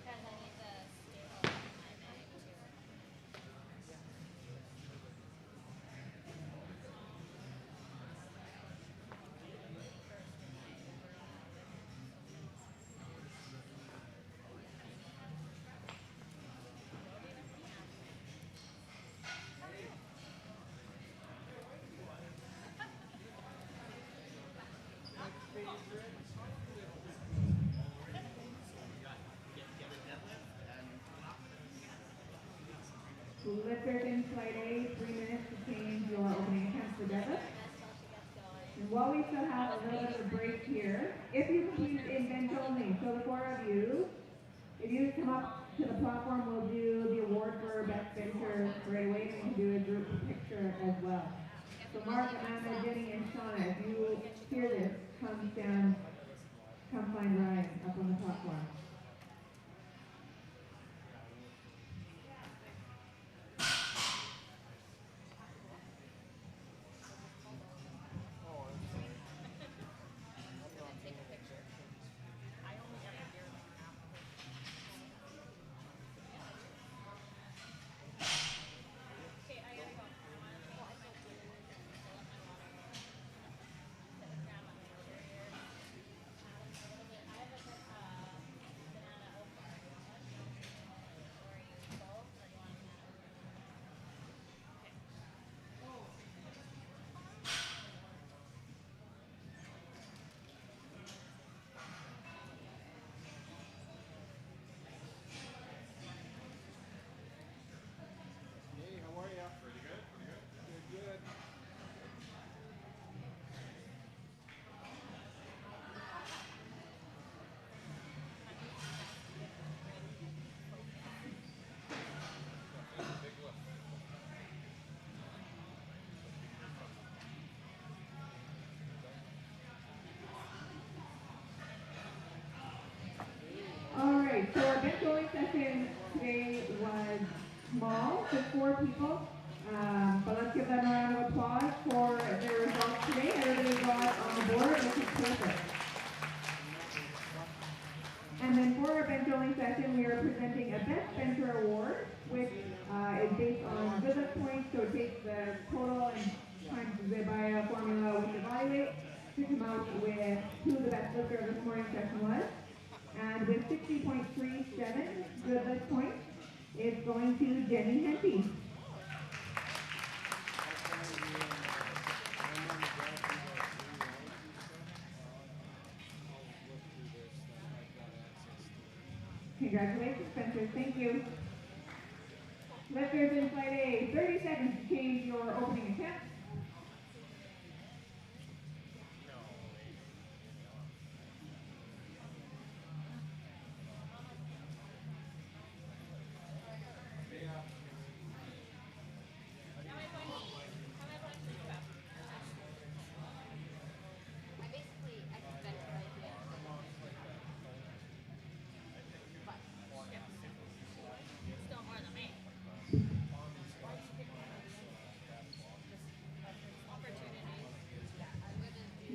Because I need the stable timing too. Lifters in flight 8, 3 minutes to change your opening attempts for deadlift. And while we still have a little bit of a break here, if you complete in bench only, so the 4 of you, if you come up to the platform, we'll do the award for best bencher right away, and we can do a group picture as well. So Mark, Anna, Jenny, and Shauna, if you hear this, come down, come find Ryan up on the platform. Alright, so our bench only session today was small, just 4 people. But let's give them a round of applause for their results today. Everybody got on the board, which is perfect. And then for our bench only session, we are presenting a Best Bencher Award, which is lifter of this morning's session was. And with 60.37 good lift points, it's going to Jenny Henty. Congratulations, Spencer. Thank you. Lifters in flight A, 30 seconds to change your opening attempt.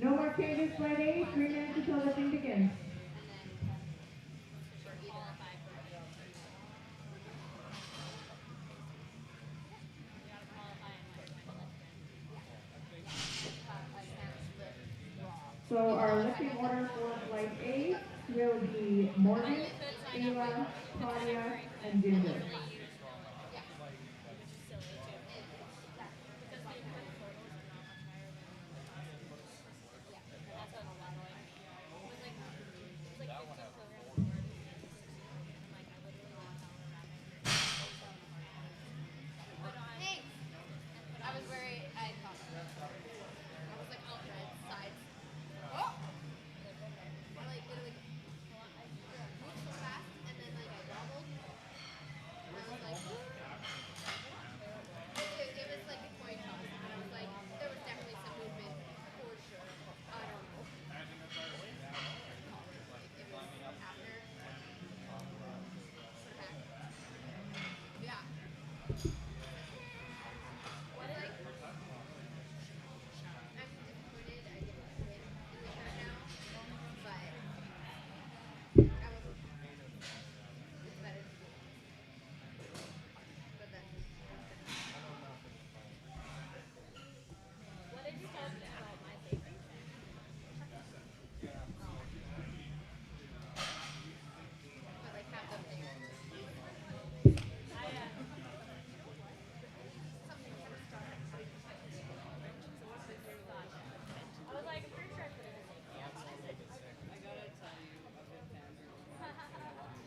No more changes, flight A, 3 minutes until lifting begins. So our lifting order for flight A will be Morgan, Ayla, Claudia, and Ginger.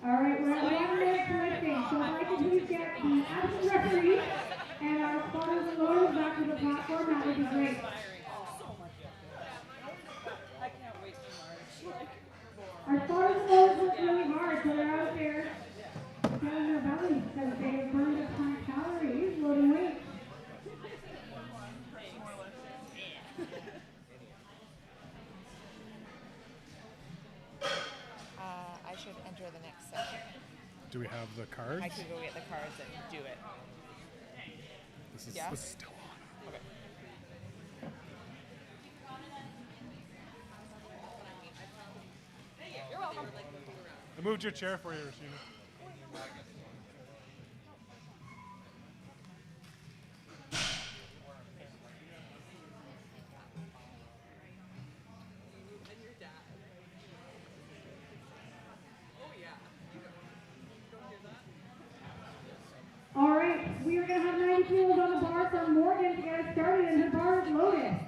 All right, we're at 1 minute to lifting, so if I could please get the absent referee and our spotters and loaders back to the platform, that would be great. Our spotters and loaders work really hard, so they're out there telling their bellies because they have burned a ton of calories loading weights. I should enter the next session. Do we have the cards? I could go get the cards and do it. This is, Yeah? this is still on. Okay. You're welcome. I moved your chair for you, Rashina. All right, we are going to have 90 kilos on the bar for Morgan to get us started, and her bar is loaded.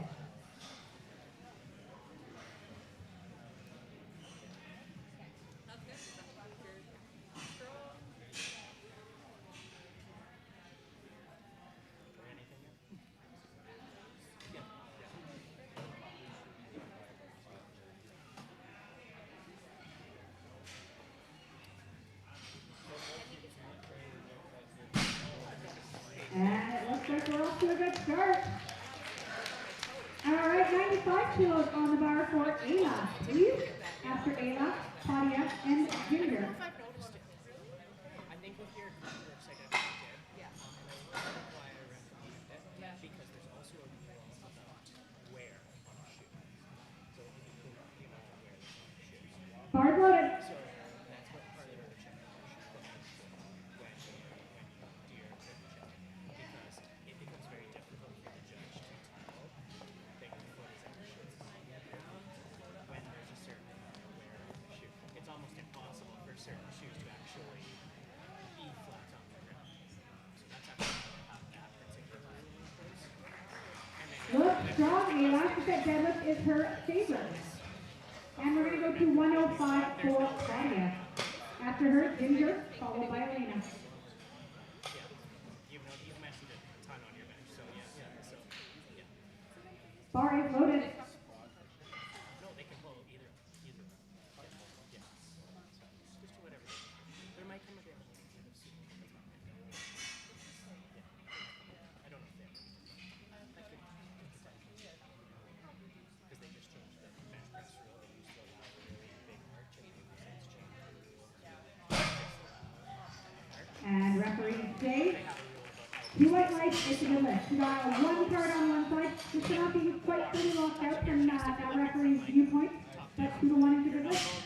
And it looks like we're off to a good start. All right, 95 kilos on the bar for Ayla, please. After Ayla, Claudia, and Ginger. I think with your website, I think it. Yeah. That's why I recommend it. Yeah. Because there's also a rule about where on a shoe. So if you can, you know, where the shoes. Bar's loaded. So that's what part of the check when you do your fit check. Because it becomes very difficult for the judge to tell that your foot is at the shoes when there's a certain strong. A last set deadlift is her favorite. And we're going to go to 105 for Claudia. After her, Ginger, followed by Elena. You've mentioned it a ton on your bench, so yeah. Bar is loaded. No, they can pull either. Yeah. Just do whatever. There might come a day when they can kind of see. I don't know if they have. That could potentially. Because they just changed the bench press rule. They used to allow a really big arch, and it's changed the rule. And referee Jay. 2 white lights, it's a good lift. We got one card on one side. This cannot be quite fully locked out from that referee's viewpoint. But 2 to 1 is a good lift.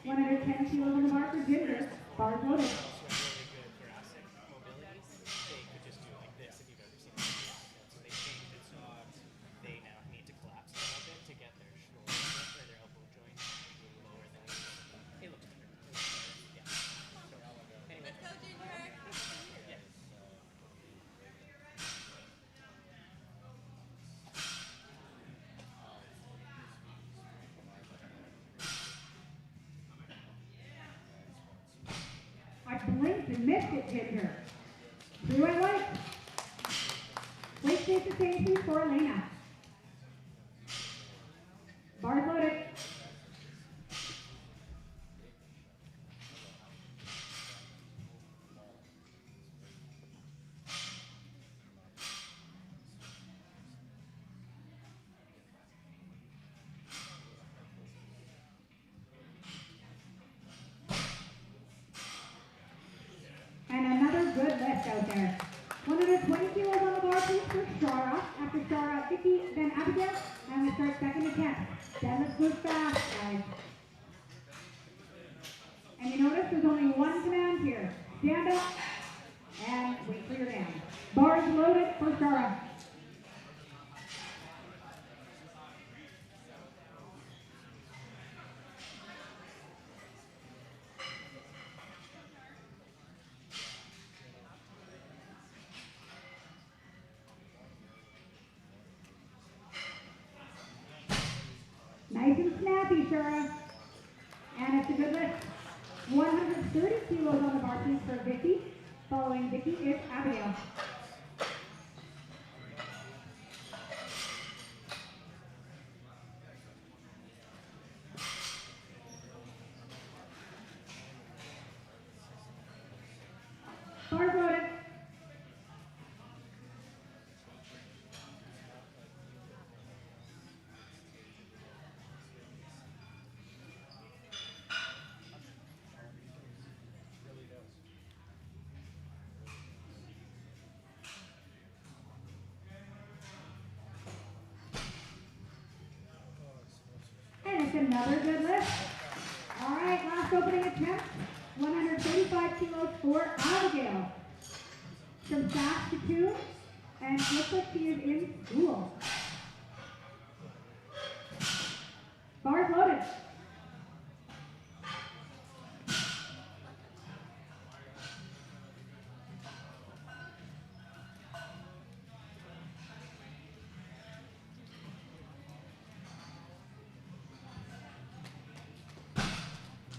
110 kilos on the bar for Ginger. Bar is loaded. Really good thoracic mobility. They could just do like this if you've ever seen it. So they changed it so they now need to collapse a little bit to get their shoulder or their elbow joint a little lower than it looks better. Yeah. So anyway. Let's go, Ginger. Yeah. I blinked and missed it, Ginger. 3 white lights. Weight stays the same please for Elena. Bar is loaded. And another good lift out there. 120 kilos on the bar please for Shara. After Shara, Vicky, then Abigail. And we start second attempt. Deadlift goes fast, guys. And you notice there's only one command here. Stand up and wait for your down. Bar is loaded for Shara. Nice and snappy, Shara. And it's a good lift. 130 kilos on the bar please for Vicky. Following Vicky is Abigail. Bar loaded. And it's another good lift. All right, last opening attempt. 135 kilos for Abigail. From Saskatoon. And looks like she is in school. Bar is loaded.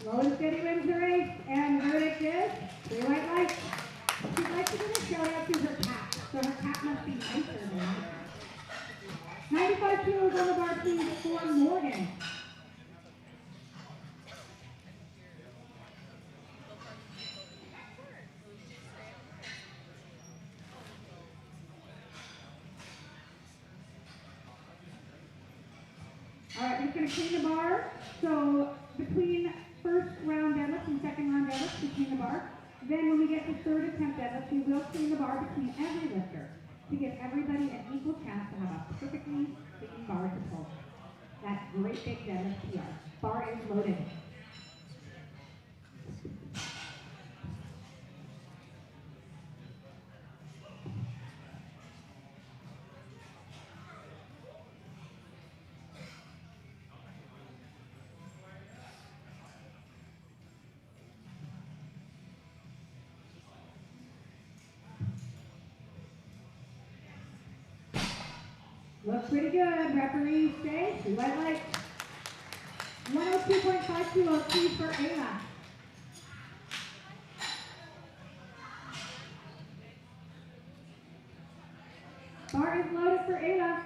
Slow and steady wins the race, and the verdict is 3 white lights. She'd like to give a shout out to her cat, so her cat must be nicer than her. 95 kilos on the bar, please, for Morgan. All right, we're going to clean the bar. So between first round deadlift and second round deadlift, we clean the bar. Then when we get to third attempt deadlift, we will clean the bar between every lifter to give everybody an equal chance to have a perfectly clean bar to pull. That great big deadlift PR. Bar is loaded. Looks pretty good. Referee stay. 3 white lights. 102.5 kilos, please, for Ayla. Bar is loaded for Ayla.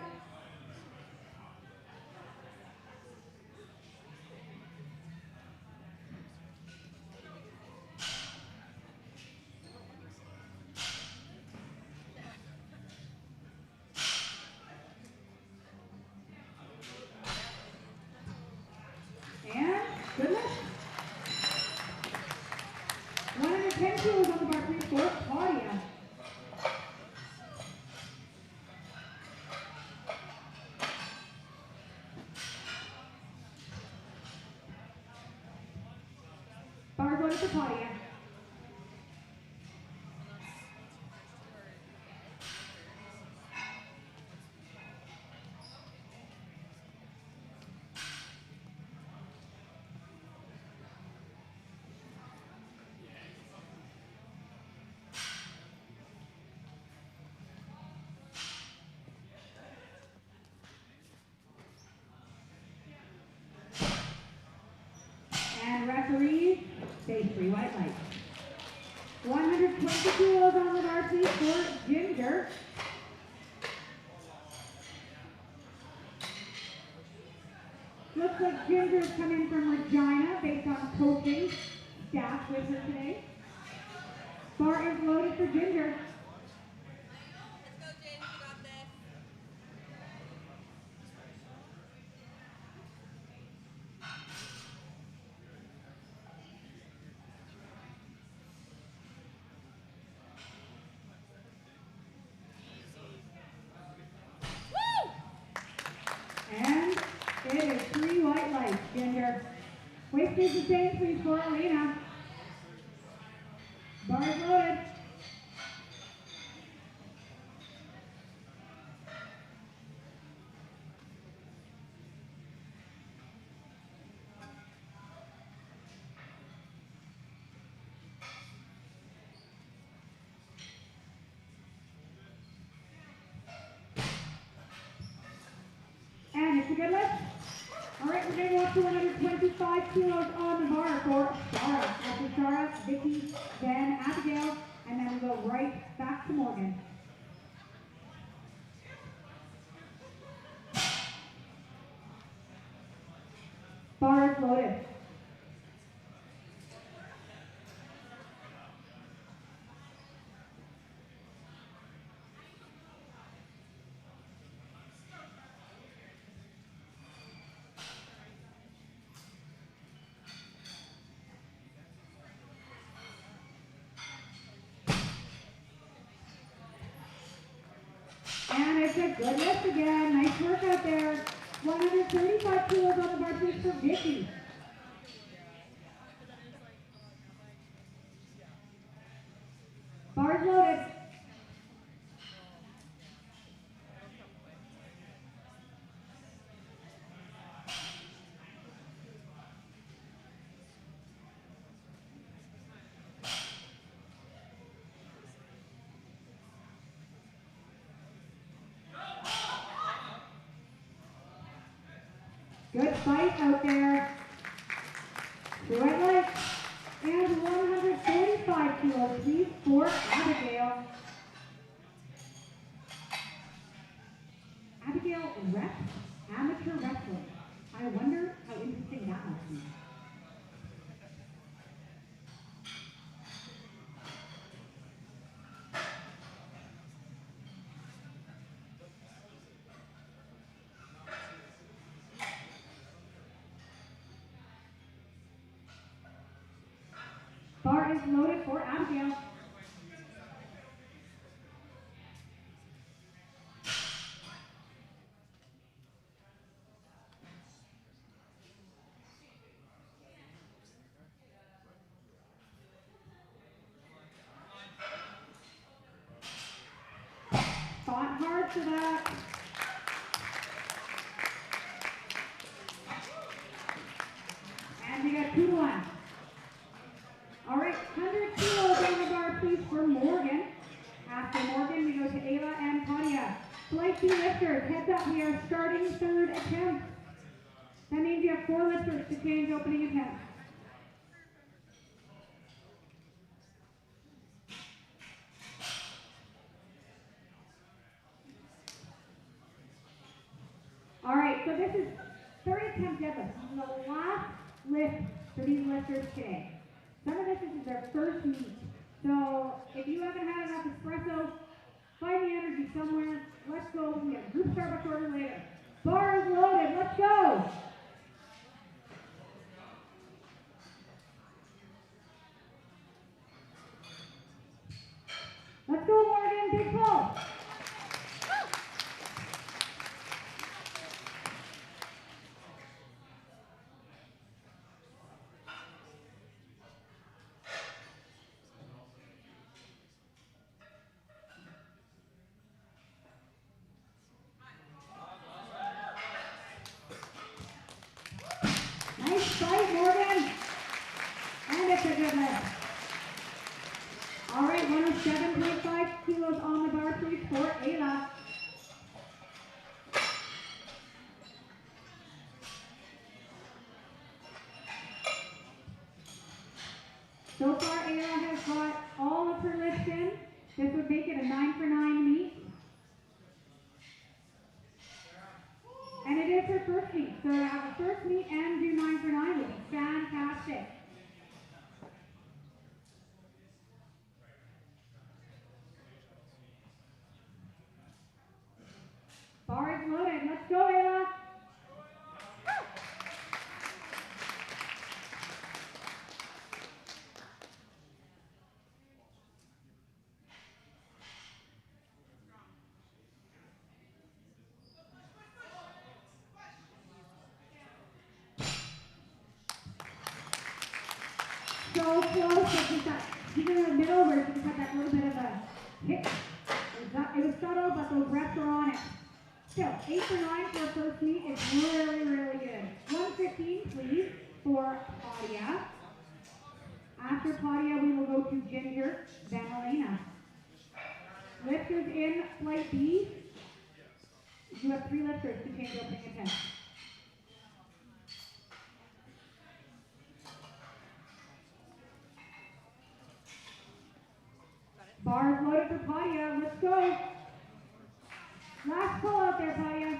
And goodness. 110 kilos on the bar, please, for Claudia. Bar loaded for Claudia. And referees, stage 3 white lights. 120 kilos on the bar, please, for Ginger. Looks like Ginger's come in from Regina based on coaching staff with her today. Bar is loaded for Ginger. Let's go, James. You got this. And it is 3 white lights, Ginger. Weight stays the same, please, for Elena. Bar is loaded. And it's a good lift. All right, we're going to go up to 125 kilos on the bar for Shara. After Shara, Vicky, then Abigail, and then we go right back to Morgan. Bar is loaded. And it's a good lift again. Nice work out there. 135 kilos on the bar, please, for Vicky. Bar's loaded. Good fight out there. 2 white lights. And 145 kilos, please, for Abigail. Abigail reps amateur wrestling. I wonder how interesting that must be. Bar is loaded for Abigail. Fought hard for that. And we got 2-1. All right, 100 kilos on the bar, please, for Morgan. After Morgan, we go to Ayla and Claudia. Slight lift lifters, heads up, we are starting third attempt. That means you have 4 lifters to change opening attempt. All right, so this is third attempt deadlift. This is the last lift for these lifters today. Some of this is their first meet. So if you haven't had enough espresso, find the energy somewhere. Let's go. We have group Starbucks order later. Bar is loaded. Let's go. Let's go, Morgan. Big pull. Nice fight, Morgan. And it's a good lift. All right, 107.5 kilos on the bar, please, for Ayla. So far, Ayla has got all of her lifts in. This would make it a 9 for 9 meet. And it is her first meet. So to have a first meet and do 9 for 9 would be fantastic. Bar is loaded. Let's go, Ayla. So close, but just that, even in the middle where she just had that little bit of a hit. It was subtle, but those reps are on it. Still, 8 for 9 for a first meet is really, really good. 115, please, for Claudia. After Claudia, we will go to Ginger, then Elena. Lifters in flight B. You have 3 lifters to change opening attempt. Bars loaded for Claudia. Let's go. Last pull out there, Claudia.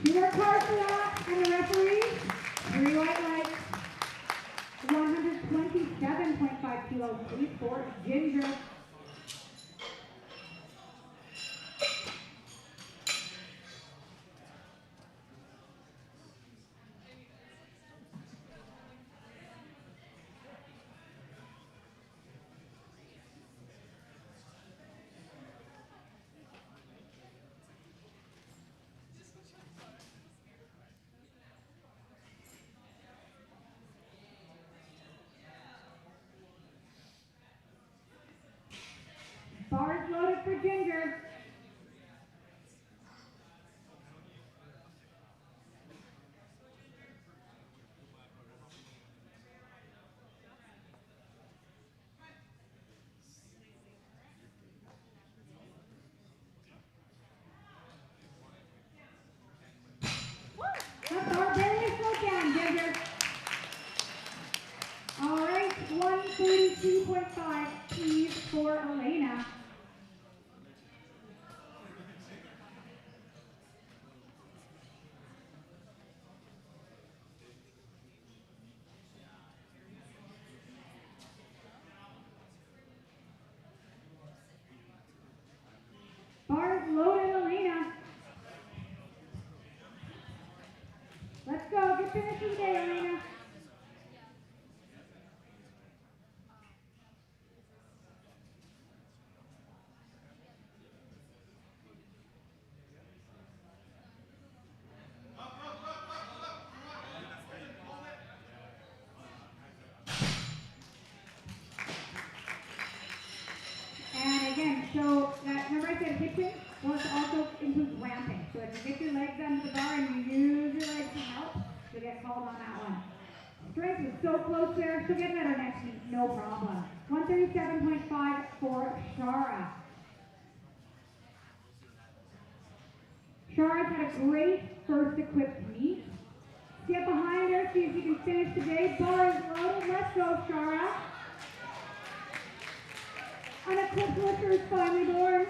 You work hard for that, and the referee, 3 white lights. 127.5 kilos, please, for Ginger. Well, it also includes ramping. So if you get your legs under the bar and you use your legs to help, you'll get called on that one. Strength was so close there. She'll get it at her next meet, no problem. 137.5 for Shara. Shara's had a great first equipped meet. Get behind her, see if you can finish today. Bar is loaded. Let's go, Shara. Unequipped lifter is finally born.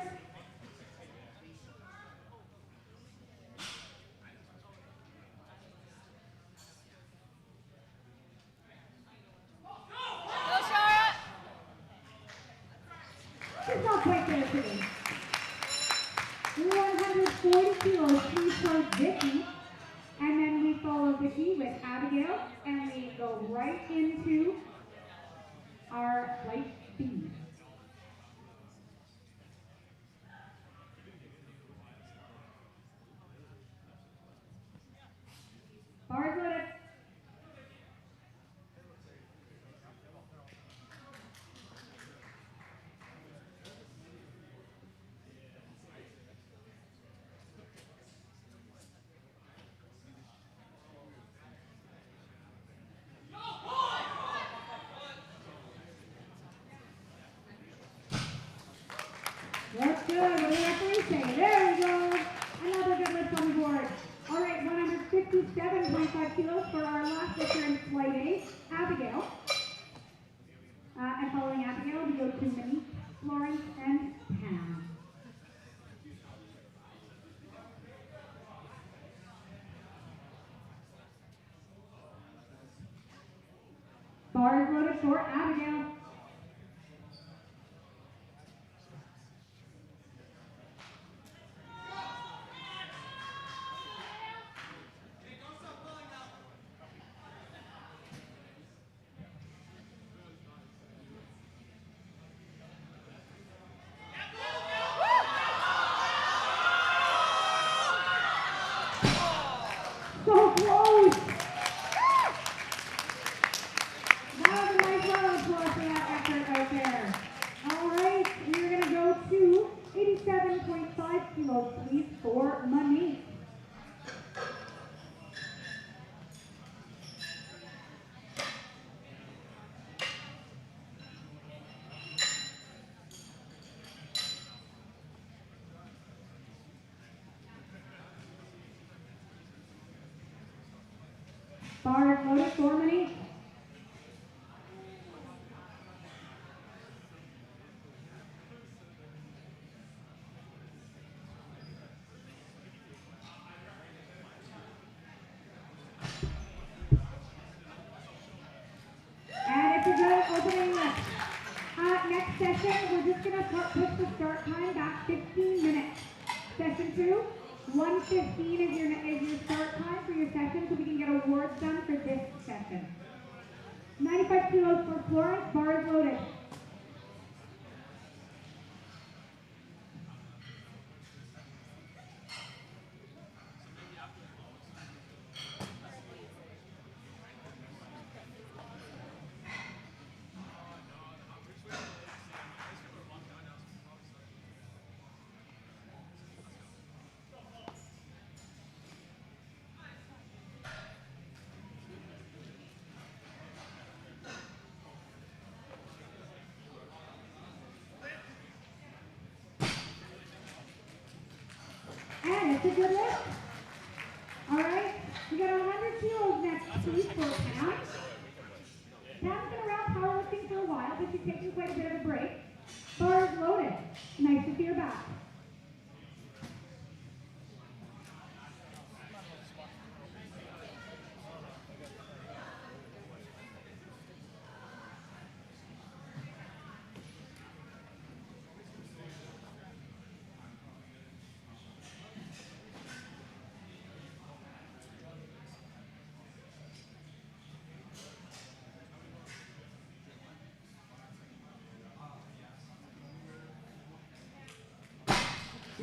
Go, Shara! She's not quite there today. 140 kilos, she starts Vicky. And then we follow Vicky with Abigail, and we go right into our light speed. Bars loaded. That's good. What do the referee say? There we go. Another good lift on the board. All right, 157.5 kilos for our last lifter in flight A, Abigail. And following Abigail, we go to Monique, Florence, and Pam. Bar is loaded for Abigail. So close! That was a nice round of applause for that effort out there. All right, we're going to go to 87.5 kilos, please, for Monique. Bar is loaded for Monique. And it's a good opening lift. Next session, we're just going to push the start time back 15 minutes. Session 2, 1:15 is your start time for your session, so we can get awards done for this session. 95 kilos for Florence, bar is loaded. And it's a good lift. All right, we got 100 kilos next, please, for Pam. Pam's been around powerlifting for a while, but she's taking quite a bit of a break. Bar is loaded. Nice to see her back.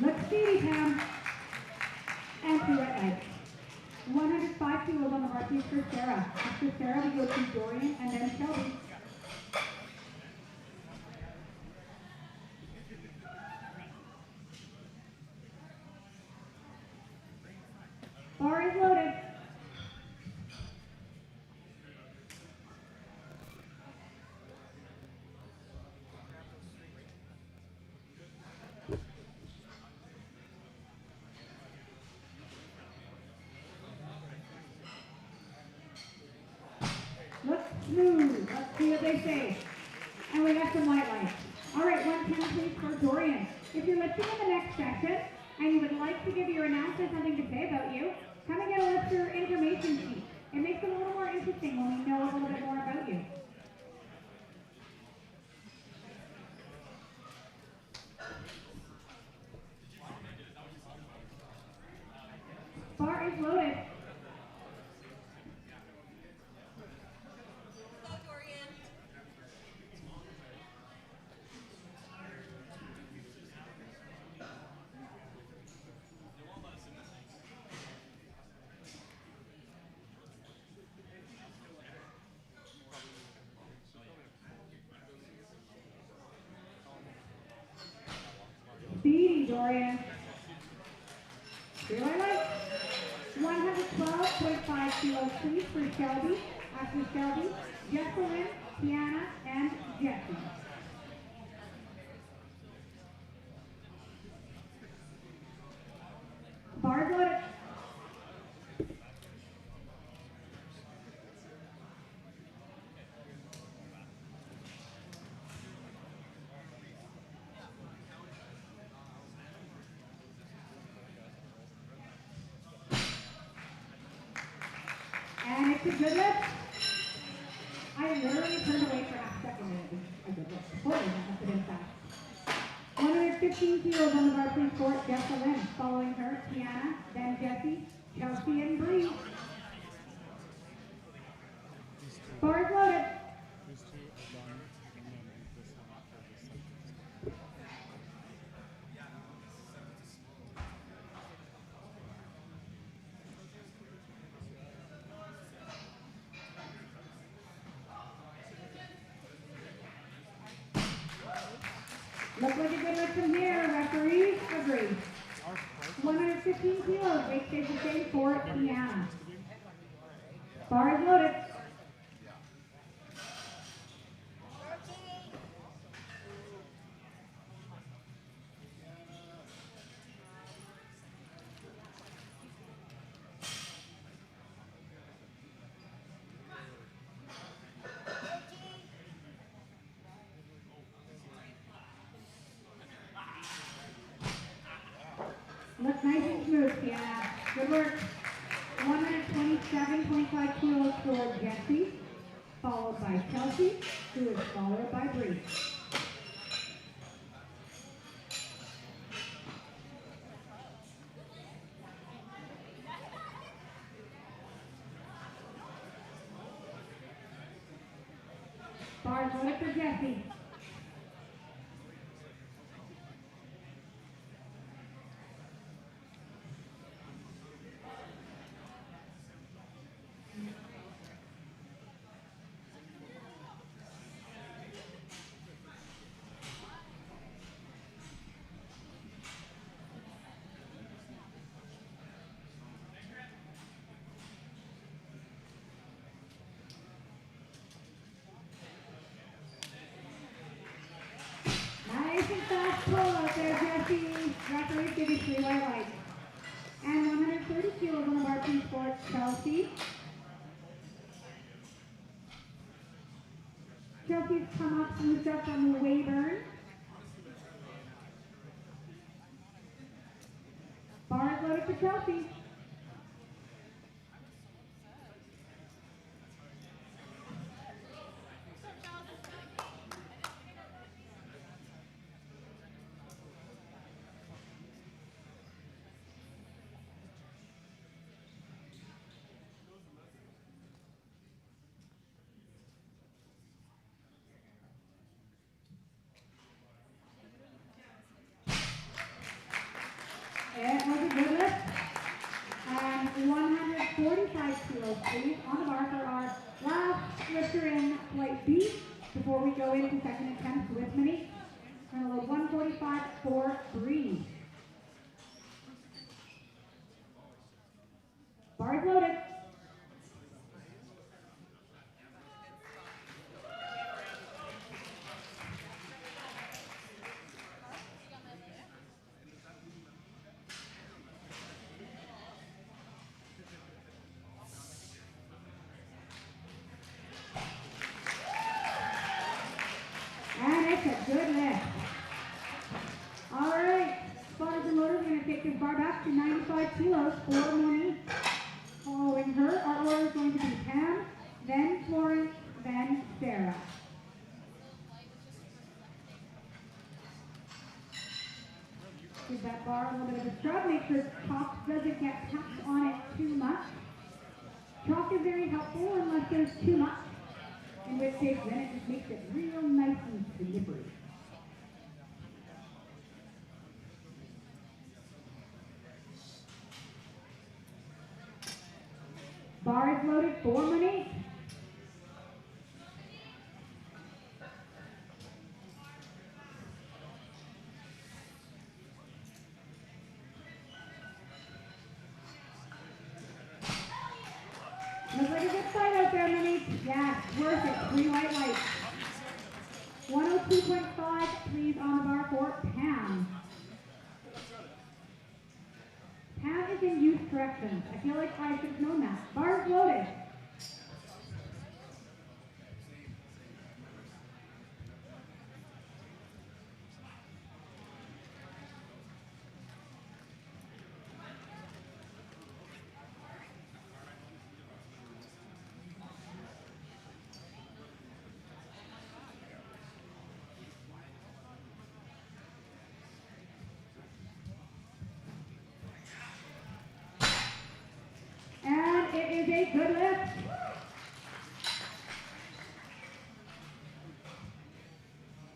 Look speedy, Pam. And two wet legs. 105 kilos on the mark is for Sarah. After Sarah, we go to Dorian and then Shelby. Bar is loaded. Looks smooth. Let's see what they say. And we got some white lights. All right, 110 please for Dorian. If you're lifting in the next session and you would like to give your announcer something to say about you, come and get a lifter information sheet. It makes it a little more interesting when we know a little bit more about you. Bar is loaded. Go, Dorian. Speedy, Dorian. Here I like. 112.5 kilos please for Shelby. After Shelby, Jesselyn, Tiana, and Jesse. Bar loaded. And it's a good lift. I literally turned away for half a second and it was a good lift. Holy, that must have been fast. 115 kilos on the bar, please, for Jesselyn. Following her, Tiana, then Jessie, Chelsea, and Bree. Bar is loaded. These two are done, and then this one after the subjects. Looks like a good lift from here. Referees agree. 115 kilos. Weight stays the same for Tiana. Bar is loaded. Looks nice and smooth, Tiana. Good work. 127.5 kilos for Jessie, followed by Chelsea, who is followed by Bree. Bars loaded for Jessie. Nice and fast pull out there, Jesse. Referees give you 3 white lights. And 130 kilos on the bar, please, for Chelsea. Chelsea's come up from the stuff on the Wayburn. Bar is loaded for Chelsea. It was a good lift. And 145 kilos, please, on the bar for our last lifter in flight B before we go into second attempt with Mini. We're going to load 145 for Bree. bar back to 95 kilos for Monique. Following her, our order is going to be Pam, then Florence, then Sarah. Give that bar a little bit of a scrub. Make sure chalk doesn't get packed on it too much. Chalk is very helpful unless there's too much, in which case then it just makes it real nice and slippery. Bar is loaded for Monique. Looks like a good fight out there, Monique. Yeah, worth it. 3 white lights. 102.5, please, on the bar for Pam. Pam is in youth corrections. I feel like I should have known that. Bar is loaded. And it is a good lift.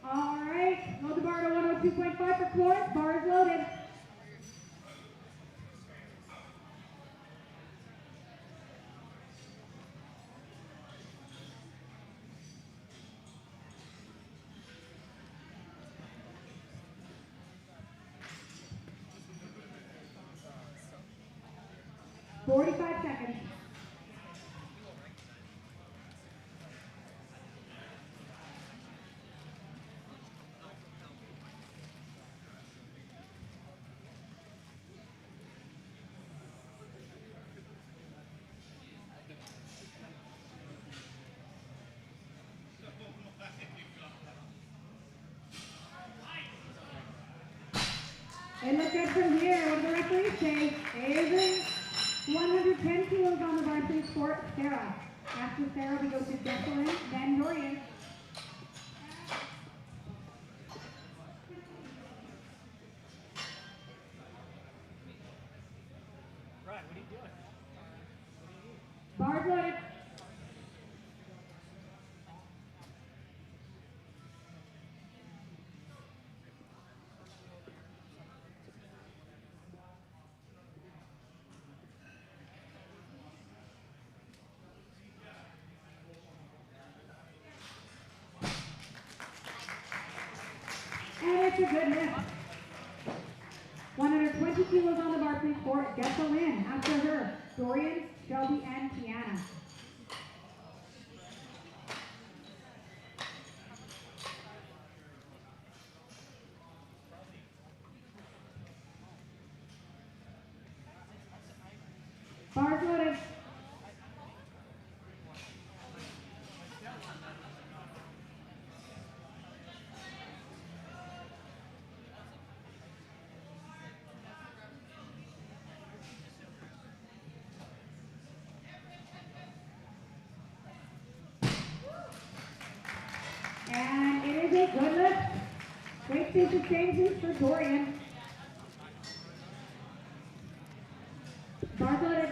All right, load the bar to 102.5 for Florence. Bar is loaded. $45 seconds. It looked good from here. What do the referees say? Avery, 110 kilos on the bar, please, for Sarah. After Sarah, we go to Declan, then Dorian. Right, what are you doing? Bars loaded. And it's a good lift. 120 kilos on the bar, please, for Declan. After her, Dorian, Shelby, and Tiana. Bars loaded. And it is a good lift. Great station changes for Dorian. Bars loaded.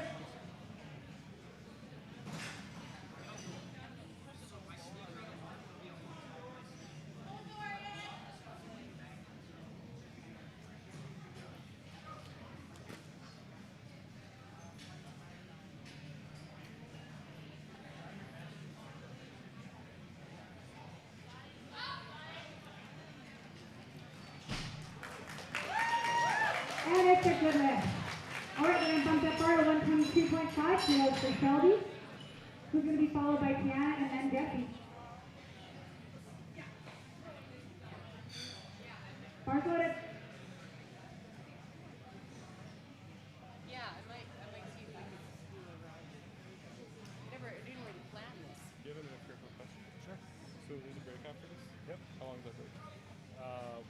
And it's a good lift. All right, we're going to bump that bar to 122.5 kilos for Shelby, who's going to be followed by Tiana and then Jesse. Bars loaded. Yeah, I might see if I can screw around. I didn't really plan this. Do you have a careful question? Sure. So there's a break after this? Yep. How long does that break?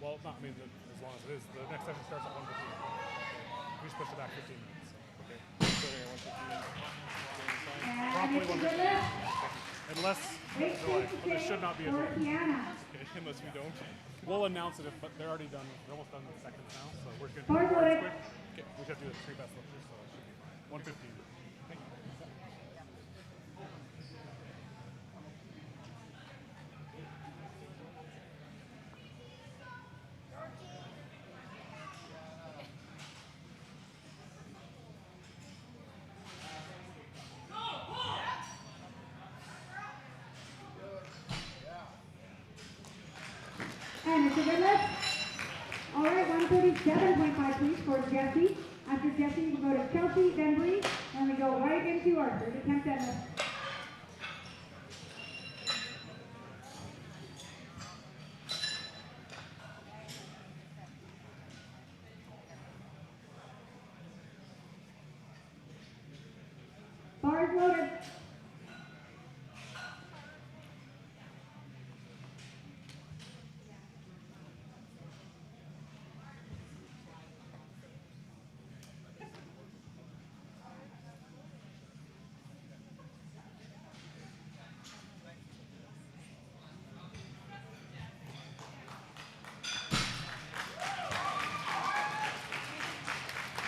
Well, not, I mean, as long as it is. The next session starts at 1:15. just pushed it back 15 minutes. Okay. Starting at 115. And Probably it's a one good minute. lift. Unless Great there should not be a for delay. Tiana. Okay, unless we don't. We'll announce it, but they're already done. They're almost done with seconds now, so we're going to Hard do loaded. it quick. Okay, we should do the 3 best lifters, so it should be fine. 115. Thank you. And it's a good lift. All right, 137.5 please for Jesse. After Jesse, we go to Chelsea, then Bree, and we go right into our third attempt deadlift. Bars loaded.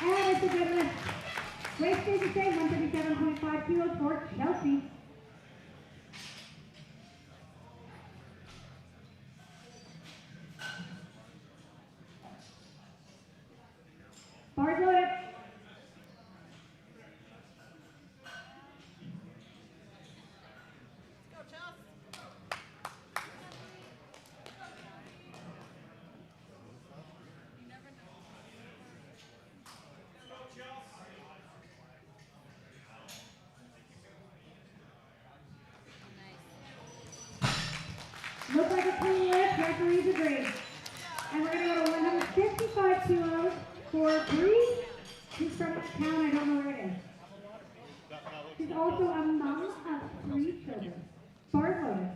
And it's a good lift. Weight stays the same, 137.5 kilos for Chelsea. Bars loaded. Looks like a clean lift, referees agree. And we're going to go to 155 kilos for Bree. She's from a town, I don't know where it is. She's also a mom of 3 children. Bars loaded.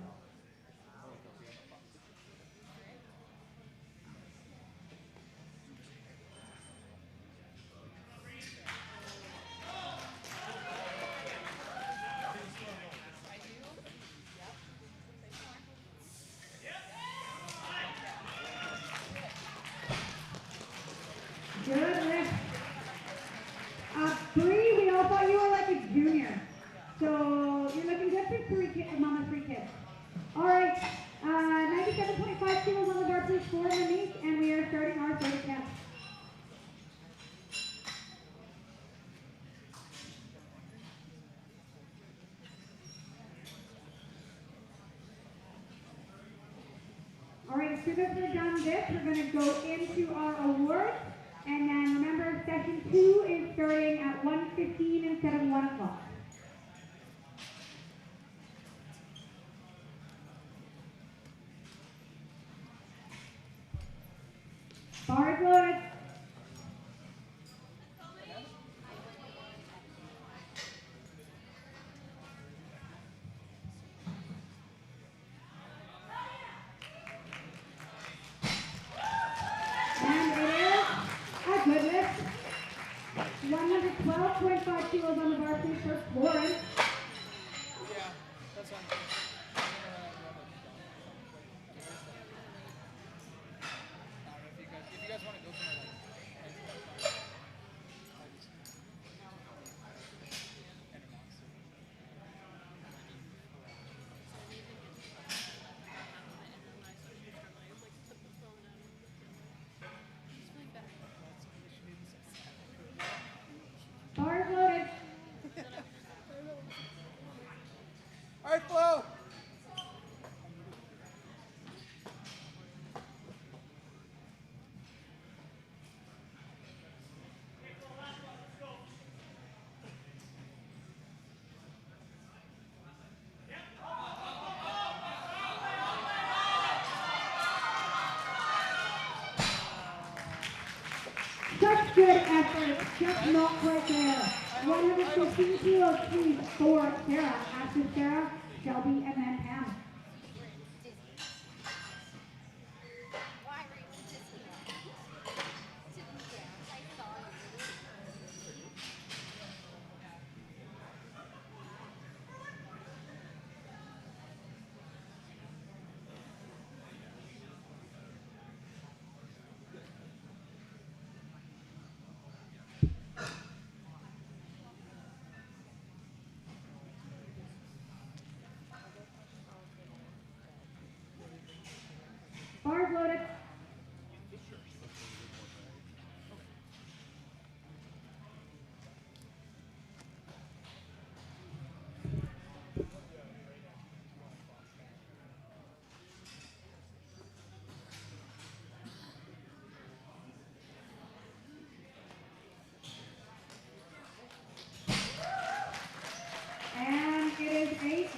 Good lift. Bree, we all thought you were like a junior. So you're looking good for 3 kids, mom of 3 kids. All right, 97.5 kilos on the bar, please, 4 underneath, and we are starting our third attempt. All right, as soon as we're done this, we're going to go into our awards. And then remember, session 2 is starting at 1:15 instead of 1 o'clock. Bars loaded. And it is a good lift. 112.5 kilos on the bar, please, for Florence. Yeah, that's fine. If you guys want to go somewhere like Bars loaded. all right, Flo. Such good effort, just not quite there. 115 kilos, please, for Sarah. After Sarah, Shelby, and then Pam. Why were you dizzy? Didn't dance. I saw you.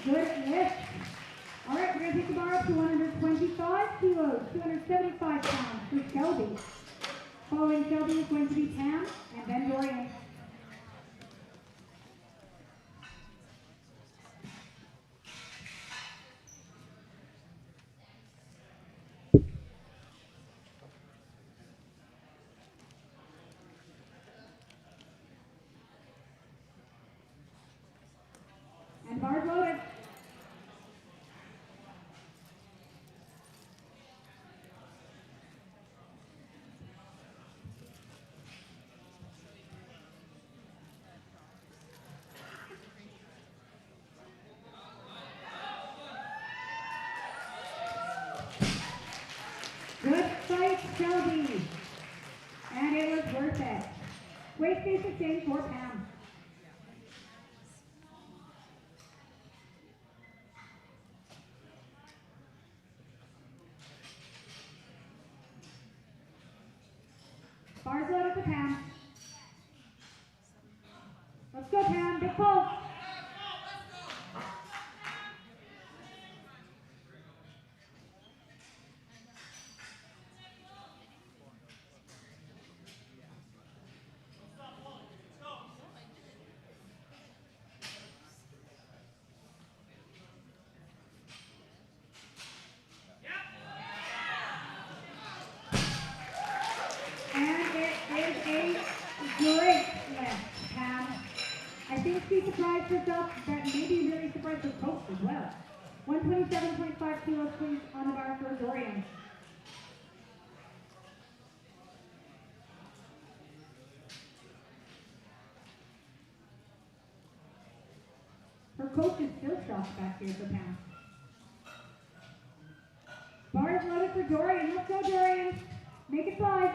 Good lift. All right, we're going to take the bar up to 125 kilos, 275 pounds for Shelby. Following Shelby is going to be Pam and then Dorian. And bars loaded. Good fight, Shelby. And it was worth it. Weight stays the same for Pam. Bars loaded for Pam. Let's go, Pam. Big pull. And it is a great lift, Pam. I think she surprised herself, but maybe really surprised her coach as well. 127.5 kilos, please, on the bar for Dorian. Her coach is still shocked back here for Pam. Bar is loaded for Dorian. Let's go, Dorian. Make it 5.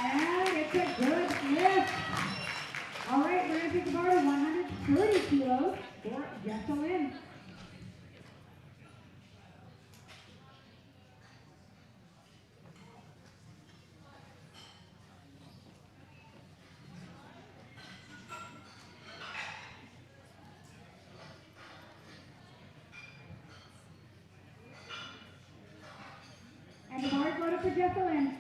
And it's a good lift. All right, we're going to take the bar to 130 kilos for Jesselyn. And the bar is loaded for Jesselyn.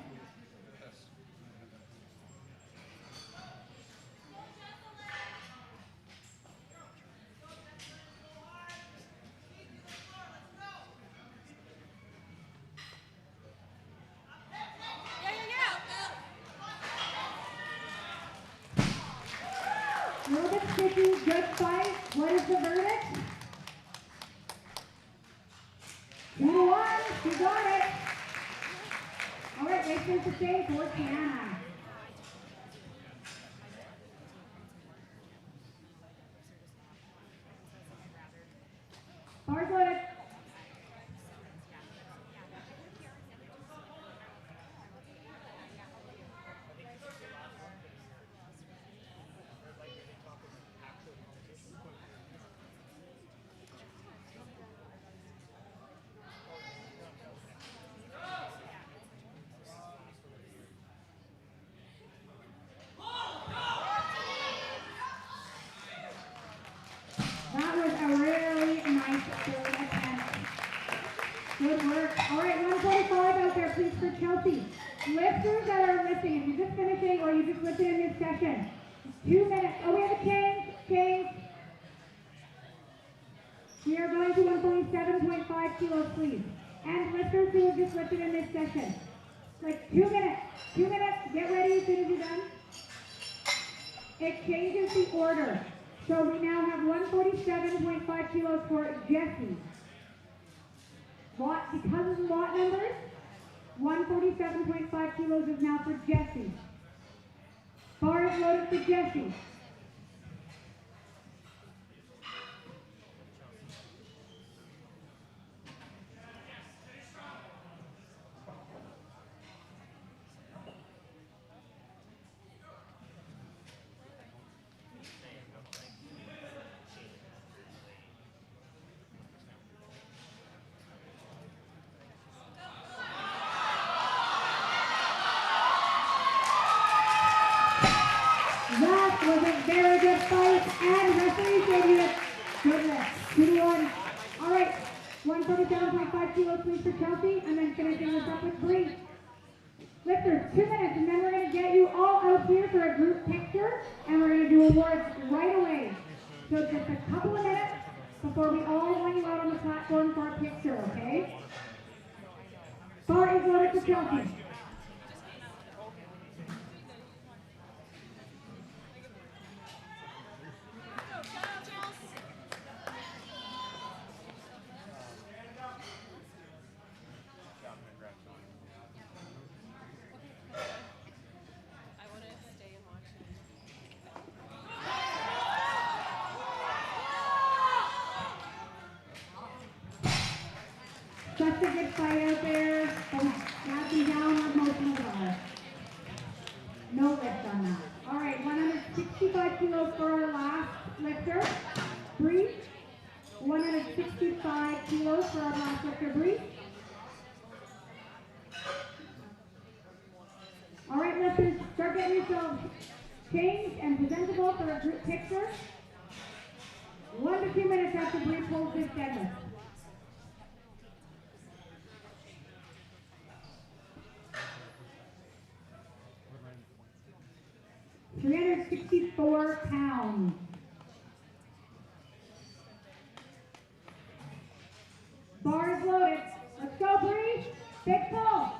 A little bit sticky, good fight. What is the verdict? 2-1, she got it. All right, race is the same for Tiana. Bars loaded. That was a really nice third attempt. Good work. All right, 145 out there, please, for Chelsea. Lifters that are lifting, if you're just finishing or you just lifted in this session, 2 minutes. Oh, we have a change. We are going to 147.5 kilos, please. And lifters who have just lifted in this session. Like 2 minutes. 2 minutes. Get ready as soon as you're done. It changes the order. So we now have 147.5 kilos for Jessie. Because of the lot numbers, 147.5 kilos is now for Jessie. Bar is loaded for Jessie. 147.5 kilos, please, for Chelsea, and then finishing this up with Bree. Lifters, 2 minutes, and then we're going to get you all out here for a group picture, and we're going to do awards right away. So just a couple of minutes before we all want you out on the platform for a picture, okay? Bar is loaded for Chelsea. I want to stay and watch it. Such a good fight out there. Knocking down on emotional bar. No lift on that. All right, 165 kilos for our last lifter. Bree. 165 kilos for our last lifter, Bree. All right, lifters, start getting yourselves changed and presentable for a group picture. 1 to 2 minutes after Bree pulls this deadlift. £364. Bar is loaded. Let's go, Bree. Big pull.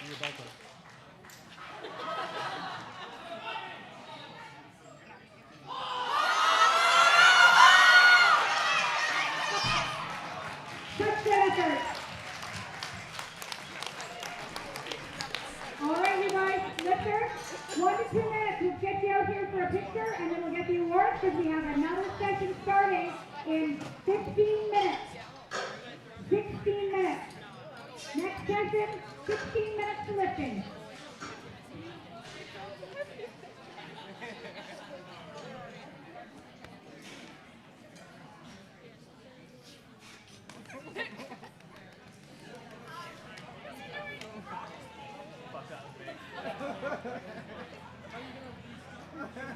You're about to. Such good effort. All right, you guys, lifters, 1 to 2 minutes. We'll get you out here for a picture, and then we'll get the awards because we have another session starting in 15 minutes. 16 minutes. Next session, 16 minutes to lifting.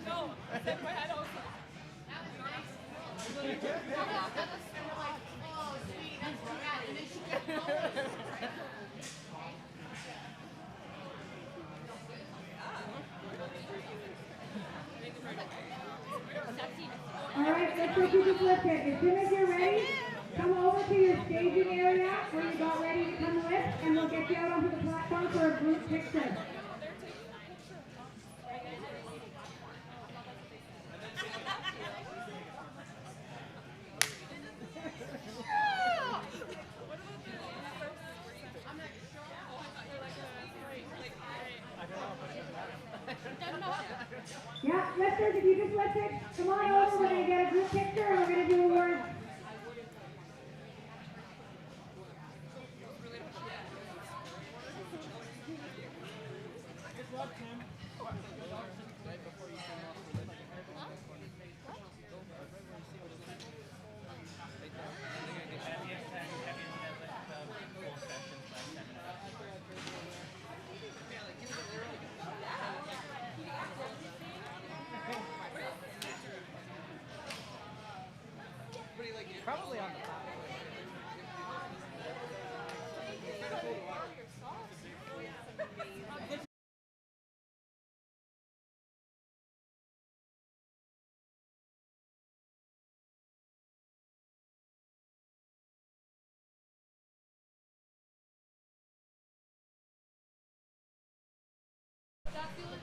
No, I said my head also. All right, let's go to this lift it. As soon as you're ready, come over to your staging area where you got ready to come lift, and we'll get you out onto the platform for a group picture. Yeah, lifters, if you just lift it, come on over. We're going to get a group picture, and we're going to do awards. Probably on the top.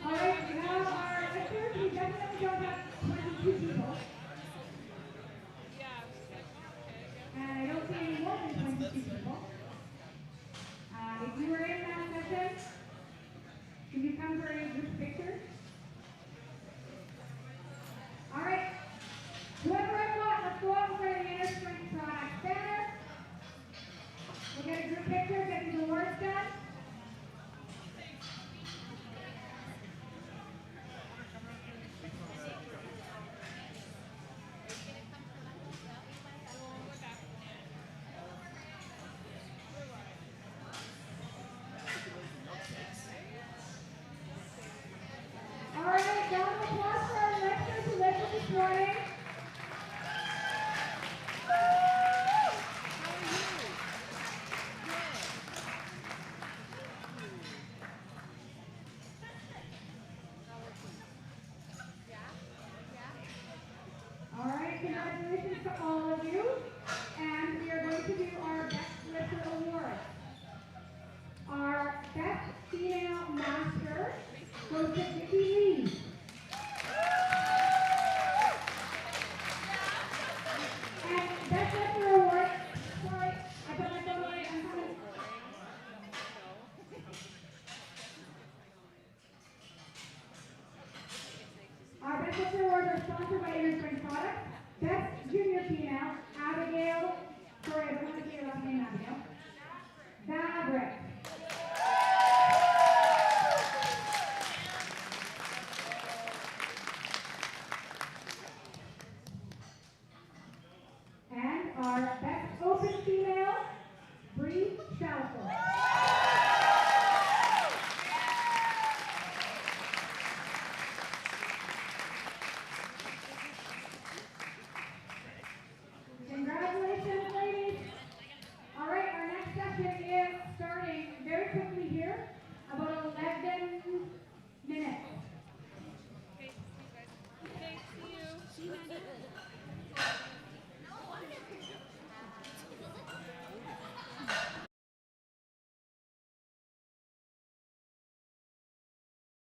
All right, now our lifters, we definitely don't have 22 people. And I don't see any more than 22 people. If you were in that session, can you come for a group picture? All right. Whoever I want, let's go out for the inner strength product banner. We'll get a group picture, get these awards done. female master goes to Vicky Lee. And that's it for award. Sorry, I put my phone away. I'm coming. Our best sister awards are sponsored by Inner Strength Products. Best junior female, Abigail. Sorry, I don't want to say your last name, Abigail.